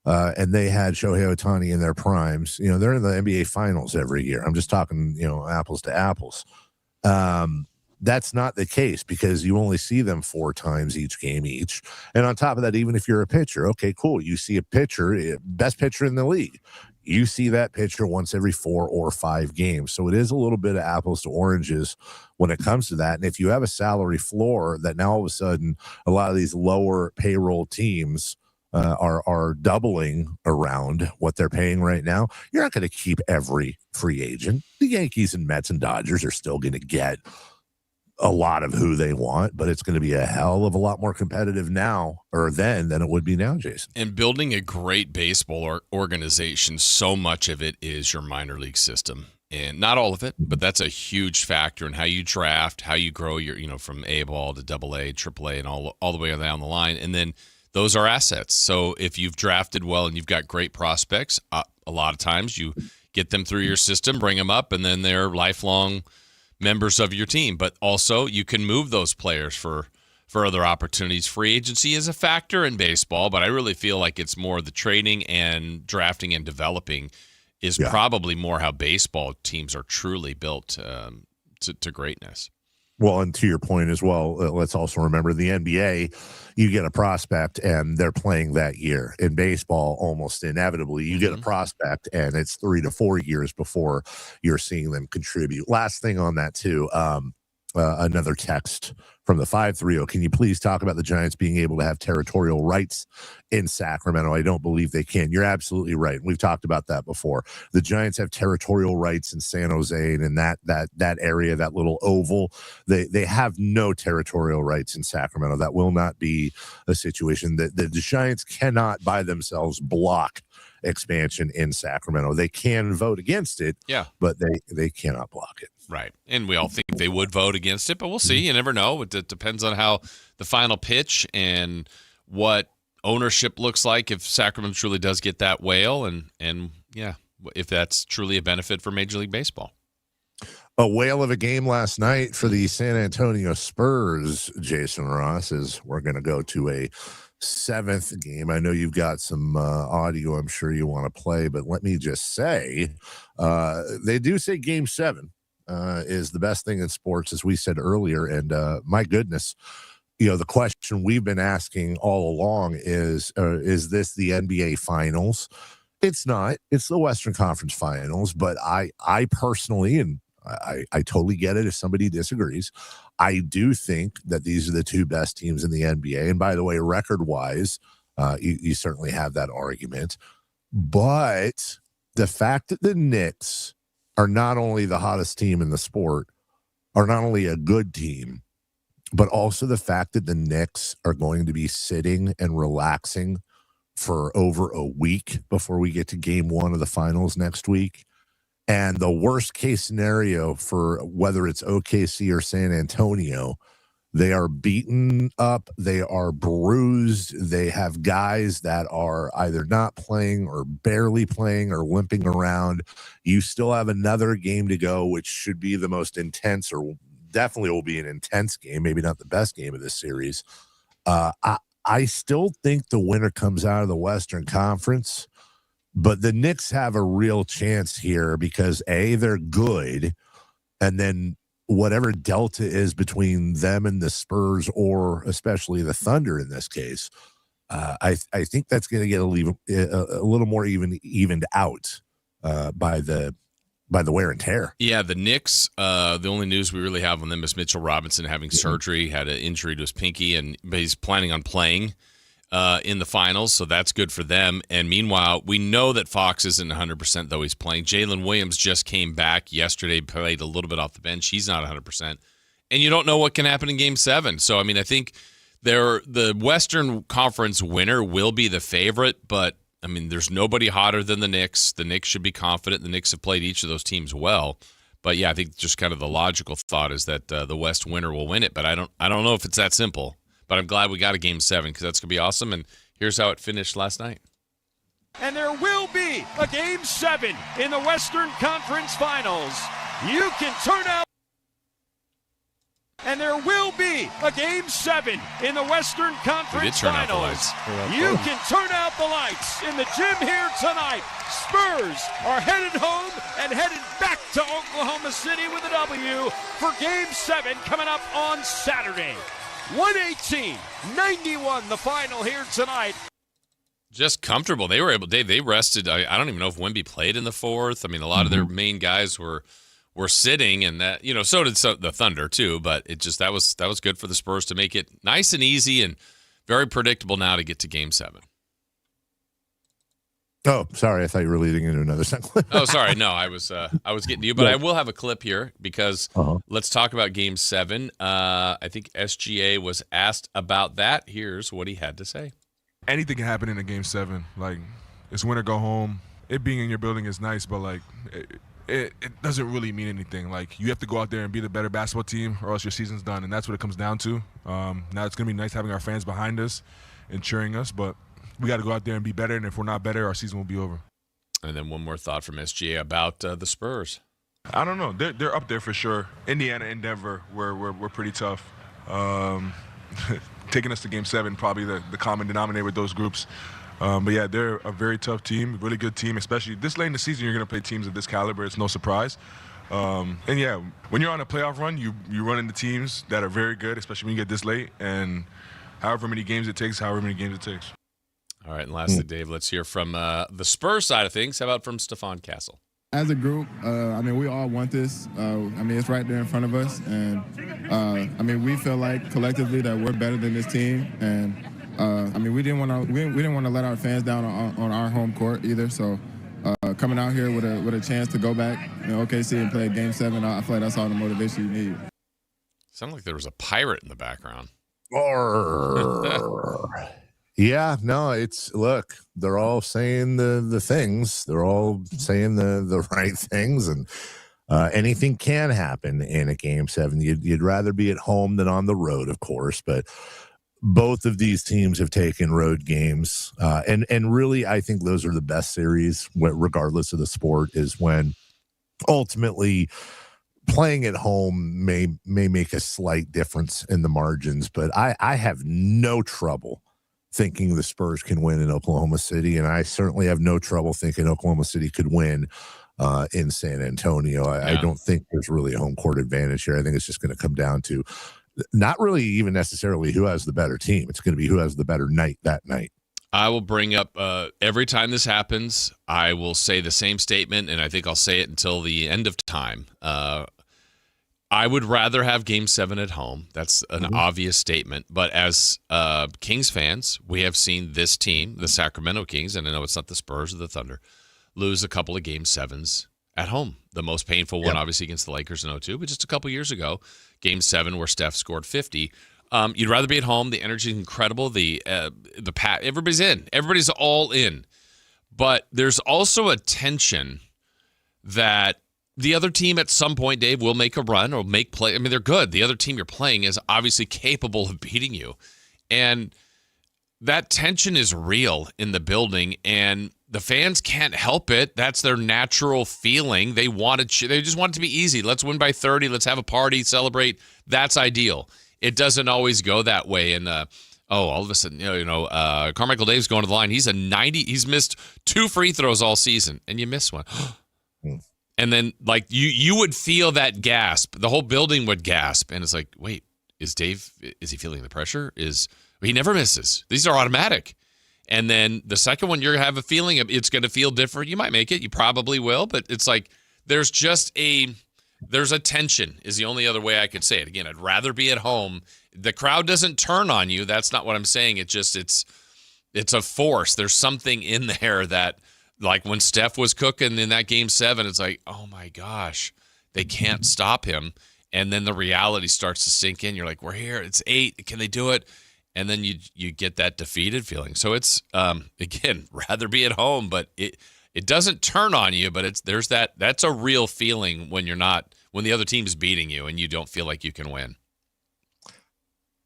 and they had Shohei Ohtani in their primes. They're in the NBA Finals every year. I'm just talking apples to apples. That's not the case because you only see them 4 times each game each. And on top of that, even if you're a pitcher, okay, cool. You see a pitcher, best pitcher in the league. You see that pitcher once every 4 or 5 games. So it is a little bit of apples to oranges when it comes to that. And if you have a salary floor that now all of a sudden a lot of these lower payroll teams are doubling around what they're paying right now, you're not going to keep every free agent. The Yankees and Mets and Dodgers are still going to get a lot of who they want, but it's going to be a hell of a lot more competitive now or then than it would be now, Jason. And building a great baseball organization, so much of it is your minor league system. And not all of it, but that's a huge factor in how you draft, how you grow your, from A ball to AA, AAA, and all the way down the line. And then those are assets. So if you've drafted well and you've got great prospects, a lot of times you get them through your system, bring them up, and then they're lifelong members of your team. But also you can move those players for other opportunities. Free agency is a factor in baseball, but I really feel like it's more the trading and drafting and developing is probably more how baseball teams are truly built to greatness. Well, and to your point as well, let's also remember the NBA, you get a prospect and they're playing that year. In baseball, almost inevitably, you get a prospect and it's 3 to 4 years before you're seeing them contribute. Last thing on that, too, another text from the 530. Can you please talk about the Giants being able to have territorial rights in Sacramento? I don't believe they can. You're absolutely right. We've talked about that before. The Giants have territorial rights in San Jose and in that area, that little oval. They have no territorial rights in Sacramento. That will not be a situation that the Giants cannot by themselves block expansion in Sacramento. They can vote against it, but they cannot block it. Right. And we all think they would vote against it, but we'll see. You never know. It depends on how the final pitch and what ownership looks like if Sacramento truly does get that whale and if that's truly a benefit for Major League Baseball. A whale of a game last night for the San Antonio Spurs, Jason Ross, is we're going to go to a 7th game. I know you've got some audio I'm sure you want to play, but let me just say, they do say game 7 is the best thing in sports, as we said earlier. And my goodness, the question we've been asking all along is this the NBA Finals? It's not. It's the Western Conference Finals. But I personally, and I totally get it if somebody disagrees, I do think that these are the 2 best teams in the NBA. And by the way, record-wise, you certainly have that argument. But the fact that the Knicks are not only the hottest team in the sport, are not only a good team, but also the fact that the Knicks are going to be sitting and relaxing for over a week before we get to game 1 of the finals next week. And the worst case scenario for whether it's OKC or San Antonio, they are beaten up, they are bruised, they have guys that are either not playing or barely playing or limping around. You still have another game to go, which should be the most intense, or definitely will be an intense game, maybe not the best game of this series. I still think the winner comes out of the Western Conference, but the Knicks have a real chance here because, A, they're good, and then whatever delta is between them and the Spurs, or especially the Thunder in this case, I think that's going to get a little more evened out by the wear and tear. Yeah, the Knicks, the only news we really have on them is Mitchell Robinson having surgery, had an injury to his pinky, but he's planning on playing in the finals, so that's good for them. And meanwhile, we know that Fox isn't 100%, though he's playing. Jalen Williams just came back yesterday, played a little bit off the bench. He's not 100%. And you don't know what can happen in Game 7. So, I mean, I think the Western Conference winner will be the favorite, but, I mean, there's nobody hotter than the Knicks. The Knicks should be confident. The Knicks have played each of those teams well. But, yeah, I think just kind of the logical thought is that the West winner will win it. But I don't know if it's that simple. But I'm glad we got a Game 7 because that's going to be awesome. And here's how it finished last night. And there will be a Game 7 in the Western Conference Finals. You can turn out. And there will be a Game 7 in the Western Conference Finals. You can turn out the lights in the gym here tonight. Spurs are headed home and headed back to Oklahoma City with a W for Game 7 coming up on Saturday. 118-91 the final here tonight. Just comfortable. They were able. They rested. I don't even know if Wemby played in the fourth. I mean, a lot of their main guys were sitting, and that so did the Thunder too. But it just that was good for the Spurs to make it nice and easy and very predictable now to get to Game 7. Oh, sorry. I thought you were leading into another segment. Oh, sorry. No, I was getting to you, but I will have a clip here because let's talk about Game 7. I think SGA was asked about that. Here's what he had to say. Anything can happen in a Game 7. Like, it's win or go home. It being in your building is nice, but like it doesn't really mean anything. Like, you have to go out there and be the better basketball team or else your season's done, and that's what it comes down to. Now it's going to be nice having our fans behind us and cheering us, but we got to go out there and be better, and if we're not better, our season will be over. And then one more thought from SGA about the Spurs. I don't know. They're up there for sure. Indiana and Denver, we're pretty tough. Taking us to Game 7, probably the common denominator with those groups. But yeah, they're a very tough team, really good team, especially this late in the season. You're going to play teams of this caliber. It's no surprise. And yeah, when you're on a playoff run, you run into teams that are very good, especially when you get this late. And however many games it takes. All right, and lastly, Dave, let's hear from the Spurs side of things. How about from Stephon Castle? As a group, we all want this. It's right there in front of us. And, we feel like collectively that we're better than this team. And, we didn't want to let our fans down on our home court either. So coming out here with a chance to go back in OKC and play Game 7, I feel like that's all the motivation you need. Sounded like there was a pirate in the background. Yeah, no, look, they're all saying the things. They're all saying the right things, and anything can happen in a Game 7. You'd rather be at home than on the road, of course, but both of these teams have taken road games, and really, I think those are the best series, regardless of the sport, is when ultimately playing at home may make a slight difference in the margins, but I have no trouble thinking the Spurs can win in Oklahoma City, and I certainly have no trouble thinking Oklahoma City could win in San Antonio. I don't think there's really a home court advantage here. I think it's just going to come down to not really even necessarily who has the better team. It's going to be who has the better night that night. I will bring up every time this happens, I will say the same statement, and I think I'll say it until the end of time. I would rather have Game 7 at home. That's an obvious statement. But as Kings fans, we have seen this team, the Sacramento Kings, and I know it's not the Spurs or the Thunder, lose a couple of Game 7s at home. The most painful one, obviously, against the Lakers in 2002, but just a couple years ago, Game 7 where Steph scored 50. You'd rather be at home. The energy is incredible. Everybody's in. Everybody's all in. But there's also a tension that the other team at some point, Dave, will make a run or make play. I mean, they're good. The other team you're playing is obviously capable of beating you. And that tension is real in the building, and the fans can't help it. That's their natural feeling. They just want it to be easy. Let's win by 30. Let's have a party, celebrate. That's ideal. It doesn't always go that way. And all of a sudden, Carmichael Dave's going to the line. He's a 90. He's missed 2 free throws all season, and you miss one. And then, like, you would feel that gasp. The whole building would gasp. And it's like, wait, is he feeling the pressure? He never misses. These are automatic. And then the second one, you're going to have a feeling it's going to feel different. You might make it. You probably will. But it's like there's a tension is the only other way I could say it. Again, I'd rather be at home. The crowd doesn't turn on you. That's not what I'm saying. It's a force. There's something in there that, like when Steph was cooking in that Game 7, it's like, oh my gosh, they can't stop him. And then the reality starts to sink in. You're like, we're here. It's 8. Can they do it? And then you get that defeated feeling. So it's, again, rather be at home, but it doesn't turn on you, but that's a real feeling when when the other team's beating you and you don't feel like you can win.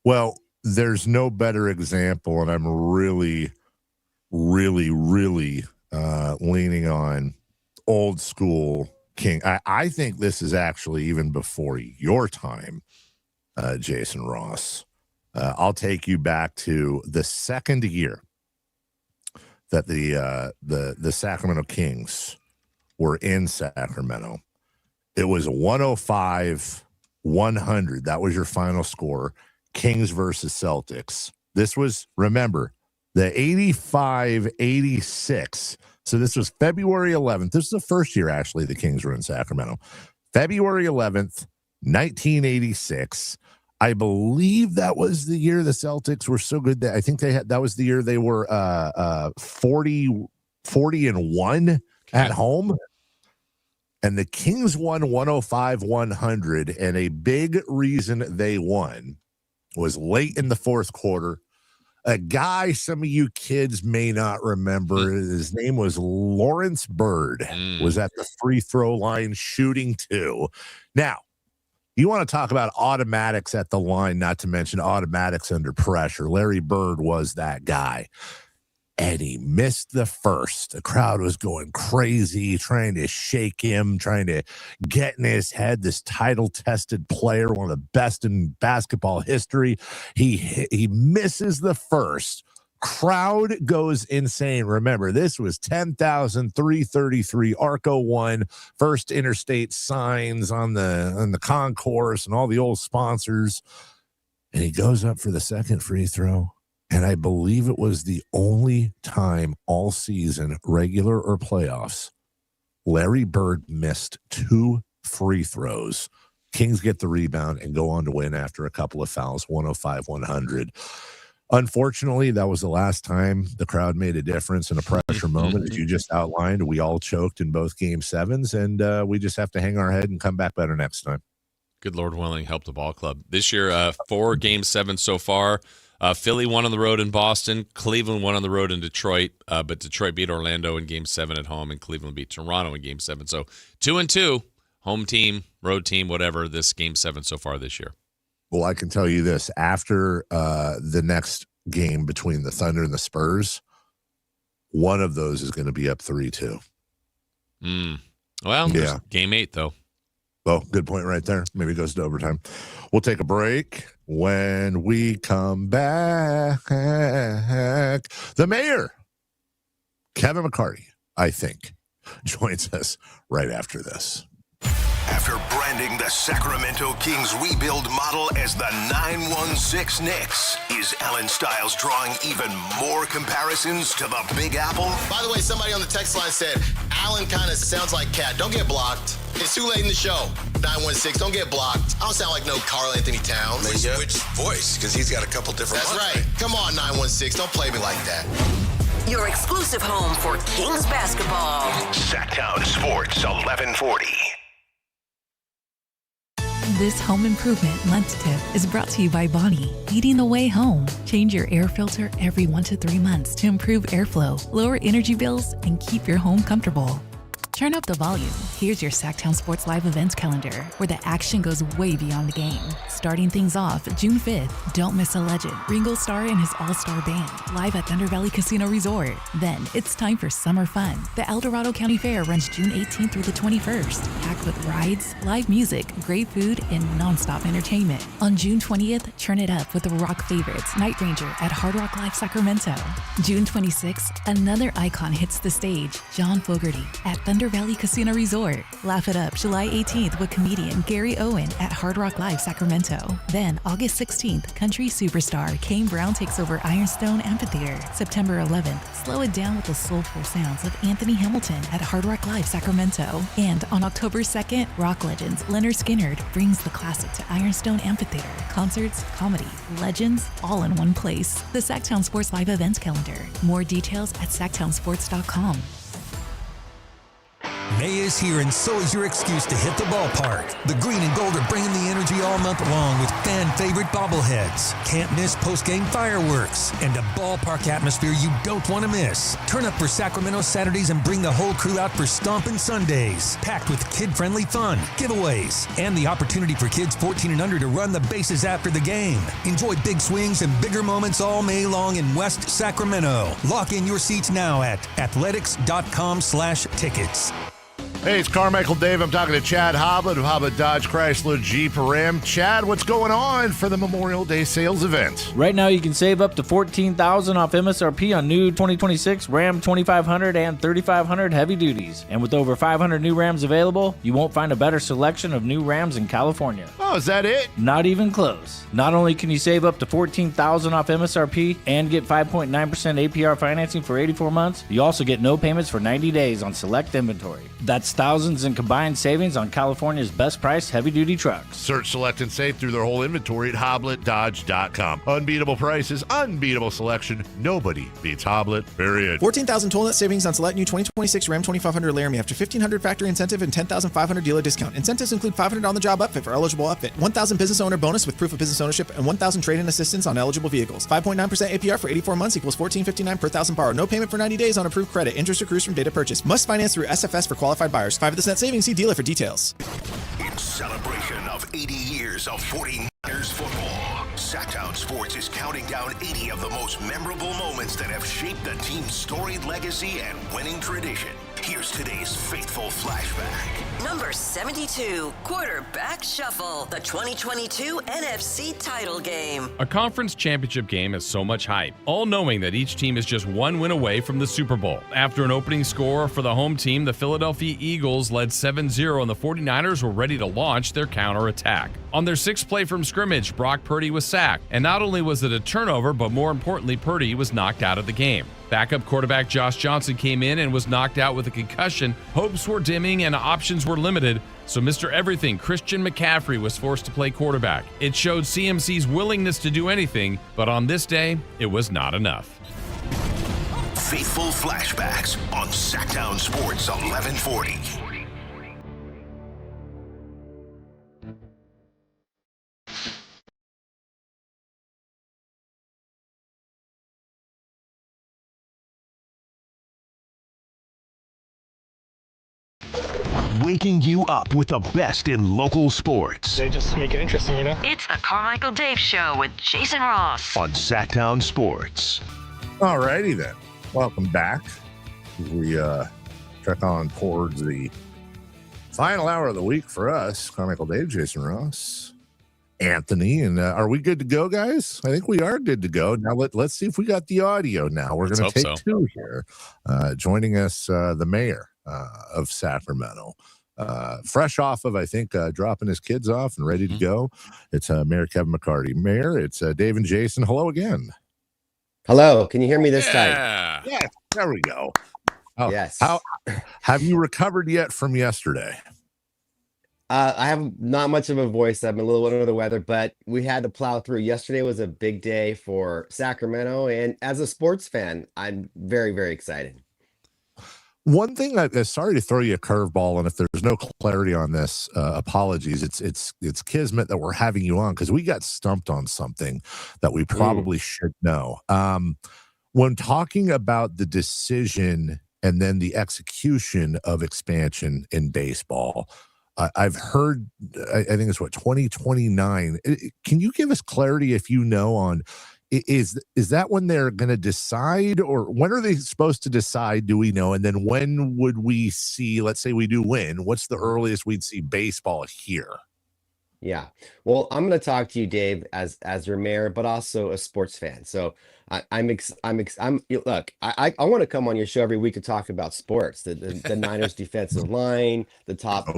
Well, there's no better example, and I'm really, really, really leaning on old school King. I think this is actually even before your time. Jason Ross. I'll take you back to the second year that the Sacramento Kings were in Sacramento. It was 105-100. That was your final score. Kings versus Celtics. This was, remember, the 85-86. So this was February 11th. This is the first year, actually, the Kings were in Sacramento. February 11th, 1986. I believe that was the year the Celtics were so good that I think that was the year they were 40-1 at home. And the Kings won 105-100. And a big reason they won was late in the fourth quarter. A guy some of you kids may not remember. His name was Lawrence Bird. Was at the free throw line shooting 2. Now, you want to talk about automatics at the line, not to mention automatics under pressure. Larry Bird was that guy. And he missed the first. The crowd was going crazy, trying to shake him, trying to get in his head. This title-tested player, one of the best in basketball history. He misses the first. Crowd goes insane. Remember, this was 10,333 Arco 1, First Interstate signs on the concourse and all the old sponsors. And he goes up for the second free throw. And I believe it was the only time all season, regular or playoffs, Larry Bird missed 2 free throws. Kings get the rebound and go on to win after a couple of fouls, 105-100. Unfortunately, that was the last time the crowd made a difference in a pressure moment. As you just outlined, we all choked in both Game 7s, and we just have to hang our head and come back better next time. Good Lord willing, help the ball club. This year, 4 Game 7 so far. Philly won on the road in Boston. Cleveland won on the road in Detroit, but Detroit beat Orlando in Game 7 at home, and Cleveland beat Toronto in Game 7. So 2-2, home team, road team, whatever, this Game 7 so far this year. Well, I can tell you this. After the next game between the Thunder and the Spurs, one of those is going to be up 3-2. Well, yeah. Game 8, though. Oh, good point right there. Maybe it goes to overtime. We'll take a break. When we come back, the mayor, Kevin McCarty, I think, joins us right after this. After branding the Sacramento Kings rebuild model as the 916 Knicks, is Alan Stiles drawing even more comparisons to the Big Apple? By the way, somebody on the text line said, Alan kind of sounds like Cat. Don't get blocked. It's too late in the show. 916, don't get blocked. I don't sound like no Karl Anthony Towns. Which voice? Because he's got a couple different ones. That's right. Come on, 916. Don't play me like that. Your exclusive home for Kings basketball. Sactown Sports 1140. This home improvement month tip is brought to you by Bonnie, leading the way home. Change your air filter every 1 to 3 months to improve airflow, lower energy bills, and keep your home comfortable. Turn up the volume. Here's your Sactown Sports Live events calendar, where the action goes way beyond the game. Starting things off June 5th, don't miss a legend, Ringo Starr and his all-star band, live at Thunder Valley Casino Resort. Then it's time for summer fun. The El Dorado County Fair runs June 18th through the 21st, packed with rides, live music, great food, and nonstop entertainment. On June 20th, turn it up with the rock favorites, Night Ranger at Hard Rock Live Sacramento. June 26th, another icon hits the stage, John Fogerty at Thunder Valley Casino Resort. Laugh it up July 18th with comedian Gary Owen at Hard Rock Live Sacramento. Then August 16th, country superstar Kane Brown takes over Ironstone Amphitheater. September 11th, slow it down with the soulful sounds of Anthony Hamilton at Hard Rock Live Sacramento. And on October 2nd, rock legends Leonard Skinner brings the classic to Ironstone Amphitheater. Concerts, comedy, legends, all in one place. The Sactown Sports Live events calendar. More details at sactownsports.com. May is here, and so is your excuse to hit the ballpark. The green and gold are bringing the energy all month long with fan-favorite bobbleheads, can't miss post-game fireworks, and a ballpark atmosphere you don't want to miss. Turn up for Sacramento Saturdays and bring the whole crew out for Stompin' Sundays, packed with kid-friendly fun, giveaways, and the opportunity for kids 14 and under to run the bases after the game. Enjoy big swings and bigger moments all May long in West Sacramento. Lock in your seats now at athletics.com/tickets. Hey, it's Carmichael Dave. I'm talking to Chad Hoblet of Hoblet Dodge Chrysler Jeep Ram. Chad, what's going on for the Memorial Day sales event? Right now, you can save up to $14,000 off MSRP on new 2026 Ram 2500 and 3500 heavy duties. And with over 500 new Rams available, you won't find a better selection of new Rams in California. Oh, is that it? Not even close. Not only can you save up to $14,000 off MSRP and get 5.9% APR financing for 84 months, you also get no payments for 90 days on select inventory. That's thousands in combined savings on California's best priced heavy-duty trucks. Search, select, and save through their whole inventory at HobletDodge.com. Unbeatable prices, unbeatable selection. Nobody beats Hoblet, period. 14,000 total net savings on select new 2026 Ram 2500 Laramie after $1,500 factory incentive and $10,500 dealer discount. Incentives include $500 on the job upfit for eligible upfit, $1,000 business owner bonus with proof of business ownership, and $1,000 trade-in assistance on eligible vehicles. 5.9% APR for 84 months equals $1,459 per thousand borrowed. No payment for 90 days on approved credit. Interest accrues from date of purchase. Must finance through SFS for qualified buyers. 5 of this net savings. See dealer for details. In celebration of 80 years of 49ers football, Sactown Sports is counting down 80 of the most memorable moments that have shaped the team's storied legacy and winning tradition. Here's today's faithful flashback. Number 72, Quarterback Shuffle, the 2022 NFC title game. A conference championship game has so much hype, all knowing that each team is just one win away from the Super Bowl. After an opening score for the home team, the Philadelphia Eagles led 7-0, and the 49ers were ready to launch their counterattack. On their sixth play from scrimmage, Brock Purdy was sacked, and not only was it a turnover, but more importantly, Purdy was knocked out of the game. Backup quarterback Josh Johnson came in and was knocked out with a concussion. Hopes were dimming and options were limited, so Mr. Everything, Christian McCaffrey, was forced to play quarterback. It showed CMC's willingness to do anything, but on this day, it was not enough. Faithful flashbacks on Sactown Sports 1140. Waking you up with the best in local sports. They just make it interesting, you know? It's the Carmichael Dave Show with Jason Ross on Sactown Sports. All righty then. Welcome back. We trek on towards the final hour of the week for us. Carmichael Dave, Jason Ross, Anthony, and are we good to go, guys? I think we are good to go. Now let's see if we got the audio. Now we're going to take two here. Joining us, the mayor of Sacramento, fresh off of, I think, dropping his kids off and ready to go. It's Mayor Kevin McCarty. Mayor, it's Dave and Jason. Hello again. Hello. Can you hear me this time? Yeah, there we go. Oh, yes. How have you recovered yet from yesterday? I have not much of a voice. I'm a little under the weather, but we had to plow through. Yesterday was a big day for Sacramento, and as a sports fan, I'm very, very excited. One thing, I'm sorry to throw you a curveball, and if there's no clarity on this, apologies. It's kismet that we're having you on because we got stumped on something that we probably should know. When talking about the decision and then the execution of expansion in baseball, I've heard, I think it's 2029. Can you give us clarity, if you know, on is that when they're going to decide, or when are they supposed to decide? Do we know? And then when would we see, let's say we do win, what's the earliest we'd see baseball here? Yeah. Well, I'm going to talk to you, Dave, as your mayor, but also a sports fan. So look, I want to come on your show every week to talk about sports, the Niners defensive line, the top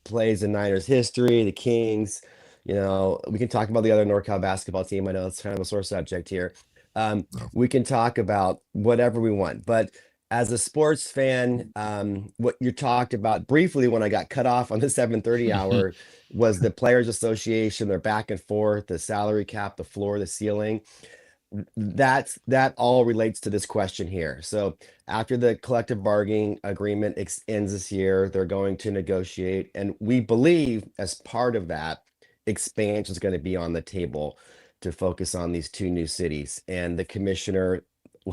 plays in Niners history, the Kings. You know, we can talk about the other NorCal basketball team. I know it's kind of a sore subject here. We can talk about whatever we want. But as a sports fan, what you talked about briefly when I got cut off on the 7:30 hour was the Players Association, their back and forth, the salary cap, the floor, the ceiling. That all relates to this question here. So after the collective bargaining agreement ends this year, they're going to negotiate. And we believe as part of that, expansion is going to be on the table to focus on these two new cities. And the commissioner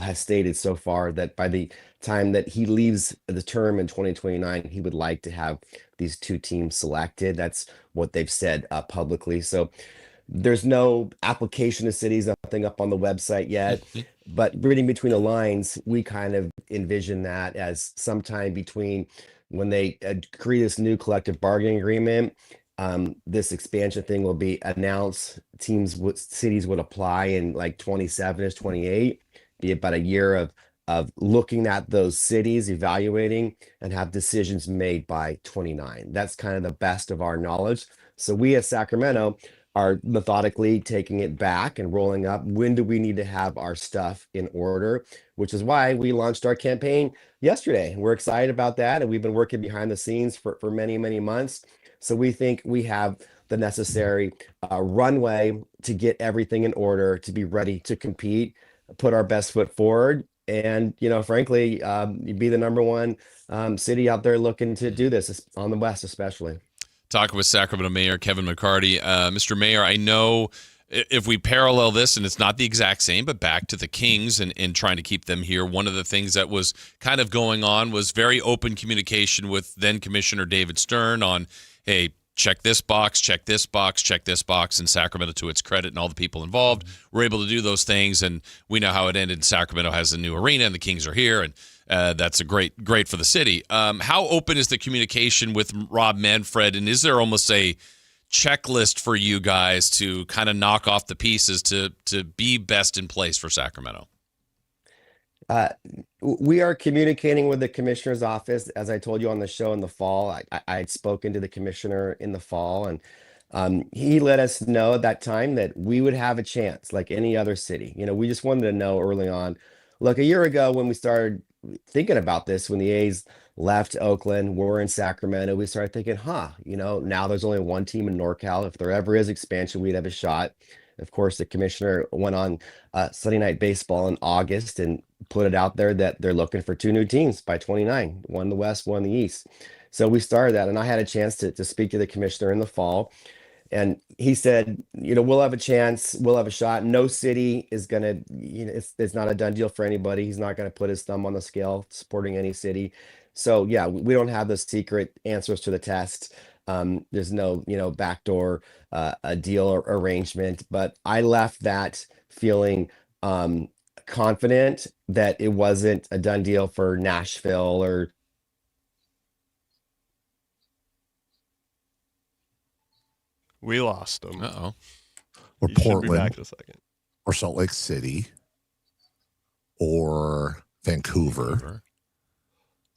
has stated so far that by the time that he leaves the term in 2029, he would like to have these two teams selected. That's what they've said publicly. So there's no application to cities, nothing up on the website yet. But reading between the lines, we kind of envision that as sometime between when they agree this new collective bargaining agreement. This expansion thing will be announced. Cities would apply in like 27 28, be about a year of looking at those cities, evaluating, and have decisions made by 29. That's kind of the best of our knowledge. So we at Sacramento are methodically taking it back and rolling up. When do we need to have our stuff in order? Which is why we launched our campaign yesterday. We're excited about that. And we've been working behind the scenes for many, many months. So we think we have the necessary runway to get everything in order, to be ready to compete, put our best foot forward, and, frankly, be the number one city out there looking to do this on the West, especially. Talking with Sacramento Mayor Kevin McCarty. Mr. Mayor, I know if we parallel this, and it's not the exact same, but back to the Kings and trying to keep them here, one of the things that was kind of going on was very open communication with then Commissioner David Stern on, hey, check this box, check this box, check this box. In Sacramento, to its credit, and all the people involved were able to do those things. And we know how it ended. Sacramento has a new arena, and the Kings are here, and that's a great for the city. How open is the communication with Rob Manfred, and is there almost a checklist for you guys to kind of knock off the pieces to be best in place for Sacramento? We are communicating with the commissioner's office. As I told you on the show in the fall, I had spoken to the commissioner in the fall, and he let us know at that time that we would have a chance like any other city. We just wanted to know early on. Look, a year ago when we started thinking about this, when the A's left Oakland, we're in Sacramento, we started thinking, now there's only one team in NorCal. If there ever is expansion, we'd have a shot. Of course, the commissioner went on Sunday Night Baseball in August and put it out there that they're looking for 2 new teams by 29, one in the West, one in the East. So we started that, and I had a chance to speak to the commissioner in the fall. And he said, we'll have a chance, we'll have a shot. No city is going to, it's not a done deal for anybody. He's not going to put his thumb on the scale supporting any city. So, yeah, we don't have the secret answers to the test. There's no, backdoor a deal or arrangement. But I left that feeling confident that it wasn't a done deal for Nashville or. We lost them. Uh-oh. Or You should be Portland. back in a second. Or Salt Lake City. Or Vancouver.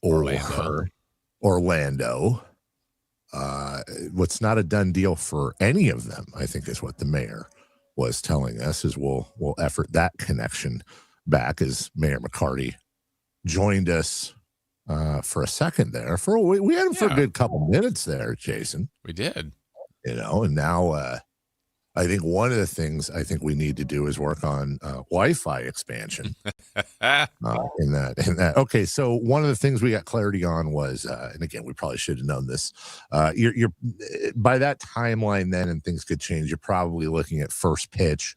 Or Orlando. What's not a done deal for any of them, I think, is what the mayor was telling us, is we'll effort that connection back, as Mayor McCarty joined us for a second there. We had him for a good couple minutes there, Jason. We did. And now I think one of the things I think we need to do is work on Wi-Fi expansion. In that. Okay, so one of the things we got clarity on was, and again, we probably should have known this. You're by that timeline then, and things could change. You're probably looking at first pitch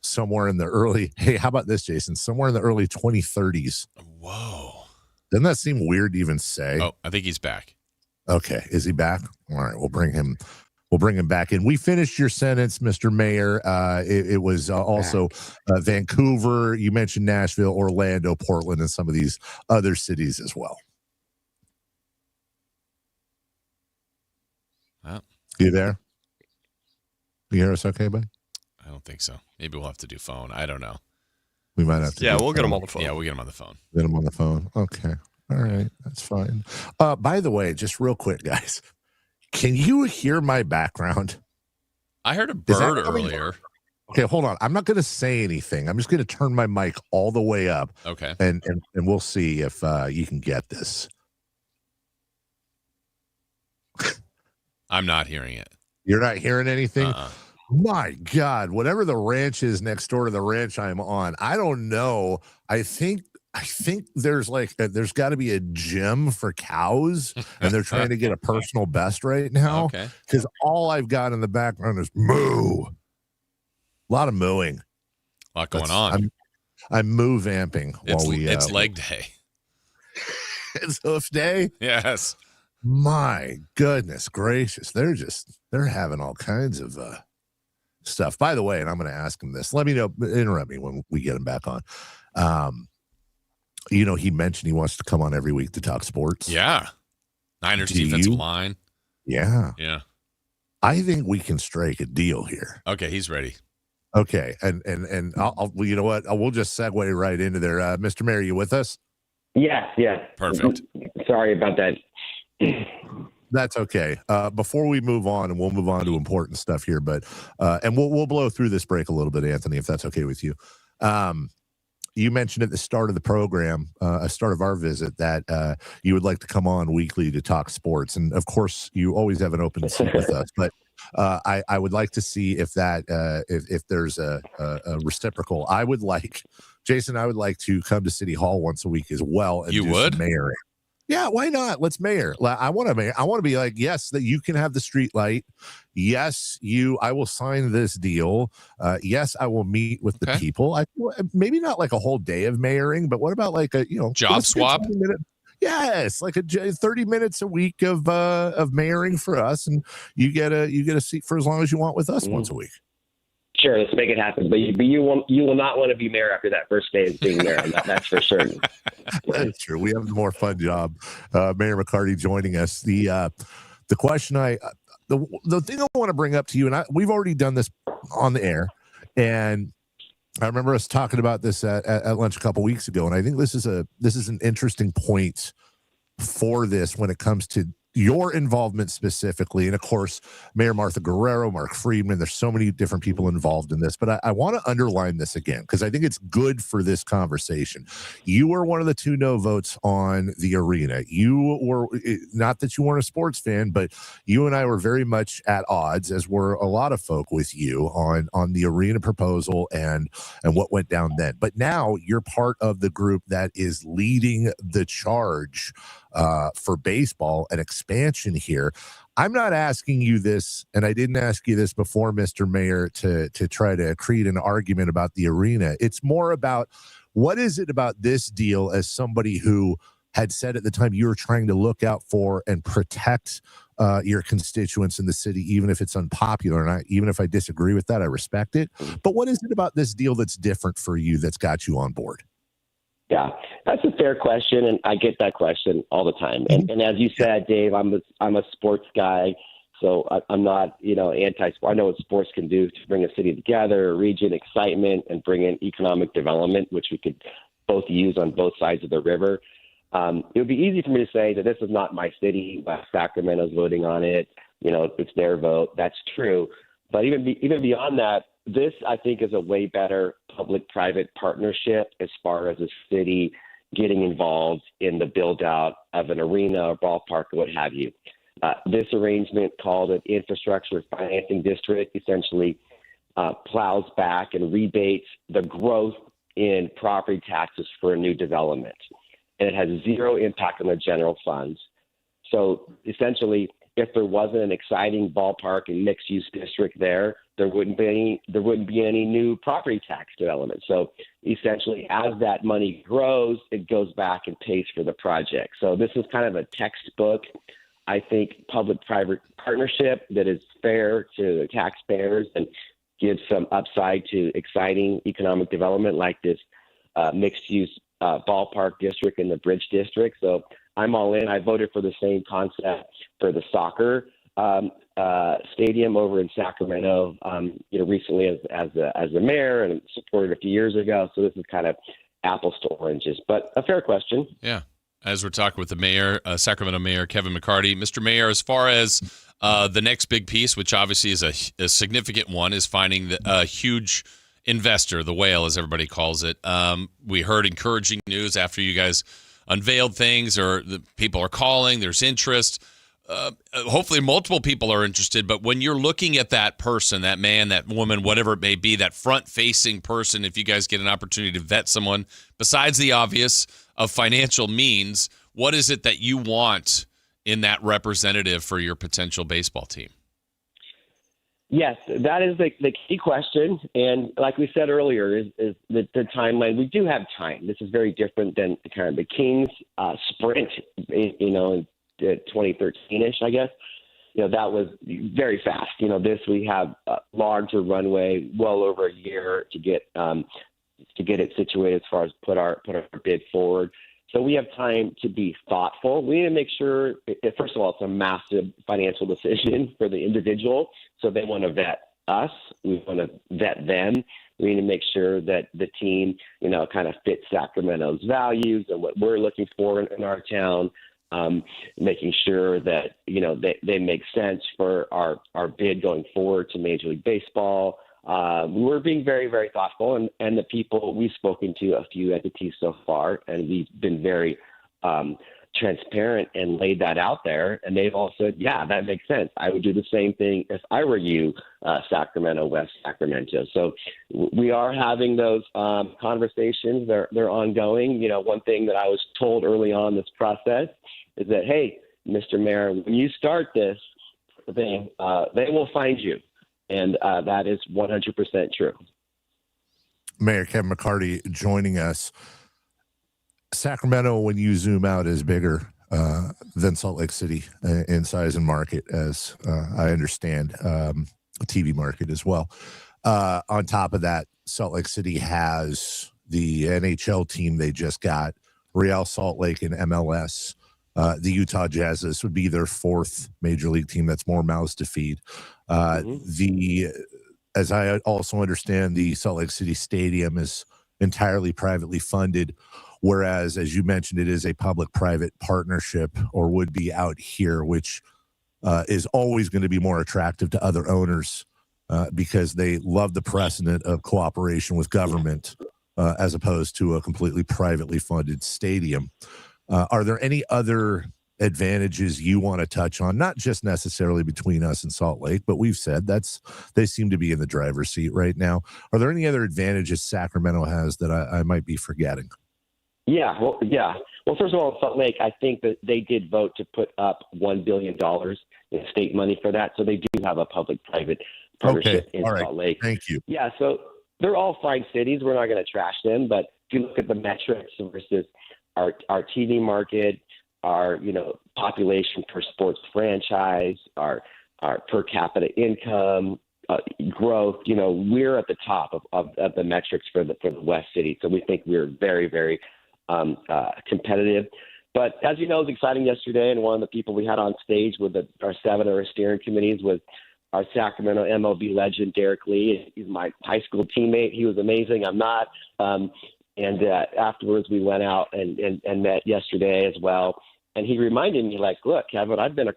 somewhere in the early. Hey, how about this, Jason? Somewhere in the early 2030s. Whoa! Doesn't that seem weird to even say? Oh, I think he's back. Okay, is he back? All right, we'll bring him back in. We finished your sentence, Mr. Mayor. It was also Vancouver. You mentioned Nashville, Orlando, Portland, and some of these other cities as well. You there? You hear us okay, bud? I don't think so. Maybe we'll have to do phone. I don't know. We might have to. Yeah, we'll get him on the phone. Yeah, we'll get him on the phone. Get him on the phone. Okay. All right. That's fine. By the way, just real quick, guys. Can you hear my background? I heard a bird earlier. Okay, hold on. I'm not going to say anything. I'm just going to turn my mic all the way up. Okay. And we'll see if you can get this. I'm not hearing it. You're not hearing anything? My God, whatever the ranch is next door to the ranch I'm on, I don't know. I think there's there's got to be a gym for cows, and they're trying to get a personal best right now. Okay. Because all I've got in the background is moo. A lot of mooing. A lot going on. I'm moo vamping while it's leg day. It's hoof day. Yes. My goodness gracious. They're having all kinds of stuff. By the way, and I'm going to ask him this. Let me know, interrupt me when we get him back on. He mentioned he wants to come on every week to talk sports. Yeah. Niners defensive line. Yeah. Yeah. I think we can strike a deal here. Okay, he's ready. Okay, and I'll you know what? We'll just segue right into there. Mr. Mayor, you with us? Yeah. Perfect. Sorry about that. That's okay. Before we move on, and we'll move on to important stuff here, but and we'll blow through this break a little bit, Anthony, if that's okay with you. You mentioned at the start of the program, start of our visit, that you would like to come on weekly to talk sports, and of course, you always have an open seat with us. But I would like to see if that if there's a reciprocal. I would like to come to City Hall once a week as well. And you would mayoring. Yeah, why not? Let's mayor. I want to mayor. I want to be like, yes, that you can have the street light. Yes, I will sign this deal. Yes, I will meet with the people. Maybe not like a whole day of mayoring, but what about like a job swap? Yes, like 30 minutes a week of mayoring for us, and you get a seat for as long as you want with us once a week. Sure, let's make it happen. But you will not want to be mayor after that first day of being mayor. That's for certain. That's true. We have the more fun job. Mayor McCarty joining us. The question the thing I want to bring up to you, and we've already done this on the air, and I remember us talking about this at lunch a couple weeks ago, and I think this is an interesting point for this when it comes to your involvement specifically. And of course, Mayor Martha Guerrero, Mark Friedman, there's so many different people involved in this, but I want to underline this again, because I think it's good for this conversation. You were one of the 2 no votes on the arena. You were, not that you weren't a sports fan, but you and I were very much at odds, as were a lot of folk with you on the arena proposal and what went down then. But now you're part of the group that is leading the charge for baseball and expansion here. I'm not asking you this, and I didn't ask you this before, Mr. Mayor, to try to create an argument about the arena. It's more about, what is it about this deal, as somebody who had said at the time you were trying to look out for and protect your constituents in the city, even if it's unpopular, and even if I disagree with that, I respect it. But what is it about this deal that's different for you, that's got you on board? Yeah, that's a fair question, and I get that question all the time. And as you said, Dave, I'm a sports guy, so I'm not anti-sport. I know what sports can do to bring a city together, a region, excitement, and bring in economic development, which we could both use on both sides of the river. It would be easy for me to say that this is not my city. Sacramento's voting on it. It's their vote. That's true. But even beyond that, this, I think, is a way better public-private partnership as far as the city getting involved in the build-out of an arena or ballpark or what have you. This arrangement, called an infrastructure financing district, essentially plows back and rebates the growth in property taxes for a new development. And it has zero impact on the general funds. So essentially, if there wasn't an exciting ballpark and mixed-use district there wouldn't be any new property tax development. So essentially, as that money grows, it goes back and pays for the project. So this is kind of a textbook, I think, public-private partnership that is fair to the taxpayers and gives some upside to exciting economic development like this mixed-use ballpark district in the Bridge District. So I'm all in. I voted for the same concept for the soccer stadium over in Sacramento, recently as the mayor, and supported a few years ago. So this is kind of apples to oranges, but a fair question. Yeah. As we're talking with the mayor, Sacramento Mayor Kevin McCarty. Mr. Mayor, as far as the next big piece, which obviously is a significant one, is finding a huge investor, the whale, as everybody calls it. We heard encouraging news after you guys unveiled things, or the people are calling, there's interest. Hopefully multiple people are interested, but when you're looking at that person, that man, that woman, whatever it may be, that front-facing person, if you guys get an opportunity to vet someone, besides the obvious of financial means, what is it that you want in that representative for your potential baseball team? Yes, that is the key question. And like we said earlier, is the timeline. We do have time. This is very different than kind of the Kings sprint, in 2013-ish, I guess. That was very fast. This, we have a larger runway, well over a year to get to get it situated as far as put our bid forward. So we have time to be thoughtful. We need to make sure, first of all, it's a massive financial decision for the individual. So they want to vet us. We want to vet them. We need to make sure that the team, kind of fits Sacramento's values and what we're looking for in our town. Making sure that, they make sense for our bid going forward to Major League Baseball. We're being very, very thoughtful, and the people we've spoken to, a few entities so far, and we've been very transparent and laid that out there. And they've all said, yeah, that makes sense. I would do the same thing if I were you, Sacramento, West Sacramento. So we are having those conversations. They're ongoing. One thing that I was told early on this process is that, hey, Mr. Mayor, when you start this thing, they will find you. And that is 100% true. Mayor Kevin McCarty joining us. Sacramento, when you zoom out, is bigger than Salt Lake City in size and market, as I understand, TV market as well. On top of that, Salt Lake City has the NHL team they just got, Real Salt Lake and MLS. The Utah Jazz, this would be their fourth major league team. That's more mouths to feed. As I also understand, the Salt Lake City Stadium is entirely privately funded, whereas, as you mentioned, it is a public-private partnership, or would be out here, which is always going to be more attractive to other owners because they love the precedent of cooperation with government as opposed to a completely privately funded stadium. Are there any other advantages you want to touch on, not just necessarily between us and Salt Lake, but we've said they seem to be in the driver's seat right now. Are there any other advantages Sacramento has that I might be forgetting? Yeah. Well, first of all, Salt Lake, I think that they did vote to put up $1 billion in state money for that. So they do have a public-private partnership in Salt Lake. Thank you. Yeah. So they're all fine cities. We're not going to trash them. But if you look at the metrics versus our TV market, our population per sports franchise, our per capita income growth, we're at the top of the metrics for the West City. So we think we're very, very competitive. But as you know, it was exciting yesterday, and one of the people we had on stage with our 7 of our steering committees was our Sacramento MLB legend, Derek Lee. He's my high school teammate. He was amazing. I'm not. And afterwards, we went out and met yesterday as well. And he reminded me, look, Kevin, I've been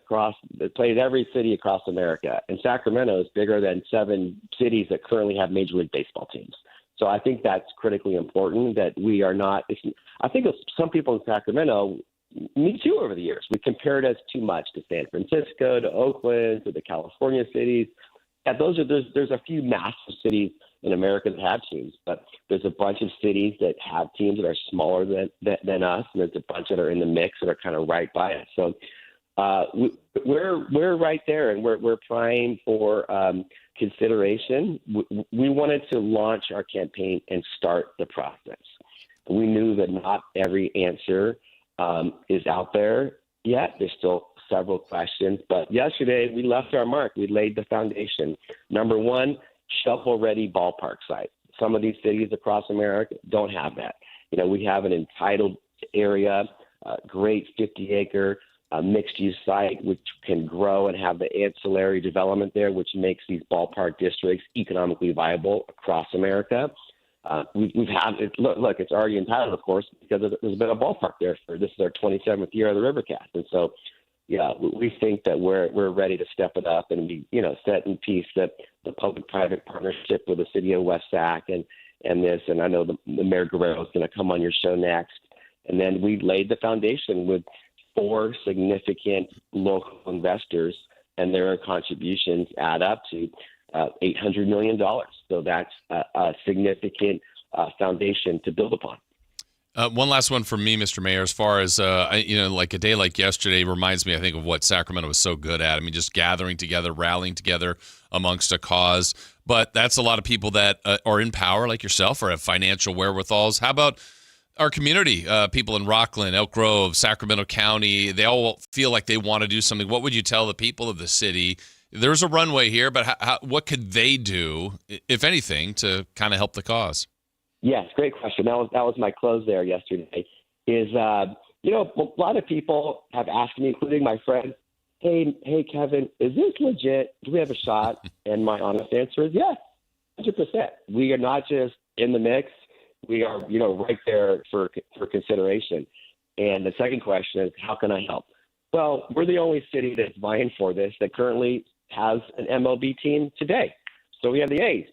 played every city across America, and Sacramento is bigger than 7 cities that currently have Major League Baseball teams. So I think that's critically important, that we are not – I think some people in Sacramento, me too, over the years, we compared us too much to San Francisco, to Oakland, to the California cities. Yeah, there's a few massive cities in America that have teams, but there's a bunch of cities that have teams that are smaller than us, and there's a bunch that are in the mix that are kind of right by us. So we're right there, and we're prime for consideration. We wanted to launch our campaign and start the process. We knew that not every answer is out there yet. There's still several questions, but yesterday we left our mark. We laid the foundation. Number one, shovel-ready ballpark site. Some of these cities across America don't have that. We have an entitled area, great 50-acre mixed-use site, which can grow and have the ancillary development there, which makes these ballpark districts economically viable across America. We've had it. Look, it's already entitled, of course, because there's been a ballpark there this is our 27th year of the Rivercast, and so. Yeah, we think that we're ready to step it up, and we set in piece that the public-private partnership with the city of West Sac and this, and I know the Mayor Guerrero is going to come on your show next, and then we laid the foundation with 4 significant local investors, and their contributions add up to $800 million. So that's a significant foundation to build upon. One last one from me, Mr. Mayor, as far as, like a day like yesterday reminds me, I think, of what Sacramento was so good at. I mean, just gathering together, rallying together amongst a cause. But that's a lot of people that are in power, like yourself, or have financial wherewithals. How about our community, people in Rockland, Elk Grove, Sacramento County? They all feel like they want to do something. What would you tell the people of the city? There's a runway here, but what could they do, if anything, to kind of help the cause? Yes, great question. That was my close there yesterday. A lot of people have asked me, including my friends, hey, Kevin, is this legit? Do we have a shot? And my honest answer is yes, 100%. We are not just in the mix. We are, right there for consideration. And the second question is, how can I help? Well, we're the only city that's vying for this that currently has an MLB team today. So we have the A's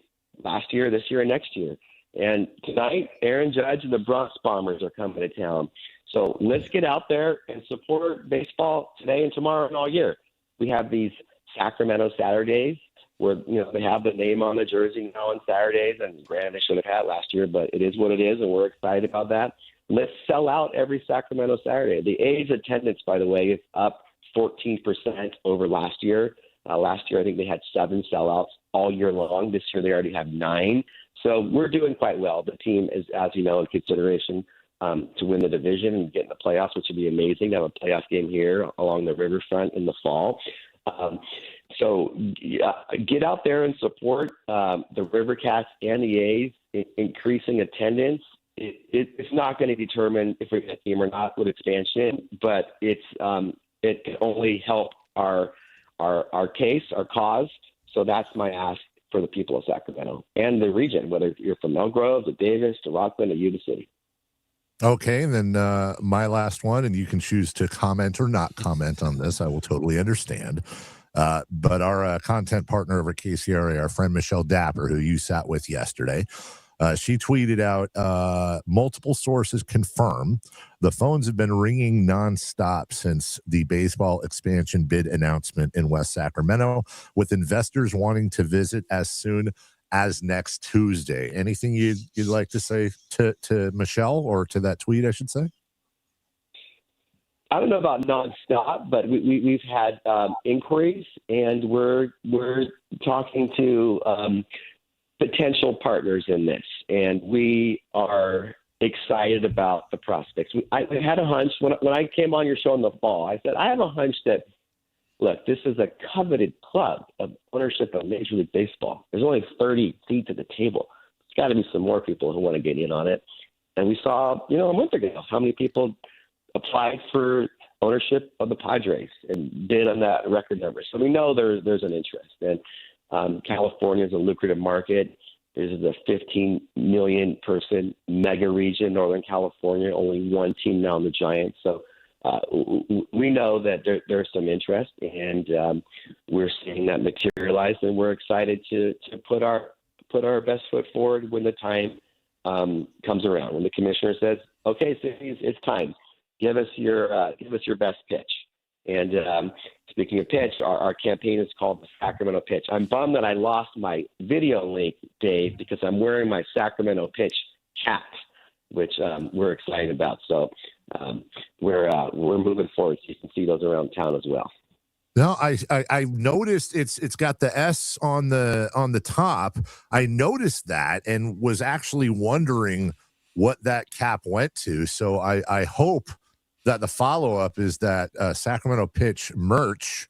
last year, this year, and next year. And tonight, Aaron Judge and the Bronx Bombers are coming to town. So let's get out there and support baseball today and tomorrow and all year. We have these Sacramento Saturdays where, they have the name on the jersey now on Saturdays, and granted they should have had last year, but it is what it is, and we're excited about that. Let's sell out every Sacramento Saturday. The A's attendance, by the way, is up 14% over last year. Last year, I think they had 7 sellouts all year long. This year, they already have 9. So we're doing quite well. The team is, as you know, in consideration to win the division and get in the playoffs, which would be amazing to have a playoff game here along the riverfront in the fall. So get out there and support the Rivercats and the A's. Increasing attendance, it's not going to determine if we get a team or not with expansion, but it can only help our case, our cause. So that's my ask for the people of Sacramento and the region, whether you're from Elk Grove to Davis to Rockland to Yuba City. Okay, and then my last one, and you can choose to comment or not comment on this. I will totally understand. But our content partner over KCRA, our friend Michelle Dapper, who you sat with yesterday, she tweeted out, multiple sources confirm the phones have been ringing nonstop since the baseball expansion bid announcement in West Sacramento, with investors wanting to visit as soon as next Tuesday. Anything you'd like to say to Michelle, or to that tweet, I should say? I don't know about nonstop, but we've had inquiries, and we're talking to potential partners in this, and we are excited about the prospects. I had a hunch when I came on your show in the fall. I said I have a hunch that, look, this is a coveted club of ownership of Major League Baseball. There's only 30 seats at the table. There's got to be some more people who want to get in on it. And we saw, a month ago, how many people applied for ownership of the Padres and bid on that record number. So we know there's an interest. And California is a lucrative market. This is a 15 million person mega region, Northern California, only one team now in the Giants. So we know that there's some interest, and we're seeing that materialize, and we're excited to put our best foot forward when the time comes around. When the commissioner says, "Okay, cities, it's time. Give us your best pitch." And speaking of pitch, our campaign is called the Sacramento Pitch. I'm bummed that I lost my video link, Dave, because I'm wearing my Sacramento Pitch hat, which we're excited about. So we're moving forward, so you can see those around town as well. No, I noticed it's got the S on the top. I noticed that and was actually wondering what that cap went to. So I hope that the follow-up is that Sacramento Pitch merch.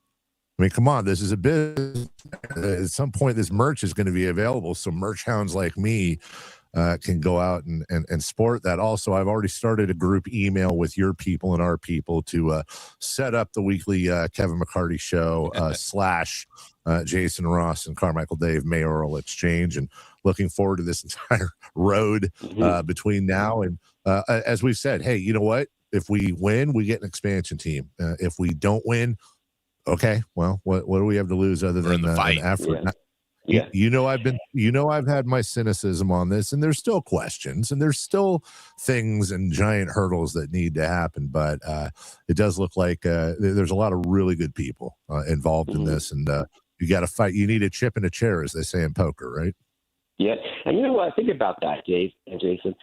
I mean, come on, this is a business. At some point, this merch is going to be available, so merch hounds like me can go out and sport that. Also, I've already started a group email with your people and our people to set up the weekly Kevin McCarty show / Jason Ross and Carmichael Dave mayoral exchange, and looking forward to this entire road between now and as we've said, hey, you know what? If we win, we get an expansion team. If we don't win, okay, well, what do we have to lose other than the fight? Effort? Yeah. I've had my cynicism on this, and there's still questions, and there's still things and giant hurdles that need to happen. But it does look like there's a lot of really good people involved in this, and you got to fight. You need a chip in a chair, as they say in poker, right? Yeah, and you know what? I think about that, Dave and Jason.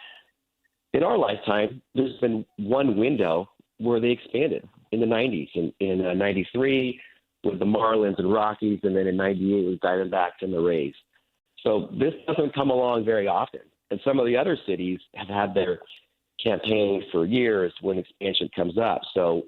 In our lifetime, there's been one window where they expanded in the 90s. In 93 with the Marlins and Rockies, and then in 98 with Diamondbacks and the Rays. So this doesn't come along very often. And some of the other cities have had their campaigns for years when expansion comes up. So,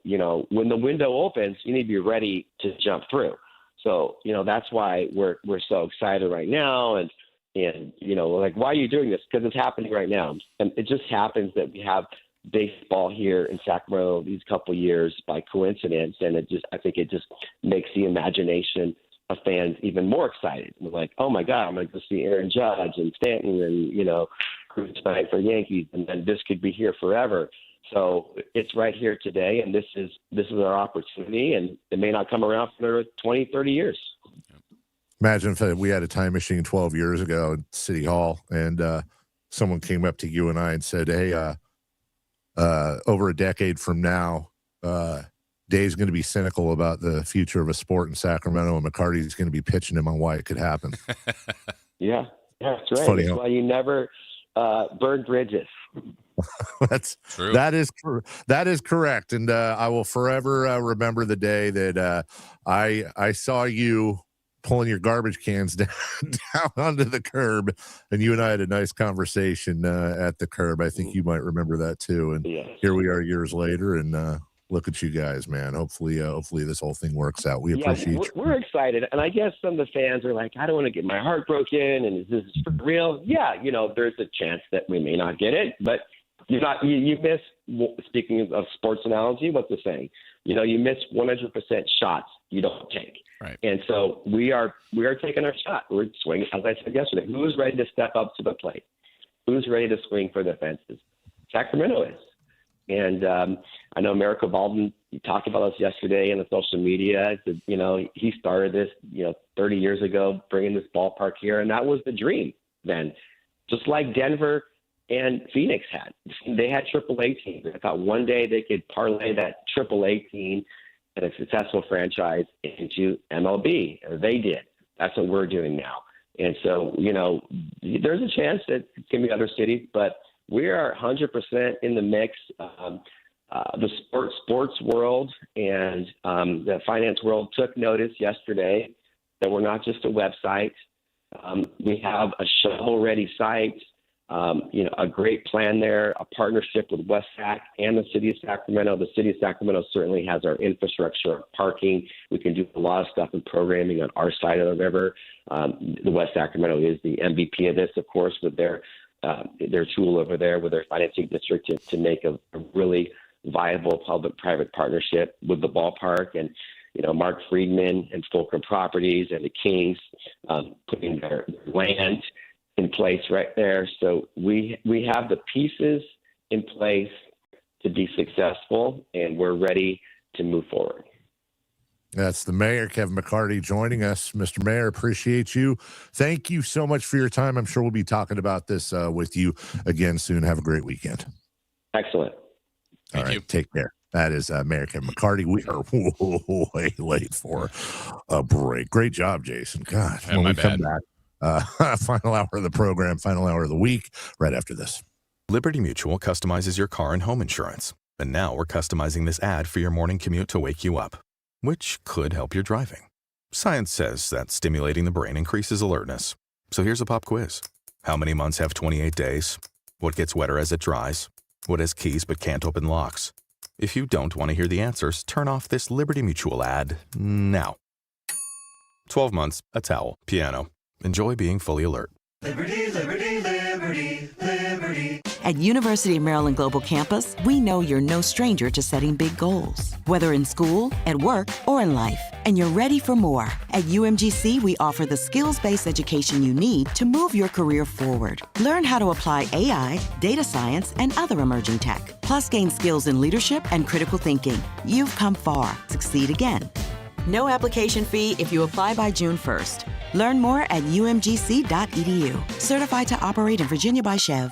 when the window opens, you need to be ready to jump through. So, that's why we're so excited right now. And, And, like, why are you doing this? Because it's happening right now. And it just happens that we have baseball here in Sacramento these couple of years by coincidence. And I think it just makes the imagination of fans even more excited. We're like, oh my God, I'm going to go see Aaron Judge and Stanton and, Cruz tonight for Yankees. And then this could be here forever. So it's right here today. And this is our opportunity. And it may not come around for 20, 30 years. Imagine if we had a time machine 12 years ago at City Hall and someone came up to you and I and said, hey, over a decade from now, Dave's going to be cynical about the future of a sport in Sacramento, and McCarty's going to be pitching him on why it could happen. Yeah, that's right. Funny, that's why you never burn bridges. That's true. That is correct. And I will forever remember the day that I saw you pulling your garbage cans down onto the curb, and you and I had a nice conversation at the curb. I think you might remember that too. And here we are years later, and look at you guys, man. Hopefully this whole thing works out. We appreciate you. We're excited. And I guess some of the fans are like, I don't want to get my heart broken. And is this for real? Yeah. There's a chance that we may not get it, but you miss, speaking of sports analogy, what's the saying? You miss 100% shots you don't take. Right. And so we are taking our shot. We're swinging, as I said yesterday. Who's ready to step up to the plate? Who's ready to swing for the fences? Sacramento is. And I know Miracle Baldwin, he talked about us yesterday in the social media. He started this, 30 years ago, bringing this ballpark here, and that was the dream then. Just like Denver and Phoenix had. They had AAA teams. I thought one day they could parlay that AAA team and a successful franchise into MLB. They did. That's what we're doing now. And so, there's a chance that it can be other cities, but we are 100% in the mix. The sports world and the finance world took notice yesterday that we're not just a website. We have a shovel-ready site, a great plan there, a partnership with West Sac and the City of Sacramento. The City of Sacramento certainly has our infrastructure, parking. We can do a lot of stuff in programming on our side of the river. The West Sacramento is the MVP of this, of course, with their tool over there with their financing district to make a really viable public-private partnership with the ballpark. And, Mark Friedman and Fulcrum Properties and the Kings putting their land in place right there. So we have the pieces in place to be successful, and we're ready to move forward. That's the mayor, Kevin McCarty, joining us. Mr. Mayor, appreciate you. Thank you so much for your time. I'm sure we'll be talking about this with you again soon. Have a great weekend. Excellent. Thank you. Take care. That is Mayor Kevin McCarty. We are way late for a break. Great job, Jason. God, when we come back, final hour of the program, final hour of the week, right after this. Liberty Mutual customizes your car and home insurance. And now we're customizing this ad for your morning commute to wake you up, which could help your driving. Science says that stimulating the brain increases alertness. So here's a pop quiz. How many months have 28 days? What gets wetter as it dries? What has keys but can't open locks? If you don't want to hear the answers, turn off this Liberty Mutual ad now. 12 months, a towel, piano. Enjoy being fully alert. Liberty, liberty, liberty, liberty. At University of Maryland Global Campus, we know you're no stranger to setting big goals, whether in school, at work, or in life. And you're ready for more. At UMGC, we offer the skills-based education you need to move your career forward. Learn how to apply AI, data science, and other emerging tech. Plus, gain skills in leadership and critical thinking. You've come far. Succeed again. No application fee if you apply by June 1st. Learn more at umgc.edu. Certified to operate in Virginia by Chev.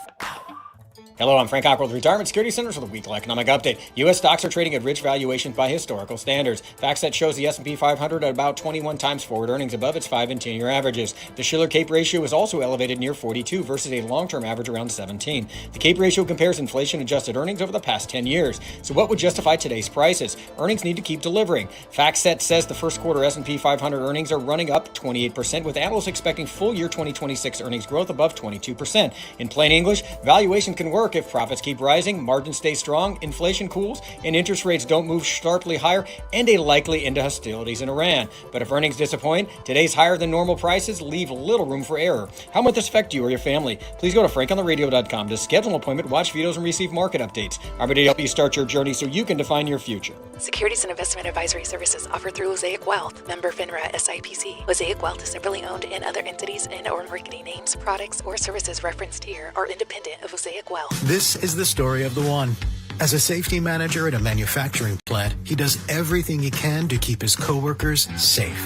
Hello, I'm Frank Cockrell with Retirement Security Centers with a weekly economic update. U.S. stocks are trading at rich valuations by historical standards. FactSet shows the S&P 500 at about 21 times forward earnings above its 5- and 10-year averages. The Shiller CAPE ratio is also elevated near 42 versus a long-term average around 17. The CAPE ratio compares inflation-adjusted earnings over the past 10 years. So what would justify today's prices? Earnings need to keep delivering. FactSet says the first quarter S&P 500 earnings are running up 28%, with analysts expecting full-year 2026 earnings growth above 22%. In plain English, valuation can work work if profits keep rising, margins stay strong, inflation cools, and interest rates don't move sharply higher, and a likely end to hostilities in Iran. But if earnings disappoint, today's higher than normal prices leave little room for error. How might this affect you or your family? Please go to frankontheradio.com to schedule an appointment, watch videos, and receive market updates. I'm ready to help you start your journey so you can define your future. Securities and investment advisory services offered through Mosaic Wealth, member FINRA SIPC. Mosaic Wealth is separately owned, and other entities and/or marketing names, products, or services referenced here are independent of Mosaic Wealth. This is the story of the one. As a safety manager at a manufacturing plant, he does everything he can to keep his coworkers safe.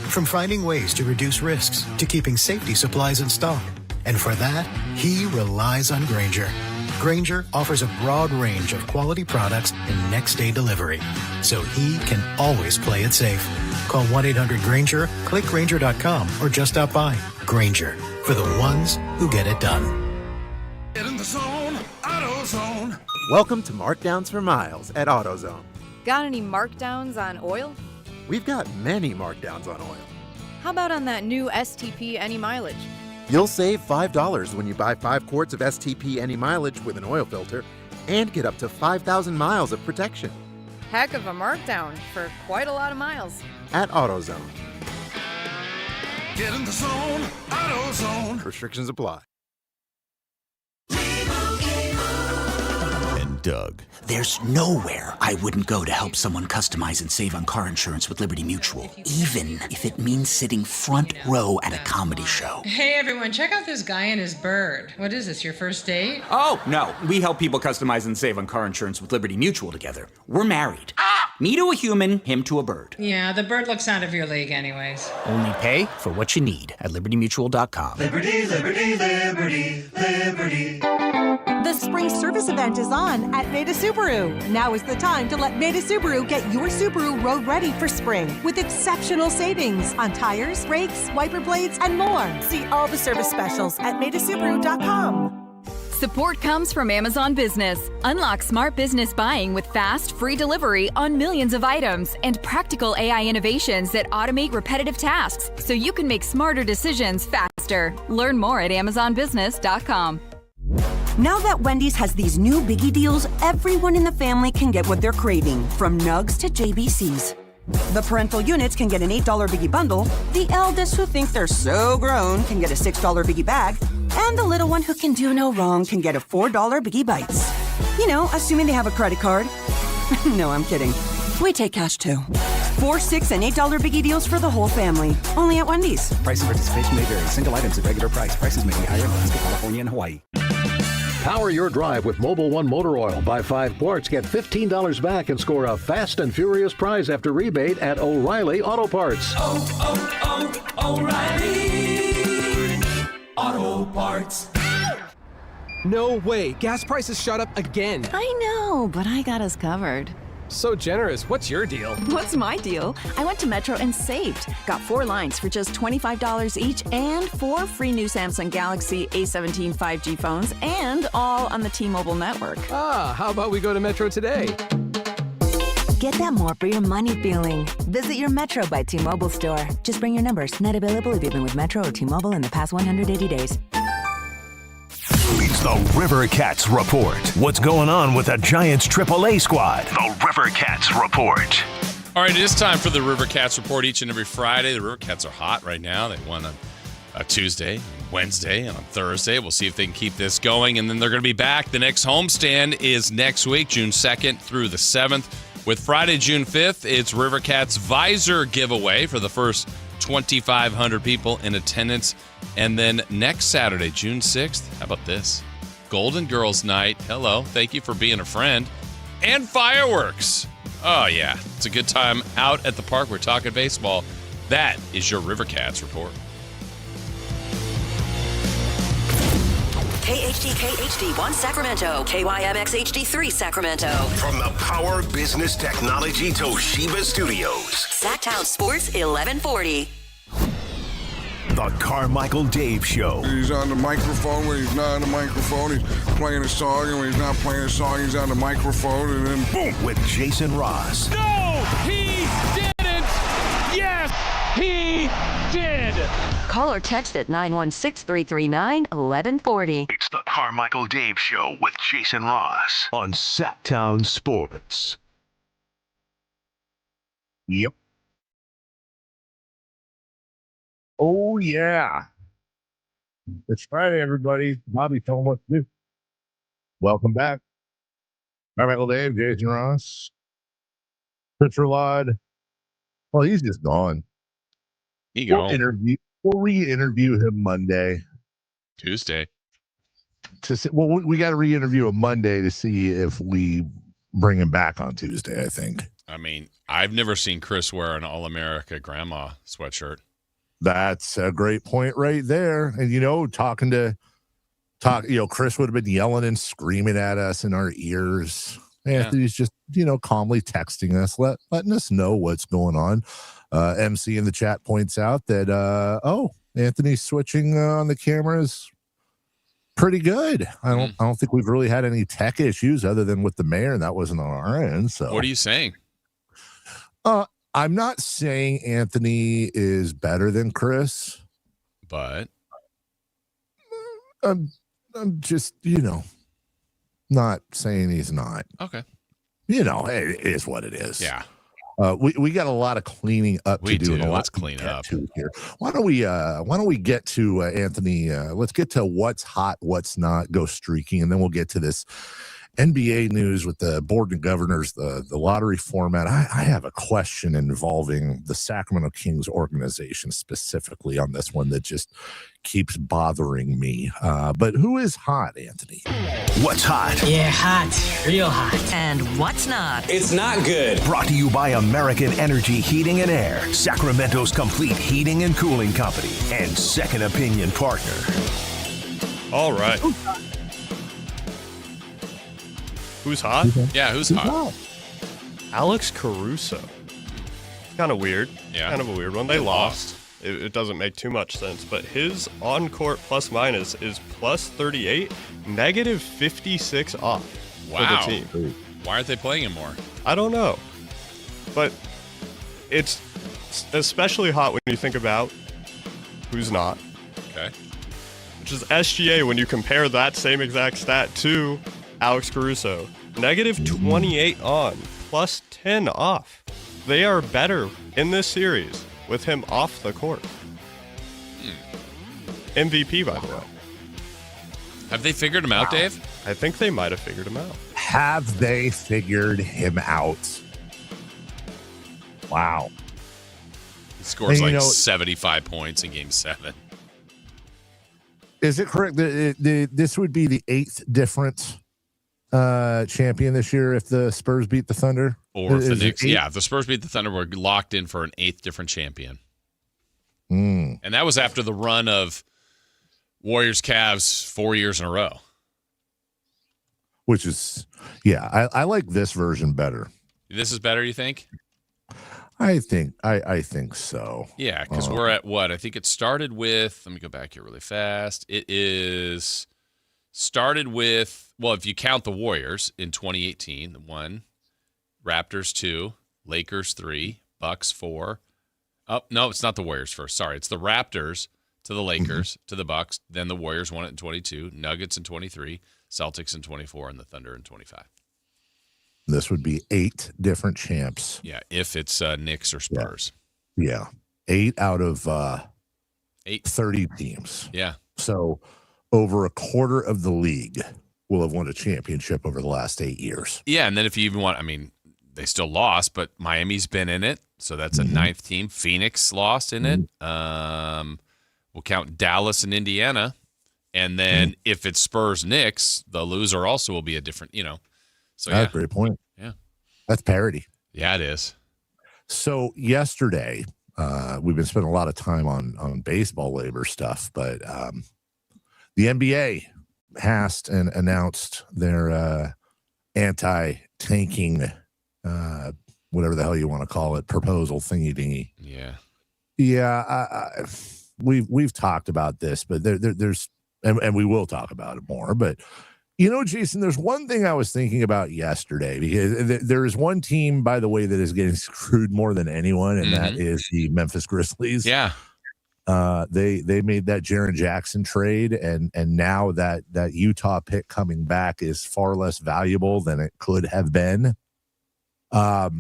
From finding ways to reduce risks to keeping safety supplies in stock. And for that, he relies on Grainger. Grainger offers a broad range of quality products and next-day delivery, so he can always play it safe. Call 1-800-GRAINGER, click Grainger.com, or just stop by. Grainger, for the ones who get it done. Get in the zone, AutoZone. Welcome to Markdowns for Miles at AutoZone. Got any markdowns on oil? We've got many markdowns on oil. How about on that new STP Any Mileage? You'll save $5 when you buy 5 quarts of STP Any Mileage with an oil filter and get up to 5,000 miles of protection. Heck of a markdown for quite a lot of miles. At AutoZone. Get in the zone, AutoZone. Restrictions apply. Doug. There's nowhere I wouldn't go to help someone customize and save on car insurance with Liberty Mutual, even if it means sitting front row at a comedy show. Hey everyone, check out this guy and his bird. What is this, your first date? Oh, no. We help people customize and save on car insurance with Liberty Mutual together. We're married. Me to a human, him to a bird. Yeah, the bird looks out of your league anyways. Only pay for what you need at libertymutual.com. Liberty, liberty, liberty, liberty. The spring service event is on at Maida Subaru. Now is the time to let Maida Subaru get your Subaru road ready for spring with exceptional savings on tires, brakes, wiper blades, and more. See all the service specials at maidasubaru.com. Support comes from Amazon Business. Unlock smart business buying with fast, free delivery on millions of items and practical AI innovations that automate repetitive tasks so you can make smarter decisions faster. Learn more at amazonbusiness.com. Now that Wendy's has these new biggie deals, everyone in the family can get what they're craving, from nugs to JBCs. The parental units can get an $8 biggie bundle, the eldest who think they're so grown can get a $6 biggie bag, and the little one who can do no wrong can get a $4 biggie bites. You know, assuming they have a credit card. No, I'm kidding. We take cash too. 4, 6, and $8 biggie deals for the whole family. Only at Wendy's. Price and participation may vary. Single items at regular price. Prices may be higher in Alaska, California, and Hawaii. Power your drive with Mobil 1 motor oil. Buy 5 quarts, get $15 back, and score a fast and furious prize after rebate at O'Reilly Auto Parts. O'Reilly Auto Parts. No way. Gas prices shot up again. I know, but I got us covered. So generous. What's your deal? What's my deal? I went to Metro and saved. Got 4 lines for just $25 each and 4 free new Samsung Galaxy A17 5G phones, and all on the T-Mobile network. Ah, how about we go to Metro today? Get that more for your money feeling. Visit your Metro by T-Mobile store. Just bring your numbers. Not available if you've been with Metro or T-Mobile in the past 180 days. It's the River Cats Report. What's going on with the Giants AAA squad? The River Cats Report. All right, it is time for the River Cats Report each and every Friday. The River Cats are hot right now. They won on Tuesday, Wednesday, and on Thursday. We'll see if they can keep this going, and then they're going to be back. The next homestand is next week, June 2nd through the 7th. With Friday, June 5th, it's River Cats Visor giveaway for the first 2,500 people in attendance. And then next Saturday, June 6th, how about this? Golden Girls Night. Hello. Thank you for being a friend. And fireworks. Oh, yeah. It's a good time out at the park. We're talking baseball. That is your River Cats Report. KHD-KHD1 Sacramento, KYMX HD3 Sacramento. From the Power Business Technology Toshiba Studios. Sactown Sports 1140. The Carmichael Dave Show. He's on the microphone when he's not on the microphone. He's playing a song, and when he's not playing a song, he's on the microphone, and then boom. With Jason Ross. No, he didn't Yes, he did. Call or text at 916-339-1140. It's the Carmichael Dave Show with Jason Ross on Sactown Sports. Yep. Oh, yeah. It's Friday, everybody. Bobby, tell them what to do. Welcome back. Carmichael Dave, Jason Ross. Richard Laud. Well, he's just gone. We'll re-interview him Monday. Tuesday. We got to re-interview him Monday to see if we bring him back on Tuesday, I think. I mean, I've never seen Chris wear an All-America grandma sweatshirt. That's a great point right there. And, Chris would have been yelling and screaming at us in our ears. Anthony's just, calmly texting us, letting us know what's going on. MC in the chat points out that, Anthony's switching on the cameras pretty good. I don't think we've really had any tech issues other than with the mayor, and that wasn't on our end. So what are you saying? I'm not saying Anthony is better than Chris, but I'm just, not saying he's not. Okay. It is what it is. Yeah. We got a lot of cleaning up to do. Let's clean up here. Why don't we get to Anthony? Let's get to what's hot, what's not. Go streaking, and then we'll get to this NBA news with the board of governors, the lottery format. I have a question involving the Sacramento Kings organization specifically on this one that just keeps bothering me. But who is hot, Anthony? What's hot? Yeah, hot. Real hot. And what's not? It's not good. Brought to you by American Energy Heating and Air, Sacramento's complete heating and cooling company, and second opinion partner. All right. Who's hot? Yeah, who's hot? Alex Caruso. Kind of weird. Yeah. Kind of a weird one. They lost. It doesn't make too much sense, but his on-court plus-minus is plus 38, negative 56 off for the team. Why aren't they playing him more? I don't know. But it's especially hot when you think about who's not. Okay. Which is SGA when you compare that same exact stat to Alex Caruso. Negative 28 on, plus 10 off. They are better in this series with him off the court. MVP, by the way. Have they figured him out, Dave? I think they might have figured him out. Have they figured him out? Wow. He scores 75 points in Game 7. Is it correct that this would be the 8th different champion this year if the Spurs beat the Thunder? Or if the Knicks, if the Spurs beat the Thunder, we're locked in for an 8th different champion. And that was after the run of Warriors Cavs 4 years in a row. Which is, I like this version better. This is better, you think? I think so. Yeah, because we're at what? I think it started with, let me go back here really fast. It is started with, well, if you count the Warriors in 2018, 1, Raptors 2, Lakers 3, Bucks 4. Oh, no, it's not the Warriors first. Sorry, it's the Raptors to the Lakers to the Bucks. Then the Warriors won it in 22, Nuggets in 23, Celtics in 24, and the Thunder in 25. This would be 8 different champs. Yeah, if it's Knicks or Spurs. Yeah. 8 out of 30 teams. Yeah. So over a quarter of the league will have won a championship over the last 8 years. Yeah, and then if you even want, they still lost, but Miami's been in it, so that's a 9th team. Phoenix lost in it. We'll count Dallas and Indiana, and then if it's Spurs Knicks, the loser also will be a different, So that's a great point. Yeah. That's parity. Yeah, it is. So yesterday, we've been spending a lot of time on baseball labor stuff, but the NBA passed and announced their anti-tanking, whatever the hell you want to call it, proposal thingy-dingy. Yeah. Yeah, we've talked about this, but there's and we will talk about it more, but Jason, there's one thing I was thinking about yesterday, because there is one team, by the way, that is getting screwed more than anyone, and that is the Memphis Grizzlies. Yeah. They made that Jaren Jackson trade, and now that Utah pick coming back is far less valuable than it could have been. But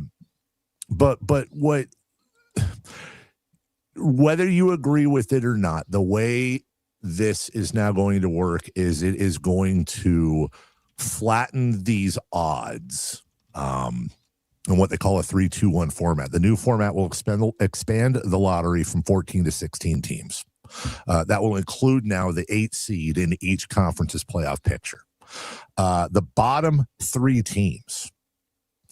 whether you agree with it or not, the way this is now going to work is it is going to flatten these odds in what they call a 3-2-1 format. The new format will expand the lottery from 14 to 16 teams. That will include now the 8 seed in each conference's playoff picture. The bottom 3 teams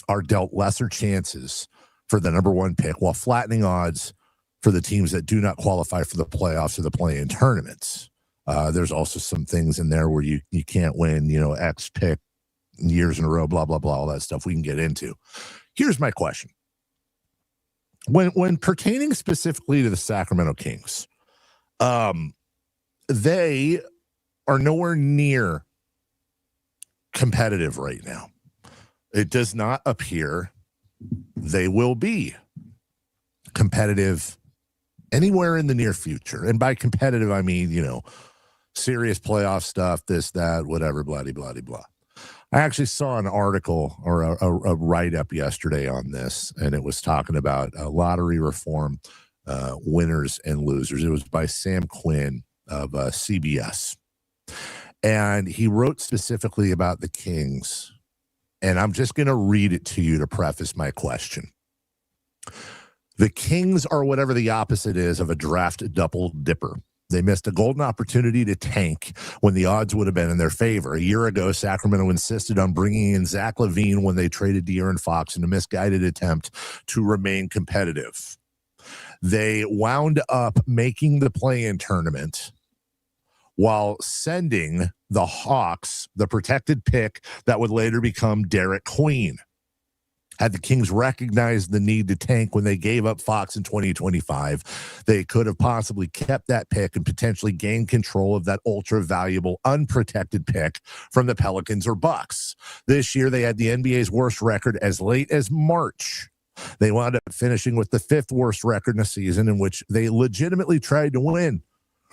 are dealt lesser chances for the number 1 pick, while flattening odds for the teams that do not qualify for the playoffs or the play-in tournaments. There's also some things in there where you can't win, X pick years in a row, blah, blah, blah, all that stuff we can get into. Here's my question. When pertaining specifically to the Sacramento Kings, they are nowhere near competitive right now. It does not appear they will be competitive anywhere in the near future. And by competitive, I mean, serious playoff stuff, this, that, whatever, blah, blah, blah, blah. I actually saw an article or a write-up yesterday on this, and it was talking about lottery reform, winners and losers. It was by Sam Quinn of CBS. And he wrote specifically about the Kings, and I'm just going to read it to you to preface my question. The Kings are whatever the opposite is of a draft double dipper. They missed a golden opportunity to tank when the odds would have been in their favor. A year ago, Sacramento insisted on bringing in Zach LaVine when they traded De'Aaron Fox in a misguided attempt to remain competitive. They wound up making the play-in tournament while sending the Hawks the protected pick that would later become Derek Queen. Had the Kings recognized the need to tank when they gave up Fox in 2025, they could have possibly kept that pick and potentially gained control of that ultra-valuable, unprotected pick from the Pelicans or Bucks. This year, they had the NBA's worst record as late as March. They wound up finishing with the 5th worst record in a season in which they legitimately tried to win.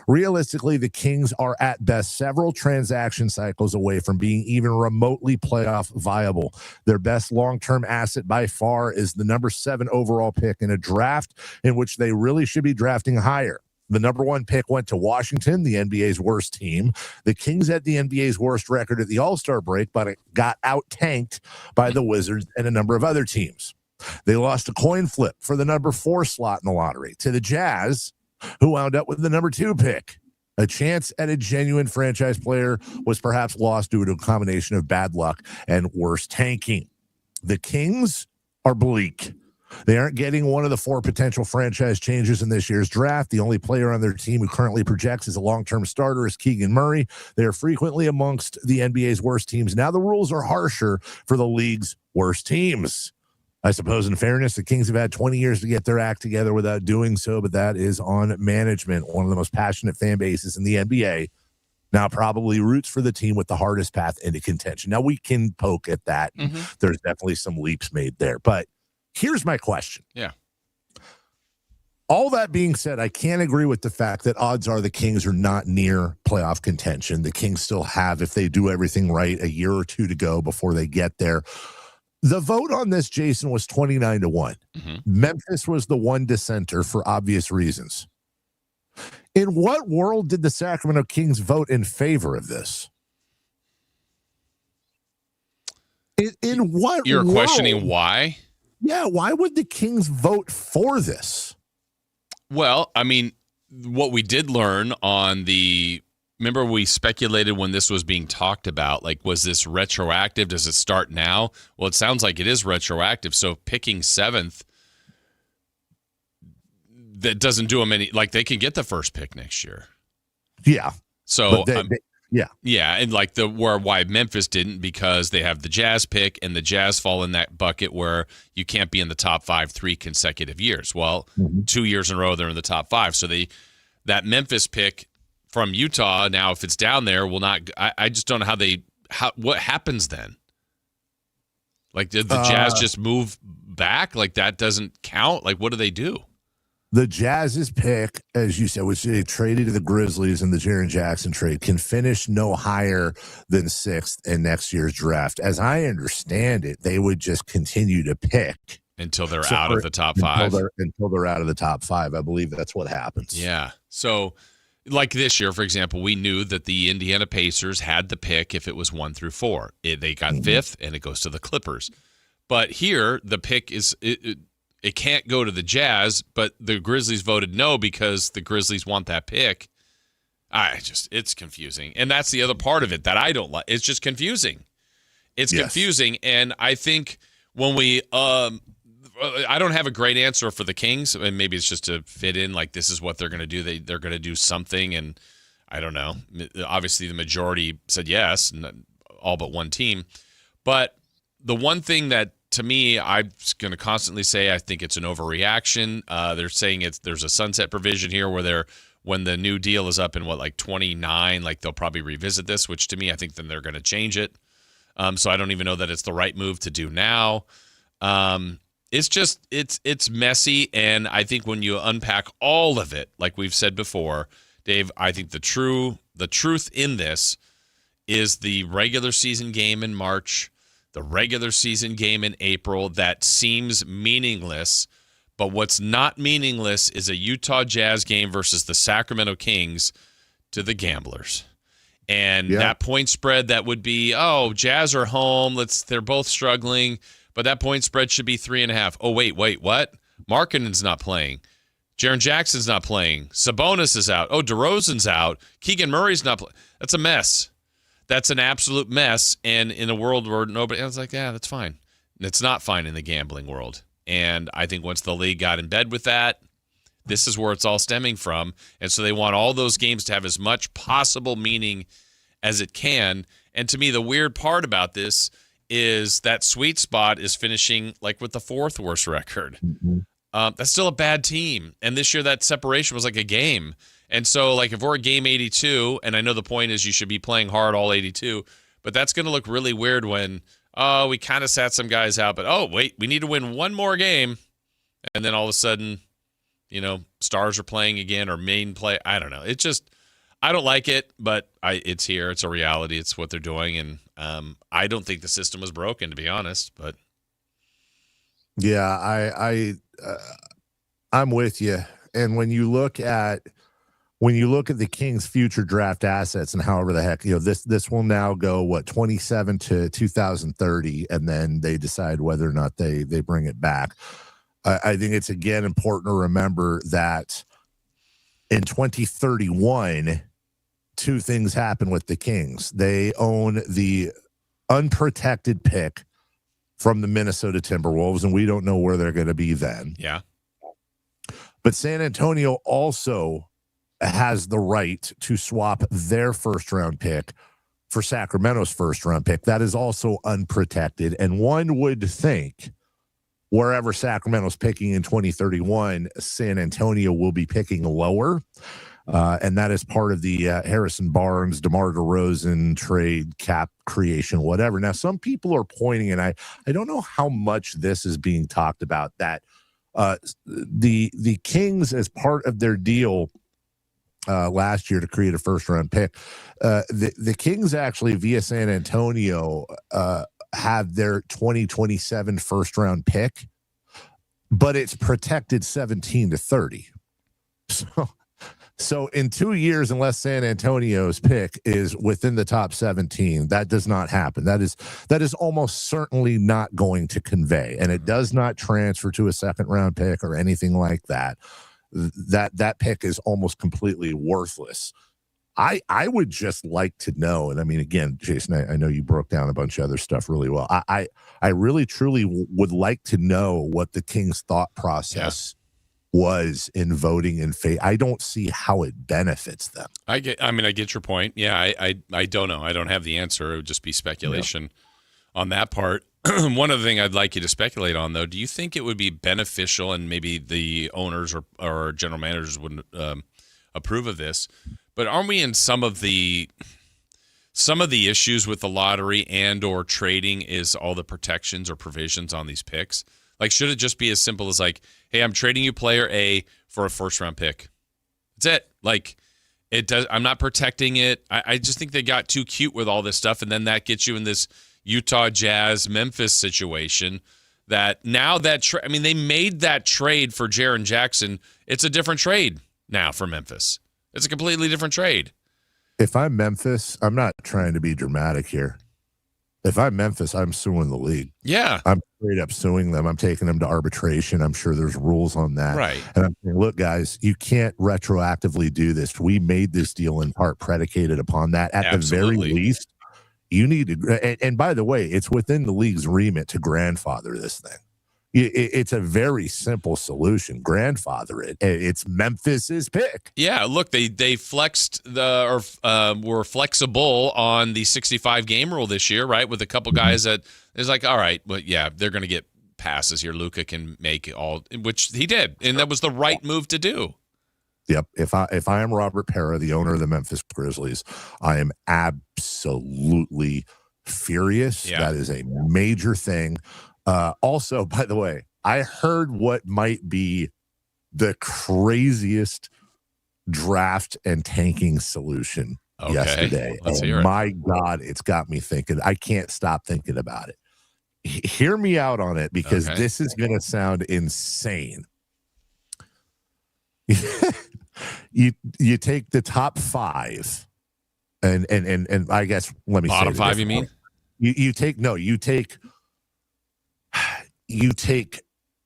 Realistically, the Kings are at best several transaction cycles away from being even remotely playoff viable. Their best long-term asset by far is the number 7 overall pick in a draft in which they really should be drafting higher. The number 1 pick went to Washington, the NBA's worst team. The Kings had the NBA's worst record at the All-Star break, but it got out-tanked by the Wizards and a number of other teams. They lost a coin flip for the number 4 slot in the lottery to the Jazz, who wound up with the number 2 pick. A chance at a genuine franchise player was perhaps lost due to a combination of bad luck and worse tanking. The Kings are bleak. They aren't getting one of the 4 potential franchise changes in this year's draft. The only player on their team who currently projects as a long-term starter is Keegan Murray. They are frequently amongst the NBA's worst teams. Now the rules are harsher for the league's worst teams. I suppose, in fairness, the Kings have had 20 years to get their act together without doing so, but that is on management. One of the most passionate fan bases in the NBA now probably roots for the team with the hardest path into contention. Now, we can poke at that. Mm-hmm. There's definitely some leaps made there. But here's my question. Yeah. All that being said, I can't agree with the fact that odds are the Kings are not near playoff contention. The Kings still have, if they do everything right, a year or 2 to go before they get there. The vote on this, Jason, was 29-1. Mm-hmm. Memphis was the one dissenter for obvious reasons. In what world did the Sacramento Kings vote in favor of this? In what You're world? Questioning why? Yeah, why would the Kings vote for this? Well, I mean, what we did learn on the... Remember we speculated when this was being talked about, like, was this retroactive? Does it start now? Well, it sounds like it is retroactive. So picking 7th, that doesn't do them any, like, they can get the first pick next year. Yeah. So, yeah. Yeah. And like why Memphis didn't, because they have the Jazz pick and the Jazz fall in that bucket where you can't be in the top 5 3 consecutive years. Well, 2 years in a row, they're in the top 5. So that Memphis pick from Utah, now if it's down there, will not. I just don't know how they what happens then? Like, did the Jazz just move back? Like, that doesn't count? Like, what do they do? The Jazz's pick, as you said, which they traded to the Grizzlies in the Jaren Jackson trade, can finish no higher than 6th in next year's draft. As I understand it, they would just continue to pick until they're out of the top 5. Until they're out of the top 5. I believe that's what happens. Yeah. So, like this year, for example, we knew that the Indiana Pacers had the pick if it was 1 through 4. They got 5th, and it goes to the Clippers. But here, the pick is it can't go to the Jazz, but the Grizzlies voted no because the Grizzlies want that pick. It's confusing. And that's the other part of it that I don't like. It's just confusing. It's confusing. And I think when we I don't have a great answer for the Kings, and maybe it's just to fit in, like, this is what they're going to do. They're going to do something, and I don't know. Obviously, the majority said yes, and all but one team. But the one thing that, to me, I'm going to constantly say I think it's an overreaction. They're saying there's a sunset provision here where when the new deal is up in 29, like, they'll probably revisit this, which to me, I think then they're going to change it. So I don't even know that it's the right move to do now. It's just it's messy, and I think when you unpack all of it, like we've said before, Dave, I think the truth in this is the regular season game in March, the regular season game in April that seems meaningless, but what's not meaningless is a Utah Jazz game versus the Sacramento Kings to the gamblers. And that point spread that would be, Jazz are home, they're both struggling, but that point spread should be 3.5. Oh, wait, what? Markkanen's not playing. Jaren Jackson's not playing. Sabonis is out. Oh, DeRozan's out. Keegan Murray's not playing. That's a mess. That's an absolute mess. And in a world where nobody, I was like, yeah, that's fine. It's not fine in the gambling world. And I think once the league got in bed with that, this is where it's all stemming from. And so they want all those games to have as much possible meaning as it can. And to me, the weird part about this is that sweet spot is finishing like with the 4th worst record. That's still a bad team. And this year that separation was like a game. And so, like, if we're at game 82, and I know the point is you should be playing hard all 82, but that's going to look really weird when, we kind of sat some guys out, but, wait, we need to win one more game. And then all of a sudden, stars are playing again or main play. I don't know. It's just, I don't like it, but it's here. It's a reality. It's what they're doing. And I don't think the system was broken, to be honest, but. Yeah, I'm with you. And when you look at the Kings' future draft assets and however the heck, this will now go 27 to 2030, and then they decide whether or not they bring it back. I think it's again important to remember that in 2031, 2 things happen with the Kings. They own the unprotected pick from the Minnesota Timberwolves, and we don't know where they're going to be then. Yeah. But San Antonio also has the right to swap their first-round pick for Sacramento's first-round pick. That is also unprotected, and one would think wherever Sacramento's picking in 2031, San Antonio will be picking lower, and that is part of the Harrison Barnes, DeMar DeRozan trade, cap creation, whatever. Now, some people are pointing, and I don't know how much this is being talked about, that the Kings, as part of their deal last year to create a first-round pick, the Kings actually, via San Antonio, have their 2027 first-round pick, but it's protected 17 to 30. So in 2 years, unless San Antonio's pick is within the top 17, that does not happen. That is almost certainly not going to convey, and it does not transfer to a second-round pick or anything like that. That pick is almost completely worthless. I would just like to know, and I mean, again, Jason, I know you broke down a bunch of other stuff really well. I really, truly would like to know what the Kings' thought process was in voting in favor. I don't see how it benefits them. I get your point. Yeah, I don't know. I don't have the answer. It would just be speculation on that part. One other thing I'd like you to speculate on, though, do you think it would be beneficial, and maybe the owners or general managers wouldn't approve of this, but aren't we in some of the some of the issues with the lottery and or trading is all the protections or provisions on these picks. Like, should it just be as simple as like, hey, I'm trading you player A for a first-round pick? That's it. Like, it does. I'm not protecting it. I just think they got too cute with all this stuff, and then that gets you in this Utah Jazz Memphis situation. That now that they made that trade for Jaren Jackson. It's a different trade now for Memphis. It's a completely different trade. If I'm Memphis, I'm not trying to be dramatic here. If I'm Memphis, I'm suing the league. Yeah. I'm straight up suing them. I'm taking them to arbitration. I'm sure there's rules on that. Right. And I'm saying, look, guys, you can't retroactively do this. We made this deal in part predicated upon that. At Absolutely. the very least, you need to, and by the way, it's within the league's remit to grandfather this thing. It's a very simple solution. Grandfather it. It's Memphis's pick. Yeah, look, they flexed were flexible on the 65 game rule this year, right? With a couple guys that is like, all right, but yeah, they're going to get passes here. Luka can make all, which he did, and that was the right move to do. Yep. If I am Robert Parra, the owner of the Memphis Grizzlies, I am absolutely furious. Yeah. That is a major thing. Also, by the way, I heard what might be the craziest draft and tanking solution yesterday. Let's hear it. My God, it's got me thinking. I can't stop thinking about it. Hear me out on it, because this is going to sound insane. You take the top 5 and I guess let me bottom say 5, you mean? You take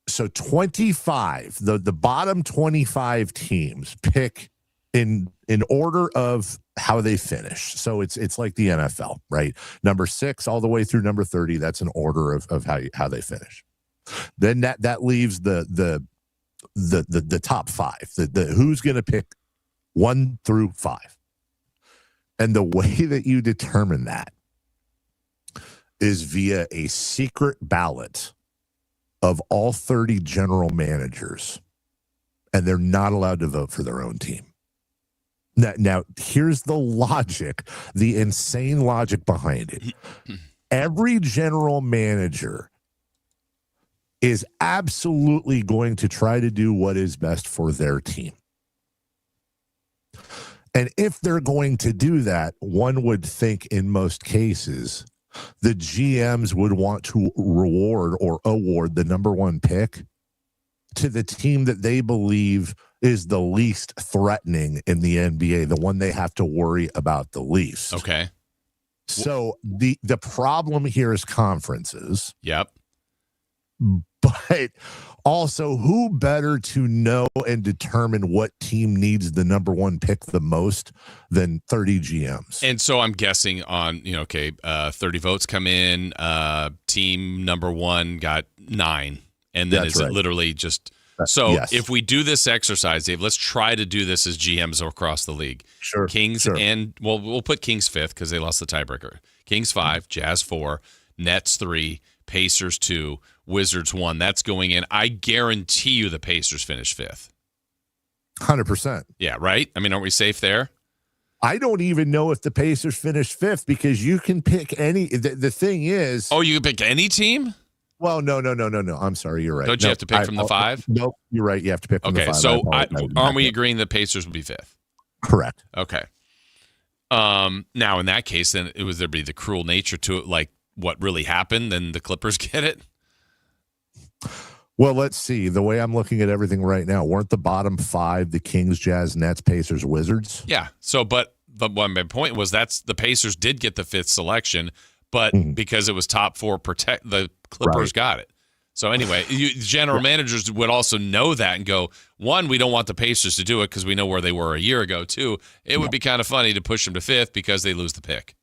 so 25, the bottom 25 teams pick in order of how they finish. So it's like the NFL, right? Number 6 all the way through number 30, that's an order of how they finish. Then that leaves the top 5, the who's going to pick 1 through 5. And the way that you determine that is via a secret ballot of all 30 general managers, and they're not allowed to vote for their own team. Now here's the logic, the insane logic behind it. Every general manager is absolutely going to try to do what is best for their team. And if they're going to do that, one would think in most cases, the GMs would want to reward or award the number 1 pick to the team that they believe is the least threatening in the NBA, the one they have to worry about the least. Okay. So the problem here is conferences. Yep. But also, who better to know and determine what team needs the number 1 pick the most than 30 GMs? And so I'm guessing on, 30 votes come in, team number 1 got 9. And then it literally just if we do this exercise, Dave, let's try to do this as GMs across the league. Sure. Kings and we'll put Kings 5th because they lost the tiebreaker. Kings 5, Jazz 4, Nets 3, Pacers 2, Wizards 1. That's going in. I guarantee you the Pacers finish 5th. 100%. Yeah, right? I mean, aren't we safe there? I don't even know if the Pacers finish 5th, because you can pick any. The thing is. Oh, you can pick any team? Well, no. I'm sorry. You're right. Don't you have to pick from the 5? Nope. You're right. You have to pick from the 5. Okay, so aren't we agreeing the Pacers will be 5th? Correct. Okay. Now, in that case, then there'd be the cruel nature to it, like what really happened, then the Clippers get it? Well, let's see. The way I'm looking at everything right now, weren't the bottom 5 the Kings, Jazz, Nets, Pacers, Wizards? Yeah. So, but my point was the Pacers did get the 5th selection, but because it was top 4, the Clippers got it. So anyway, general managers would also know that and go, 1, we don't want the Pacers to do it because we know where they were a year ago. 2, it would be kind of funny to push them to 5th because they lose the pick.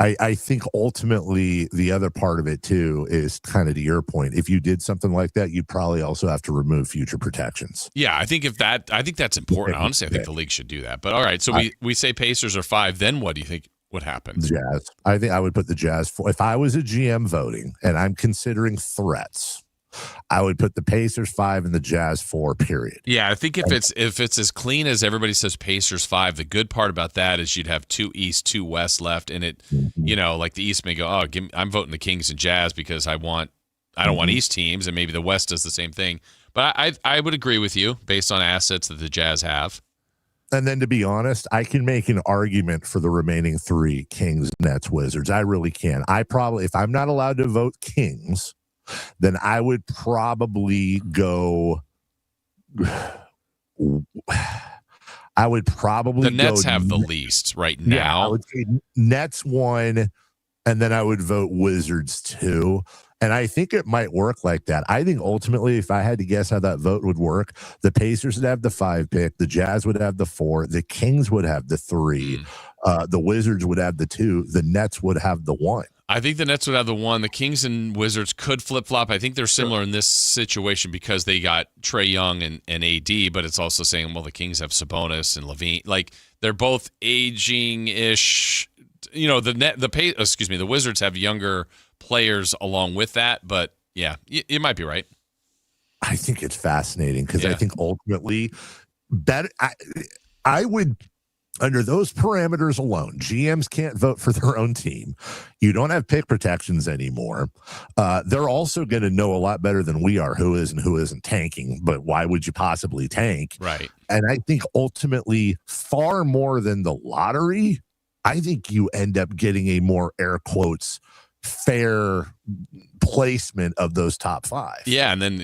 I think ultimately the other part of it too is kind of to your point. If you did something like that, you'd probably also have to remove future protections. Yeah, I think that's important. Honestly, I think the league should do that. But all right, so we say Pacers are 5. Then what do you think would happen? Jazz. I think I would put the Jazz. If I was a GM voting and I'm considering threats, I would put the Pacers 5 and the Jazz 4, period. Yeah, I think if it's as clean as everybody says Pacers 5, the good part about that is you'd have 2 East, 2 West left, and it, like the East may go, I'm voting the Kings and Jazz because I don't want East teams, and maybe the West does the same thing. But I would agree with you based on assets that the Jazz have. And then, to be honest, I can make an argument for the remaining 3, Kings, Nets, Wizards. I really can. If I'm not allowed to vote Kings, then I would probably go. The Nets have the least right now. Yeah, I would say Nets 1, and then I would vote Wizards 2. And I think it might work like that. I think ultimately, if I had to guess how that vote would work, the Pacers would have the 5 pick, the Jazz would have the 4, the Kings would have the 3, the Wizards would have the 2, the Nets would have the 1. I think the Nets would have the 1. The Kings and Wizards could flip-flop. I think they're similar in this situation because they got Trae Young and AD, but it's also saying, well, the Kings have Sabonis and Levine. Like, they're both aging-ish. The Wizards have younger players along with that, but yeah, you might be right. I think it's fascinating because I think ultimately I would, under those parameters alone, GMs can't vote for their own team. You don't have pick protections anymore. They're also going to know a lot better than we are who is and who isn't tanking, but why would you possibly tank? Right. And I think ultimately, far more than the lottery, I think you end up getting a more air quotes fair placement of those top 5. Yeah, and then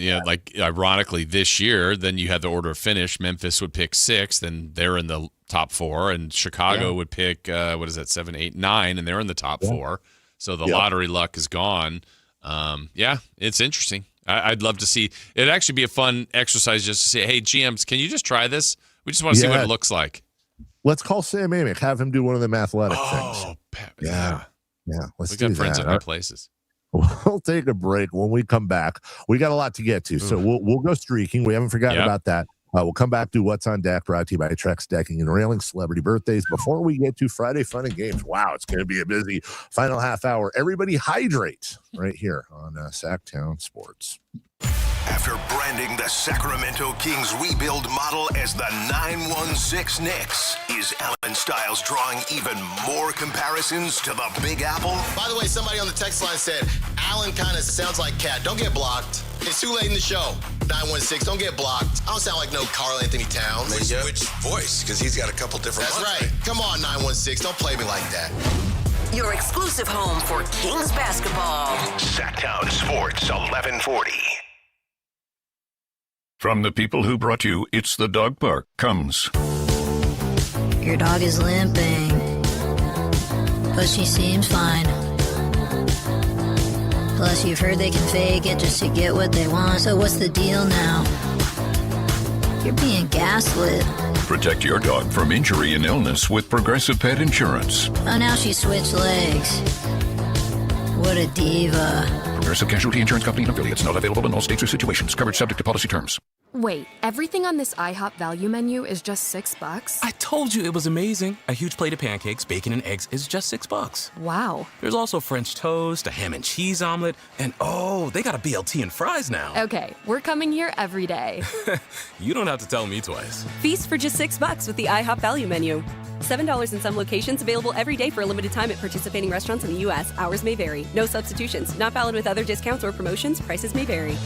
ironically this year, then you had the order of finish. Memphis would pick 6, then they're in the top 4, and Chicago would pick 7, 8, 9, and they're in the top 4. So the lottery luck is gone. It's interesting. I'd love to see. It'd actually be a fun exercise just to say, hey, GMs, can you just try this? We just want to see what it looks like. Let's call Sam Amick, have him do one of them athletic things. Yeah, let's do that. We got friends at high places. We'll take a break. When we come back, we got a lot to get to, so we'll go streaking. We haven't forgotten about that. We'll come back to What's on Deck, brought to you by Trex Decking and Railing, celebrity birthdays. Before we get to Friday Fun and Games, wow, it's going to be a busy final half hour. Everybody hydrate right here on Sactown Sports. After branding the Sacramento Kings rebuild model as the 916 Knicks, is Alan Stiles drawing even more comparisons to the Big Apple? By the way, somebody on the text line said, Alan kind of sounds like Cat. Don't get blocked. It's too late in the show. 916, don't get blocked. I don't sound like no Karl Anthony Towns. Which voice? Because he's got a couple different ones. That's right. Come on, 916. Don't play me like that. Your exclusive home for Kings basketball. Sactown Sports 1140. From the people who brought you It's the Dog Park comes. Your dog is limping, but she seems fine. Plus, you've heard they can fake it just to get what they want. So what's the deal now? You're being gaslit. Protect your dog from injury and illness with Progressive Pet Insurance. Oh, now she switched legs. What a diva. Progressive Casualty Insurance Company and affiliates. Not available in all states or situations. Coverage subject to policy terms. Wait, everything on this IHOP value menu is just $6? I told you it was amazing. A huge plate of pancakes, bacon, and eggs is just $6. Wow. There's also French toast, a ham and cheese omelet, and they got a BLT and fries now. Okay, we're coming here every day. You don't have to tell me twice. Feast for just $6 with the IHOP value menu. $7 in some locations, available every day for a limited time at participating restaurants in the U.S. Hours may vary. No substitutions. Not valid with other discounts or promotions. Prices may vary.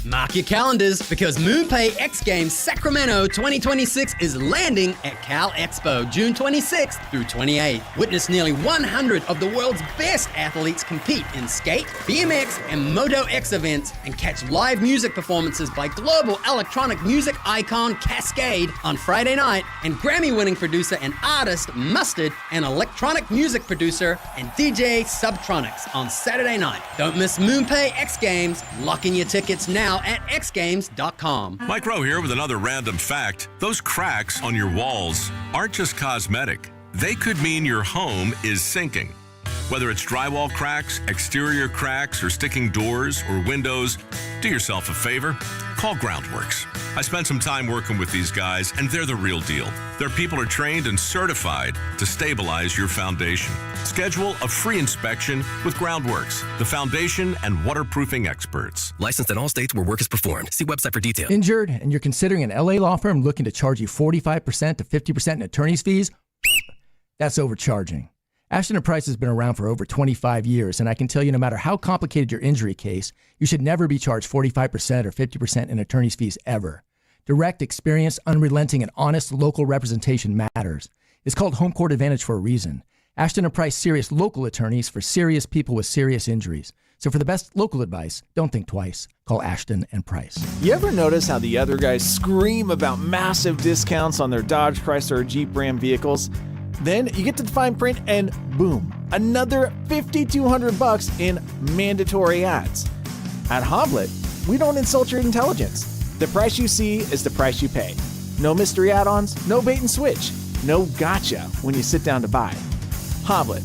Mark your calendars because MoonPay X Games Sacramento 2026 is landing at Cal Expo June 26th through 28th. Witness nearly 100 of the world's best athletes compete in skate, BMX, and Moto X events and catch live music performances by global electronic music icon Cascade on Friday night and Grammy-winning producer and artist Mustard and electronic music producer and DJ Subtronics on Saturday night. Don't miss MoonPay X Games. Lock in your tickets now at xgames.com. Mike Rowe here with another random fact. Those cracks on your walls aren't just cosmetic. They could mean your home is sinking. Whether it's drywall cracks, exterior cracks, or sticking doors or windows, do yourself a favor. Call Groundworks. I spent some time working with these guys, and they're the real deal. Their people are trained and certified to stabilize your foundation. Schedule a free inspection with Groundworks, the foundation and waterproofing experts. Licensed in all states where work is performed. See website for details. Injured and you're considering an LA law firm looking to charge you 45% to 50% in attorney's fees? That's overcharging. Ashton & Price has been around for over 25 years, and I can tell you no matter how complicated your injury case, you should never be charged 45% or 50% in attorney's fees ever. Direct, experienced, unrelenting, and honest local representation matters. It's called Home Court Advantage for a reason. Ashton & Price serious local attorneys for serious people with serious injuries. So for the best local advice, don't think twice. Call Ashton & Price. You ever notice how the other guys scream about massive discounts on their Dodge, Chrysler, or Jeep Ram vehicles? Then you get to the fine print and boom, another $5,200 in mandatory ads. At Hoblet, we don't insult your intelligence. The price you see is the price you pay. No mystery add-ons, no bait and switch, no gotcha when you sit down to buy. Hoblet,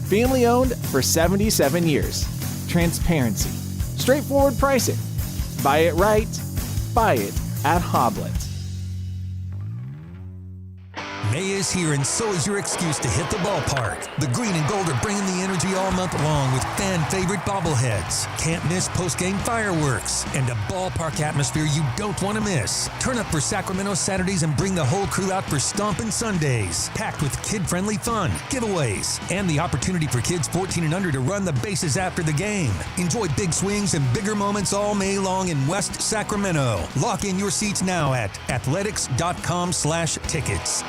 family owned for 77 years. Transparency, straightforward pricing. Buy it right, buy it at Hoblet. May is here, and so is your excuse to hit the ballpark. The green and gold are bringing the energy all month long with fan-favorite bobbleheads, can't miss post-game fireworks, and a ballpark atmosphere you don't want to miss. Turn up for Sacramento Saturdays and bring the whole crew out for Stompin' Sundays, packed with kid-friendly fun, giveaways, and the opportunity for kids 14 and under to run the bases after the game. Enjoy big swings and bigger moments all May long in West Sacramento. Lock in your seats now at athletics.com/tickets.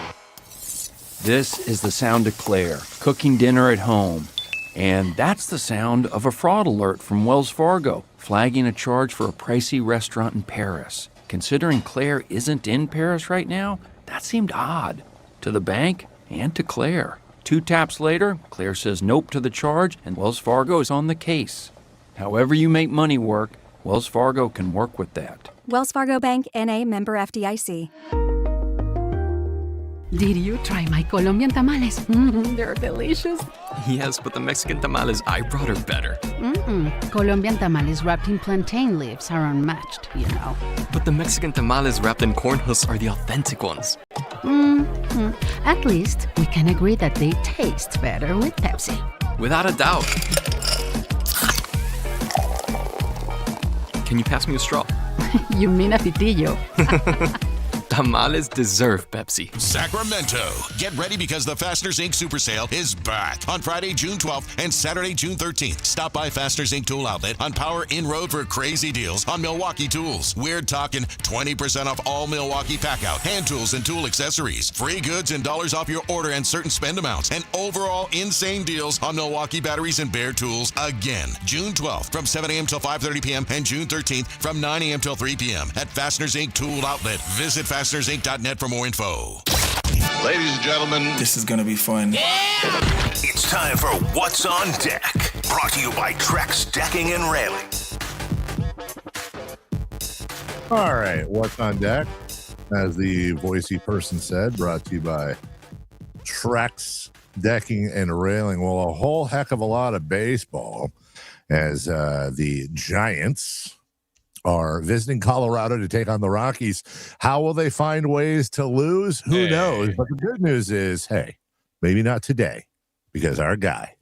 This is the sound of Claire, cooking dinner at home. And that's the sound of a fraud alert from Wells Fargo, flagging a charge for a pricey restaurant in Paris. Considering Claire isn't in Paris right now, that seemed odd to the bank and to Claire. 2 taps later, Claire says nope to the charge, and Wells Fargo is on the case. However you make money work, Wells Fargo can work with that. Wells Fargo Bank, N.A., member FDIC. Did you try my Colombian tamales? They're delicious. Yes, but the Mexican tamales I brought are better. Colombian tamales wrapped in plantain leaves are unmatched, you know. But the Mexican tamales wrapped in corn husks are the authentic ones. At least we can agree that they taste better with Pepsi. Without a doubt. Can you pass me a straw? You mean a pitillo. Tamales deserve Pepsi. Sacramento. Get ready because the Fasteners Inc. Super Sale is back on Friday, June 12th and Saturday, June 13th. Stop by Fasteners Inc. Tool Outlet on Power in Road for crazy deals on Milwaukee tools. We're talking 20% off all Milwaukee pack-out, hand tools, and tool accessories. Free goods and dollars off your order and certain spend amounts. And overall insane deals on Milwaukee batteries and Bear tools again. June 12th from 7 a.m. till 5:30 p.m. and June 13th from 9 a.m. till 3 p.m. at Fasteners Inc. Tool Outlet. Visit FastenersInc.net for more info. Ladies and gentlemen, this is going to be fun. Yeah! It's time for What's on Deck. Brought to you by Trex Decking and Railing. All right, What's on Deck? As the voicey person said, brought to you by Trex Decking and Railing. Well, a whole heck of a lot of baseball as the Giants are visiting Colorado to take on the Rockies. How will they find ways to lose? Who knows? But the good news is, hey, maybe not today, because our guy,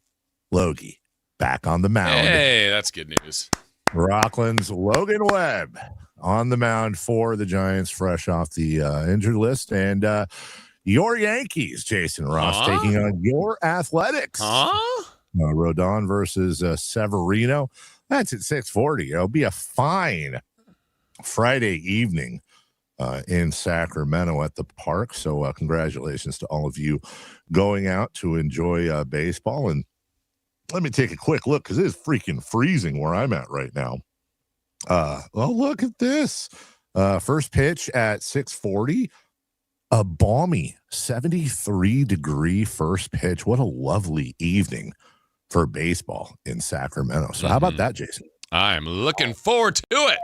Logie, back on the mound. Hey, that's good news. Rockland's Logan Webb on the mound for the Giants, fresh off the injured list. And your Yankees, Jason Ross, taking on your Athletics. Rodon versus Severino. That's at 6:40. It'll be a fine Friday evening in Sacramento at the park. So congratulations to all of you going out to enjoy baseball. And let me take a quick look because it is freaking freezing where I'm at right now. Well, look at this. First pitch at 6:40. A balmy 73-degree first pitch. What a lovely evening for baseball in Sacramento. So how about that, Jason? I'm looking forward to it.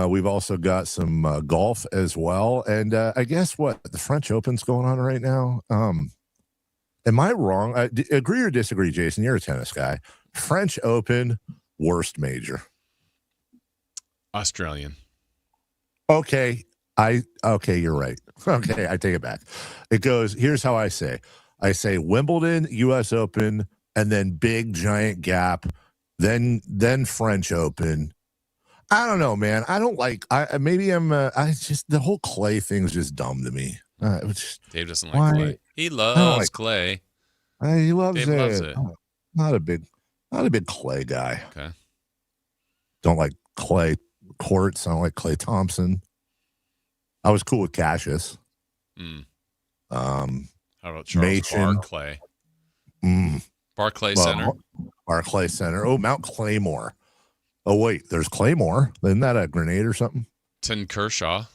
We've also got some golf as well. And I guess what? The French Open's going on right now. Am I wrong? Agree or disagree, Jason? You're a tennis guy. French Open, worst major. Australian. Okay. Okay, you're right. Okay, I take it back. It goes, here's how I say Wimbledon, US Open, and then big giant gap, then French Open. I don't know, man. I don't like, the whole Clay thing's just dumb to me. Dave doesn't like Clay. He loves Clay. He loves Dave it. loves it. Not a big Clay guy. Okay. Don't like Clay courts. I don't like Clay Thompson. I was cool with Cassius. How about Charles Barkley? Barclay Center. Barclay Center. Oh, Mount Claymore. Oh, wait, there's Claymore. Isn't that a grenade or something? Tim Kershaw.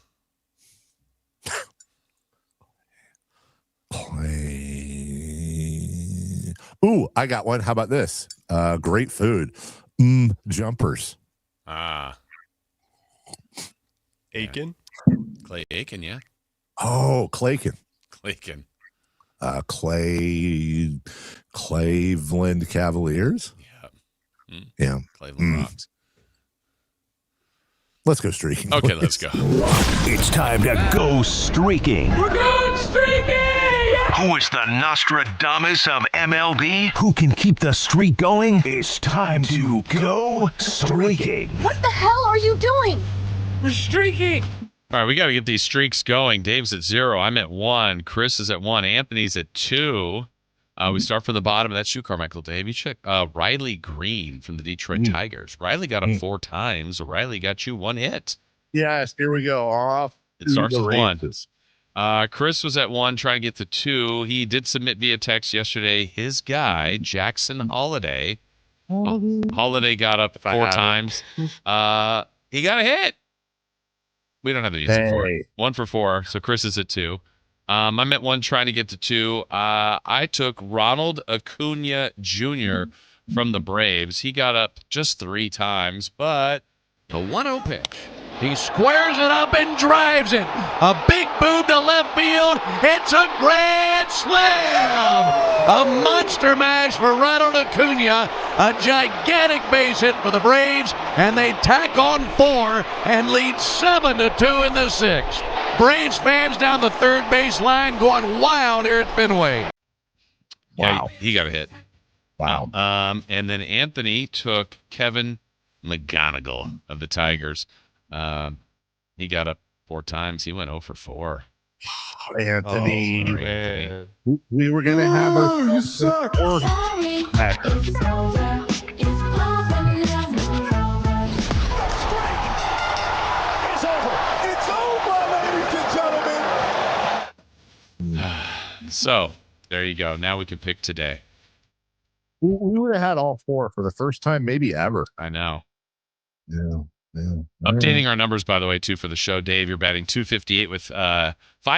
Clay. Ooh, I got one. How about this? Great food. Jumpers. Aiken? Clay Aiken, yeah. Oh, Clayton. Cleveland Cavaliers. Yeah. Cleveland Rocks. Let's go streaking. Okay, let's go. It's time to go streaking. We're going streaking! Who is the Nostradamus of MLB? Who can keep the streak going? It's time to go streaking. What the hell are you doing? We're streaking! All right, we got to get these streaks going. Dave's at 0. I'm at 1. Chris is at 1. Anthony's at 2. We start from the bottom. That's you, Carmichael Dave. You check Riley Green from the Detroit Tigers. Riley got up 4 times. Riley got you 1 hit. Yes, here we go. Off. It starts with 1. Chris was at 1, trying to get to 2. He did submit via text yesterday his guy, Jackson Holiday. Holiday got up 4 times. He got a hit. We don't have the music for it. 1 for 4. So Chris is at 2. I'm at 1 trying to get to 2. I took Ronald Acuna Jr. from the Braves. He got up just 3 times, but the 1-0 pitch. He squares it up and drives it. A big boom to left field. It's a grand slam. A monster mash for Ronald Acuna. A gigantic base hit for the Braves, and they tack on 4 and lead 7-2 in the 6th. Braves fans down the third base line going wild here at Fenway. Wow. Yeah, he got a hit. Wow. And then Anthony took Kevin McGonigal of the Tigers. He got up 4 times. He went 0 for 4. Anthony. Man. We were going to have a... You suck. So, there you go. Now we can pick today. We would have had all 4 for the first time, maybe ever. I know. Yeah. Updating our numbers, by the way, too, for the show. Dave, you're batting .258 with 5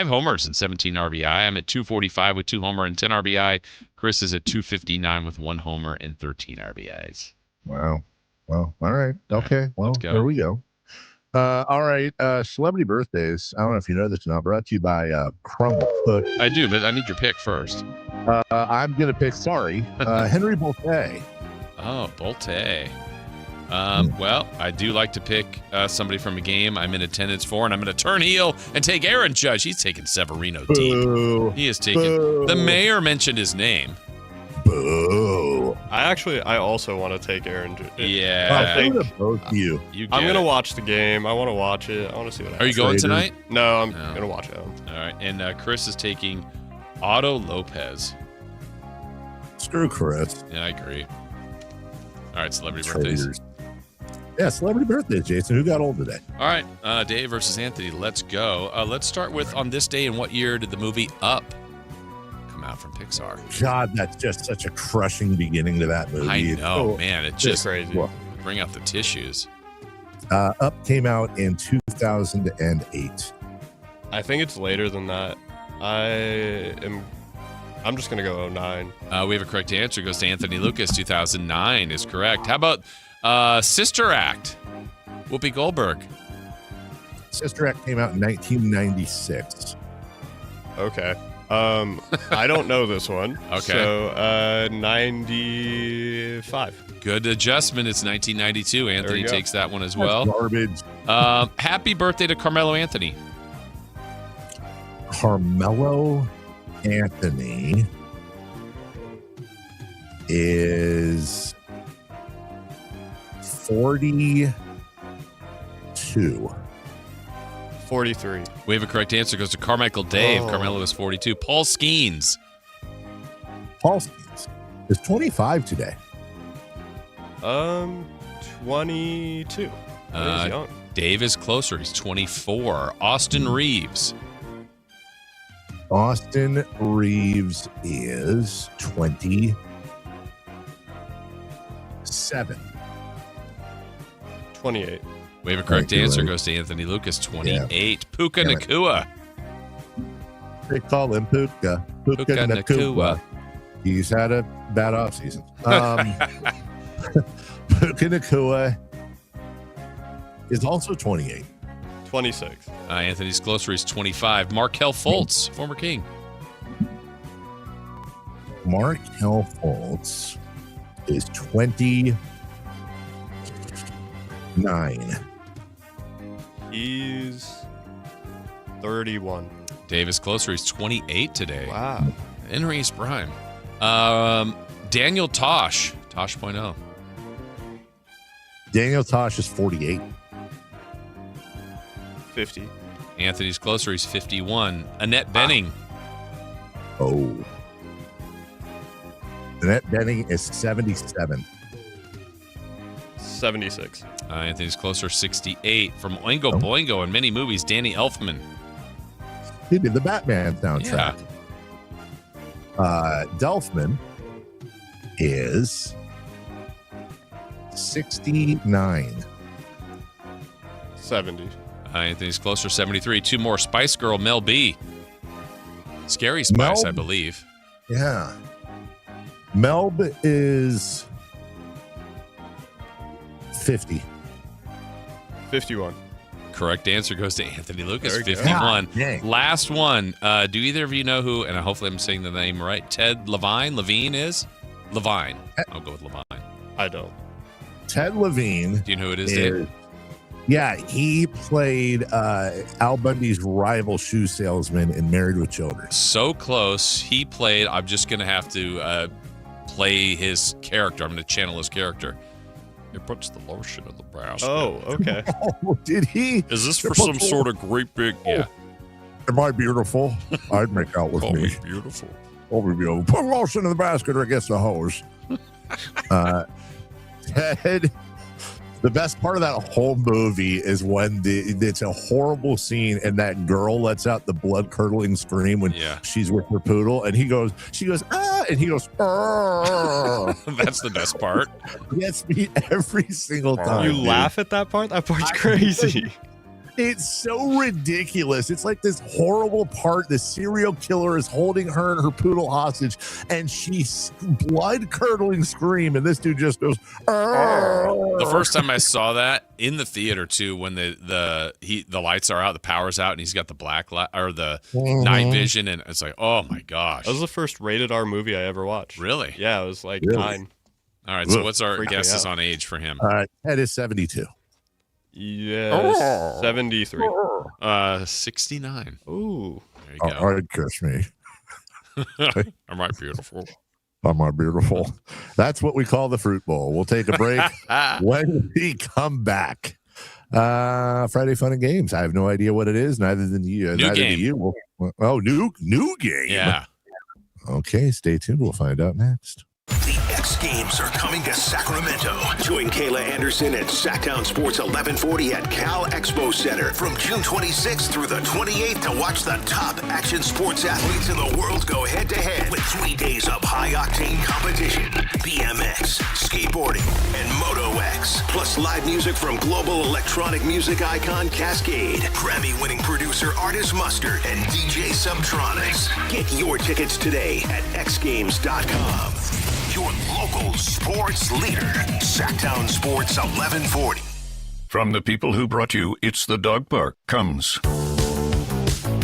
homers and 17 RBI. I'm at .245 with 2 homer and 10 RBI. Chris is at .259 with 1 homer and 13 RBIs. Wow. Well, all right. Okay. Well, there we go. All right. Celebrity birthdays. I don't know if you know this or not. Brought to you by Crumble Cook. I do, but I need your pick first. I'm going to pick, Henry Bolte. Oh, Bolte. Well, I do like to pick somebody from a game I'm in attendance for, and I'm going to turn heel and take Aaron Judge. He's taking Severino deep. He is taking... The mayor mentioned his name. Boo. I also want to take Aaron Judge. Yeah. I think both you. I'm going to watch the game. I want to watch it. I want to see what happens. Are you going tonight? No, I'm going to watch it. All right. And Chris is taking Otto Lopez. Screw Chris. Yeah, I agree. All right, celebrity birthdays. Yeah, celebrity birthdays, Jason. Who got old today? All right, Dave versus Anthony. Let's go. Let's start with, on this day, in what year did the movie Up come out from Pixar? God, that's just such a crushing beginning to that movie. I know, man. It's just crazy. Well, bring out the tissues. Up came out in 2008. I think it's later than that. I'm just going to go 09. We have a correct answer. It goes to Anthony Lucas. 2009 is correct. How about Sister Act? Whoopi Goldberg. Sister Act came out in 1996. Okay. I don't know this one. Okay. So 95. Good adjustment. It's 1992. Anthony takes that one as well. That's garbage. Happy birthday to Carmelo Anthony. Carmelo Anthony is 42. 43. We have a correct answer. Goes to Carmichael Dave. Carmelo is 42. Paul Skeens. Paul Skeens is 25 today. 22. He's young. Dave is closer. He's 24. Austin Reeves. Austin Reeves is 27. 28. We have a correct answer. Goes to Anthony Lucas, 28. Yeah. Puka Nacua. They call him Puka. Puka Nacua. He's had a bad offseason. Puka Nacua is also 28. 26. Anthony's closer. He's 25. Markelle Fultz, former King. Markelle Fultz is 29. He's 31. Dave is closer. He's 28 today. Wow. In his prime. Daniel Tosh. Tosh.0. Daniel Tosh is 48. 50. Anthony's closer. He's 51. Annette Benning. Oh. Annette Benning is 77. 76. Anthony's closer, 68. From Oingo Boingo in many movies, Danny Elfman. He did the Batman soundtrack. Yeah. Delfman is 69. 70. Anthony's closer, 73. Two more. Spice Girl, Mel B. Scary Spice, I believe. Yeah. Melb is 50. 51. Correct answer goes to Anthony Lucas, 51. Last one. Do either of you know who, and hopefully I'm saying the name right, Ted Levine? Levine is? Levine. I'll go with Levine. I don't. Ted Levine. Do you know who it is, Dave? Yeah, he played Al Bundy's rival shoe salesman in Married with Children. So close. He played, I'm just going to have to play his character. I'm going to channel his character. He puts the lotion in the basket. Oh, okay. Oh, did he? Is this for some sort of great big... Yeah. Am I beautiful? I'd make out with me. Beautiful. Oh, be beautiful. Put lotion in the basket or against the hose. Ted... The best part of that whole movie is when it's a horrible scene and that girl lets out the blood-curdling scream when she's with her poodle, and she goes, ah, and he goes, ah. That's the best part. Gets me every single time. You laugh at that part? That part's crazy. It's so ridiculous. It's like this horrible part. The serial killer is holding her and her poodle hostage, and she's blood-curdling scream, and this dude just goes, argh. The first time I saw that in the theater too, when the lights are out, the power's out, and he's got the black light or the night vision, and it's like, oh my gosh. That was the first rated R movie I ever watched. Really? Yeah, it was like 9. All right, so what's our guesses on age for him? Ted is 72. Yes, 73. 69. Ooh. There you go. All right, kiss me. Am I beautiful? Am I beautiful? That's what we call the Fruit Bowl. We'll take a break. When we come back, Friday Fun and Games. I have no idea what it is. Neither do you. Oh, new game. Yeah. Okay, stay tuned. We'll find out next. The X Games are coming to Sacramento. Join Kayla Anderson at Sactown Sports 1140 at Cal Expo Center from June 26th through the 28th to watch the top action sports athletes in the world go head-to-head with 3 days of high-octane competition, BMX, skateboarding, and Moto X, plus live music from global electronic music icon Cascade, Grammy-winning producer Artist Mustard, and DJ Subtronics. Get your tickets today at xgames.com. Your local sports leader, Sactown Sports 1140. From the people who brought you It's the Dog Park comes.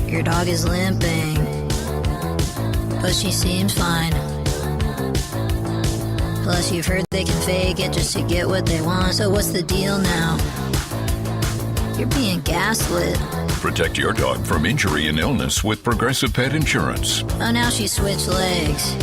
Your dog is limping, but she seems fine. Plus you've heard they can fake it just to get what they want. So what's the deal now? You're being gaslit. Protect your dog from injury and illness with Progressive Pet Insurance. Oh, now she switched legs.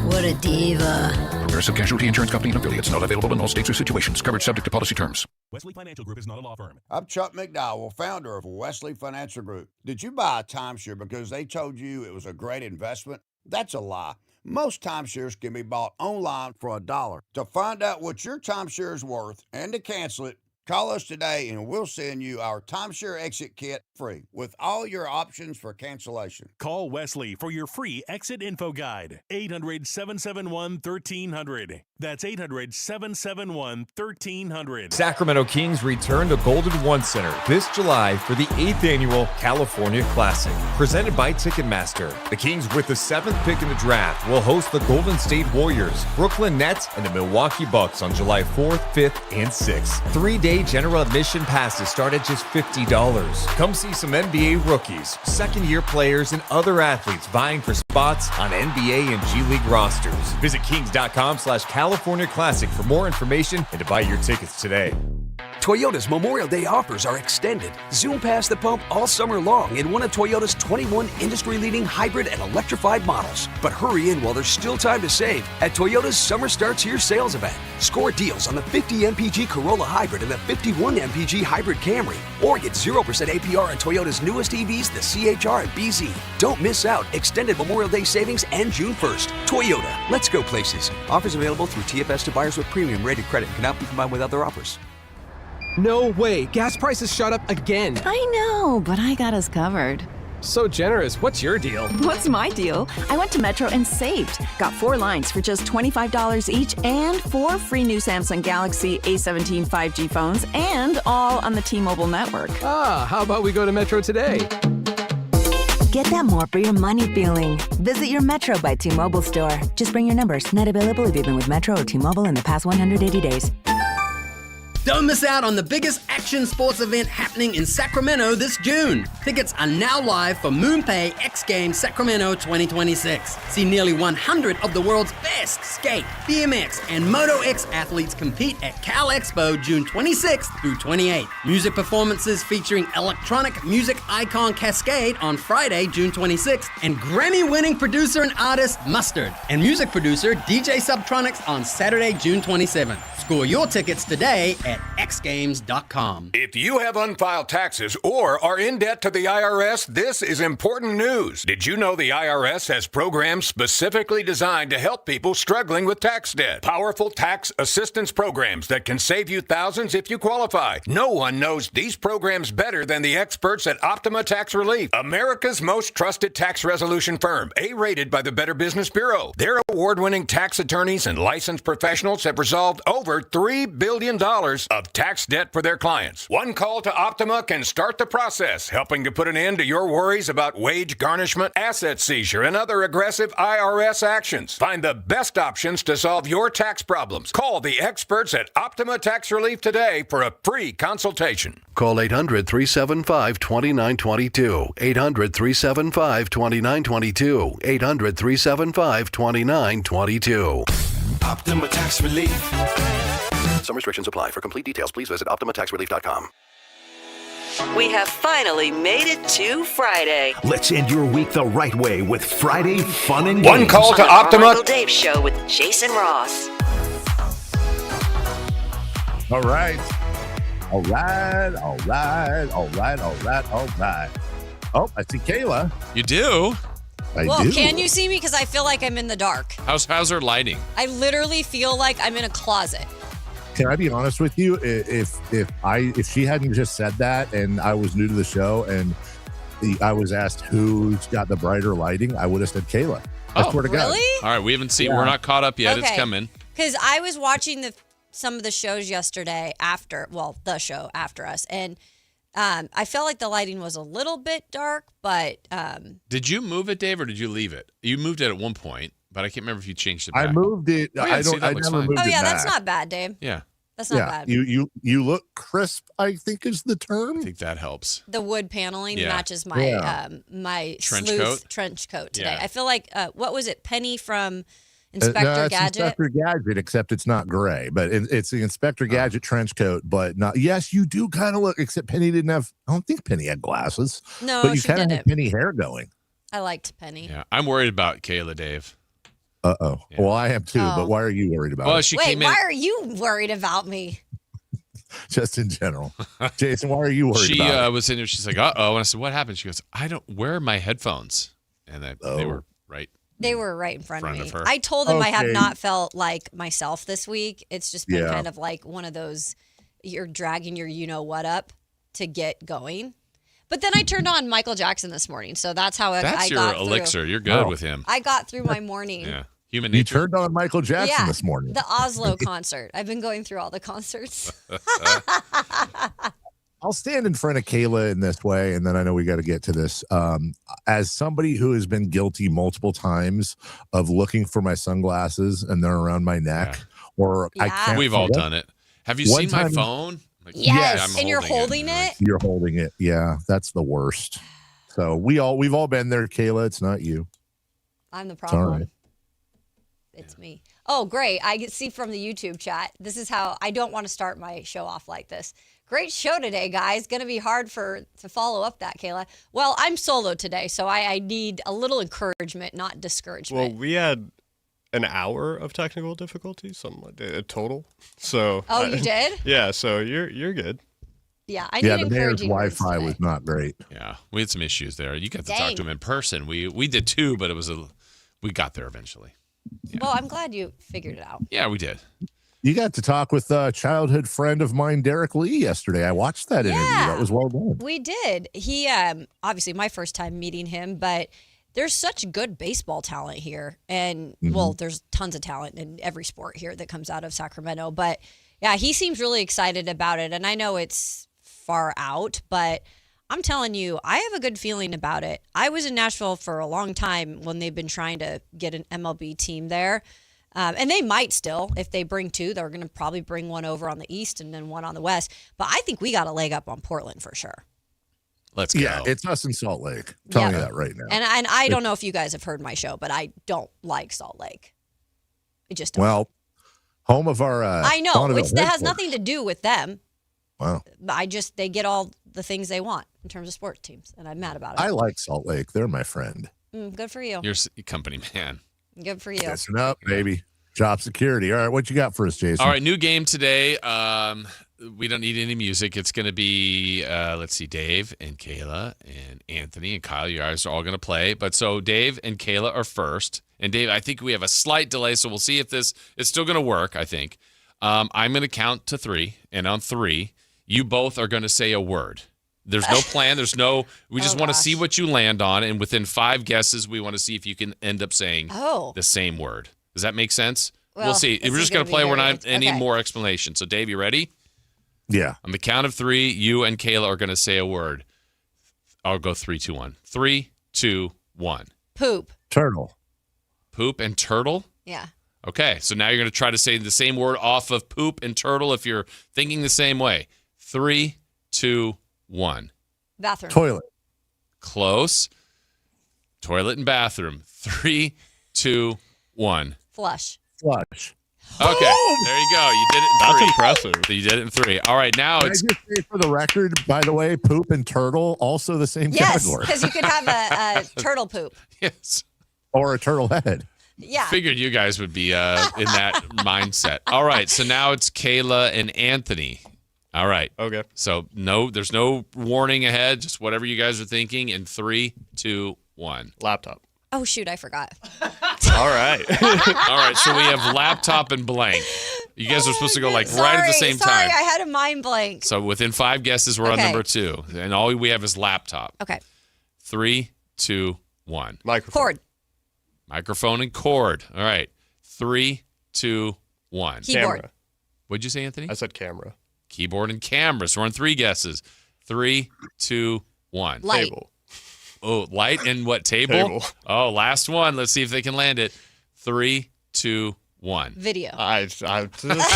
What a diva. Progressive Casualty Insurance Company and affiliates. Not available in all states or situations. Coverage subject to policy terms. Wesley Financial Group is not a law firm. I'm Chuck McDowell, founder of Wesley Financial Group. Did you buy a timeshare because they told you it was a great investment? That's a lie. Most timeshares can be bought online for $1. To find out what your timeshare is worth and to cancel it, call us today and we'll send you our timeshare exit kit free with all your options for cancellation. Call Wesley for your free exit info guide. 800-771-1300. That's 800-771-1300. Sacramento Kings return to Golden One Center this July for the 8th annual California Classic, presented by Ticketmaster. The Kings, with the 7th pick in the draft, will host the Golden State Warriors, Brooklyn Nets, and the Milwaukee Bucks on July 4th, 5th, and 6th. 3-day general admission passes start at just $50. Come see some NBA rookies, second-year players, and other athletes vying for spots on NBA and G League rosters. Visit kings.com/California Classic for more information and to buy your tickets today. Toyota's Memorial Day offers are extended. Zoom past the pump all summer long in one of Toyota's 21 industry-leading hybrid and electrified models. But hurry in while there's still time to save at Toyota's Summer Starts Here sales event. Score deals on the 50 MPG Corolla Hybrid and the 51 MPG Hybrid Camry. Or get 0% APR on Toyota's newest EVs, the CHR and BZ. Don't miss out. Extended Memorial Day savings and June 1st. Toyota. Let's go places. Offers available through TFS to buyers with premium rated credit. Cannot be combined with other offers. No way. Gas prices shot up again. I know, but I got us covered. So generous. What's your deal? What's my deal? I went to Metro and saved. Got 4 lines for just $25 each and 4 free new Samsung Galaxy A17 5G phones, and all on the T-Mobile network. How about we go to Metro today? Get that more for your money feeling. Visit your Metro by T-Mobile store. Just bring your numbers. Not available if you've been with Metro or T-Mobile in the past 180 days. Don't miss out on the biggest action sports event happening in Sacramento this June. Tickets are now live for MoonPay X Games Sacramento 2026. See nearly 100 of the world's best skate, BMX, and Moto X athletes compete at Cal Expo June 26th through 28th. Music performances featuring electronic music icon Cascade on Friday, June 26th, and Grammy-winning producer and artist Mustard, and music producer DJ Subtronics on Saturday, June 27th. Score your tickets today at xgames.com. If you have unfiled taxes or are in debt to the IRS, this is important news. Did you know the IRS has programs specifically designed to help people struggling with tax debt? Powerful tax assistance programs that can save you thousands if you qualify. No one knows these programs better than the experts at Optima Tax Relief, America's most trusted tax resolution firm, A-rated by the Better Business Bureau. Their award-winning tax attorneys and licensed professionals have resolved over $3 billion of tax debt for their clients. One call to Optima can start the process, helping to put an end to your worries about wage garnishment, asset seizure, and other aggressive IRS actions. Find the best options to solve your tax problems. Call the experts at Optima Tax Relief today for a free consultation. Call 800-375-2922. 800-375-2922. 800-375-2922. Optima Tax Relief. Some restrictions apply. For complete details, please visit OptimaTaxRelief.com. We have finally made it to Friday. Let's end your week the right way with Friday Fun and Games. One call to Optima. Carmichael Dave Show with Jason Ross. All right. Oh, I see Kayla. You do? Well, can you see me? Because I feel like I'm in the dark. How's her lighting? I literally feel like I'm in a closet. Can I be honest with you? If she hadn't just said that and I was new to the show and I was asked who's got the brighter lighting, I would have said Kayla. I swear to God. Really? All right, we haven't seen. Yeah. We're not caught up yet. Okay. It's coming. Because I was watching some of the shows yesterday the show after us, and I felt like the lighting was a little bit dark, but did you move it, Dave, or did you leave it? You moved it at one point, but I can't remember if you changed it back. I moved it. I never moved it back. Oh yeah, that's not bad, Dave. Yeah. That's not bad. You look crisp, I think is the term. I think that helps. The wood paneling matches my my trench coat today. Yeah. I feel like what was it? Penny from Inspector Gadget. Inspector Gadget, except it's not gray, but it's the Inspector Gadget trench coat, but not. Yes, you do kind of look, except Penny didn't have, I don't think Penny had glasses. No, but you she kind of didn't. had Penny hair going. I liked Penny. Yeah, I'm worried about Kayla, Dave. Uh-oh. Yeah. Well, I am too, Oh. but why are you worried about Well, it? she Wait, came in. why are you worried about me? Just in general. Jason, why are you worried She about it? was in there. She's like, "Uh-oh," and I said, "What happened?" She goes, "Where are my headphones?" And they were right. They were right in front of me. her. I told them I have Okay. not felt like myself this week. It's just been Yeah. kind of like one of those, you're dragging your you-know-what up to get going. But then I turned on Michael Jackson this morning, so that's how That's I your got elixir. through. You're good with him. I got through my morning. Yeah, human You nature. turned on Michael Jackson this morning. The Oslo concert. I've been going through all the concerts. I'll stand in front of Kayla in this way, and then I know we got to get to this. As somebody who has been guilty multiple times of looking for my sunglasses and they're around my neck, or I can't. We've all done it. Have you One seen my time- phone? Like, Yes, I'm and you're holding it. You're holding it. Yeah, that's the worst. So we've all been there, Kayla. It's not you. I'm the It's all problem. right. It's me. Oh, great. I can see from the YouTube chat. This is how I don't want to start my show off like this. Great show today, guys. Going to be hard to follow up that, Kayla. Well, I'm solo today, so I need a little encouragement, not discouragement. Well, we had an hour of technical difficulties, something like that, total. So. Oh, you did? Yeah. So you're good. Yeah, I need the mayor's encouraging words Wi-Fi today. was not great. Yeah, we had some issues there. You got to talk Dang. to him in person. We did too, but we got there eventually. Well, I'm glad you figured it out. Yeah, we did. You got to talk with a childhood friend of mine, Derek Lee, yesterday. I watched that interview. That was well done. We did. He, obviously my first time meeting him, but there's such good baseball talent here. And, well, there's tons of talent in every sport here that comes out of Sacramento. But, yeah, he seems really excited about it. And I know it's far out, but I'm telling you, I have a good feeling about it. I was in Nashville for a long time when they've been trying to get an MLB team there. And they might still. If they bring two, they're going to probably bring one over on the east and then one on the west. But I think we got a leg up on Portland for sure. Let's go. Yeah, it's us in Salt Lake. I'm telling you that right now. And I don't know if you guys have heard my show, but I don't like Salt Lake. I just don't. Well, home of our I know. Bonneville That has headquarters. nothing to do with them. Wow. They get all the things they want in terms of sports teams, and I'm mad about it. I like Salt Lake. They're my friend. Good for you. You're a company man. Good for you. Listen up, baby. Job security. All right, what you got for us, Jason? All right, new game today. We don't need any music. It's going to be, let's see, Dave and Kayla and Anthony and Kyle. You guys are all going to play. But so Dave and Kayla are first. And Dave, I think we have a slight delay, so we'll see if this is still going to work, I think. I'm going to count to 3. And on 3, you both are going to say a word. There's no plan. We just want to see what you land on. And within 5 guesses, we want to see if you can end up saying the same word. Does that make sense? Well, We'll see. this We're is just going to gonna play. be We're very not good. any Okay. more explanation. So, Dave, you ready? Yeah. On the count of 3, you and Kayla are going to say a word. I'll go 3, 2, 1. 3, 2, 1. Poop. Turtle. Poop and turtle? Yeah. Okay, so now you're going to try to say the same word off of poop and turtle if you're thinking the same way. 3, 2, 1. Bathroom. Toilet. Close. Toilet and bathroom. 3, 2, 1. Flush. Flush. Okay, there you go. You did it in 3. That's impressive. So you did it in 3. All right, now Can I it's just say for the record, by the way, poop and turtle, also the same Yes, category. because you could have a turtle poop. yes. Or a turtle head. Yeah. Figured you guys would be in that mindset. All right, so now it's Kayla and Anthony. All right. Okay. So there's no warning ahead. Just whatever you guys are thinking. In 3, 2, 1. Laptop. Oh, shoot, I forgot. All right. All right. So we have laptop and blank. You guys are supposed to go like right at the same Sorry, time. I had a mind blank. So within 5 guesses, we're on Okay. number 2, and all we have is laptop. Okay. 3, 2, 1. Microphone. Cord. Microphone and cord. All right. 3, 2, 1. Keyboard. Camera. What'd you say, Anthony? I said camera. Keyboard and camera. So we're on 3 guesses. 3, 2, 1. Light. Table. Oh, light and what? Table? Table. Oh, last one. Let's see if they can land it. 3, 2, 1. Video. That's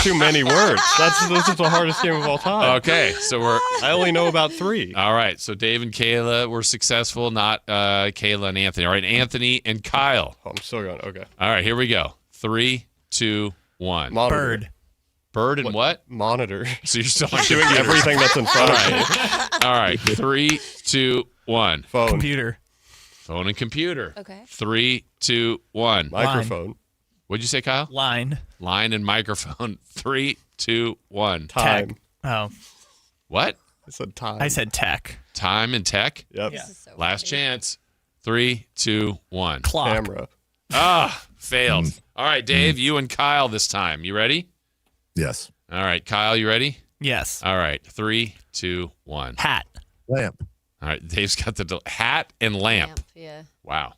too many words. This is the hardest game of all time. Okay, so I only know about 3. all right. So Dave and Kayla were successful, not Kayla and Anthony. All right, Anthony and Kyle. Oh, I'm still going. Okay. All right, here we go. 3, 2, 1. Monitor. Bird and what? Monitor. So you're still doing everything that's in front of me. All right. 3, 2, 1. Phone. Computer. Phone and computer. Okay. 3, 2, 1. Microphone. What'd you say, Kyle? Line. Line and microphone. 3, 2, 1. Time. Tech. Oh. What? I said time. I said tech. Time and tech? Yep. Yeah. So Last chance. 3, 2, 1. Clock. Camera. Failed. All right, Dave, you and Kyle this time. You ready? Yes. All right, Kyle, you ready? Yes. All right. 3, 2, 1. Hat. Lamp. All right, Dave's got the hat and lamp. Yeah. Wow.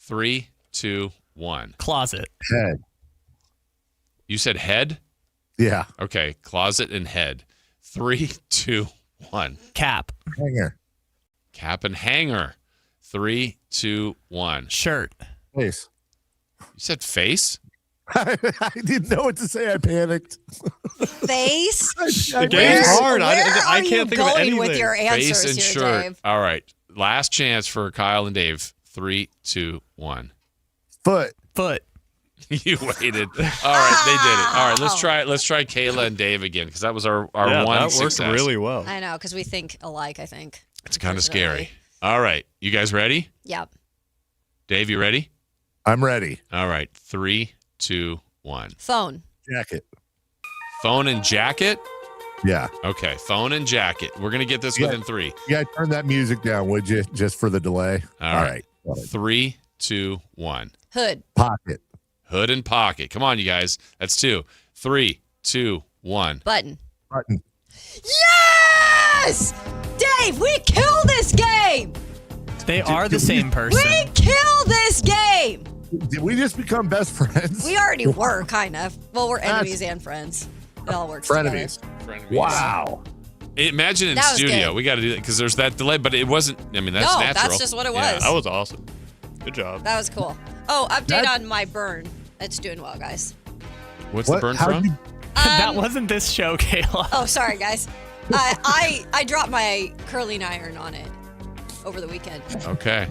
3, 2, 1. Closet. Head. You said head? Yeah. Okay, closet and head. 3, 2, 1. Cap. Hanger. Cap and hanger. 3, 2, 1. Shirt. Face. You said face? I didn't know what to say. I panicked. Face. The game's hard. I Where can't think are of you anything. going with your answers Face and here, shirt. Dave? All right. Last chance for Kyle and Dave. 3, 2, 1. Foot. Foot. You waited. All right, they did it. All right, let's try Kayla and Dave again because that was our Yeah, one that success. worked really well. I know, because we think alike, I think. It's kind of scary. All right, you guys ready? Yep. Dave, you ready? I'm ready. All right, 3, 2, 1. Phone. Jacket. Phone and jacket? Yeah. Okay, phone and jacket. We're going to get this within 3. Yeah, turn that music down, would you? Just for the delay. All right. 3, 2, 1. Hood. Pocket. Hood and pocket. Come on, you guys. That's 2. 3, 2, 1. Button. Button. Yes! Dave, we kill this game! They are the same person. We kill this game! Did we just become best friends? We already were, kind of. Well, we're enemies and friends. It all works Frenemies. together. Wow. Imagine in That was studio. good. We got to do that because there's that delay, but it wasn't. I mean, that's No, natural. that's just what it was. Yeah. That was awesome. Good job. That was cool. Oh, update on my burn. It's doing well, guys. What's the burn How'd from? you- that wasn't this show, Kayla. Oh, sorry, guys. I dropped my curling iron on it over the weekend. Okay.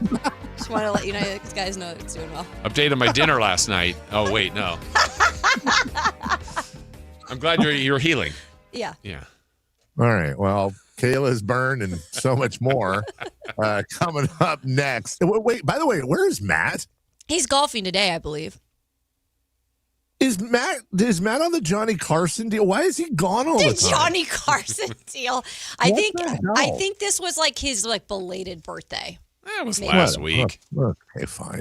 Just want to let you guys know it's doing well. Update on my dinner last night. Oh, wait, no. I'm glad you're healing. Yeah. Yeah. All right. Well, Kayla's burn and so much more coming up next. Wait, by the way, where is Matt? He's golfing today, I believe. Is Matt on the Johnny Carson deal? Why is he gone all the time? Johnny Carson deal. I What think the hell? this was like his belated birthday. That was Maybe. last week. Okay, fine.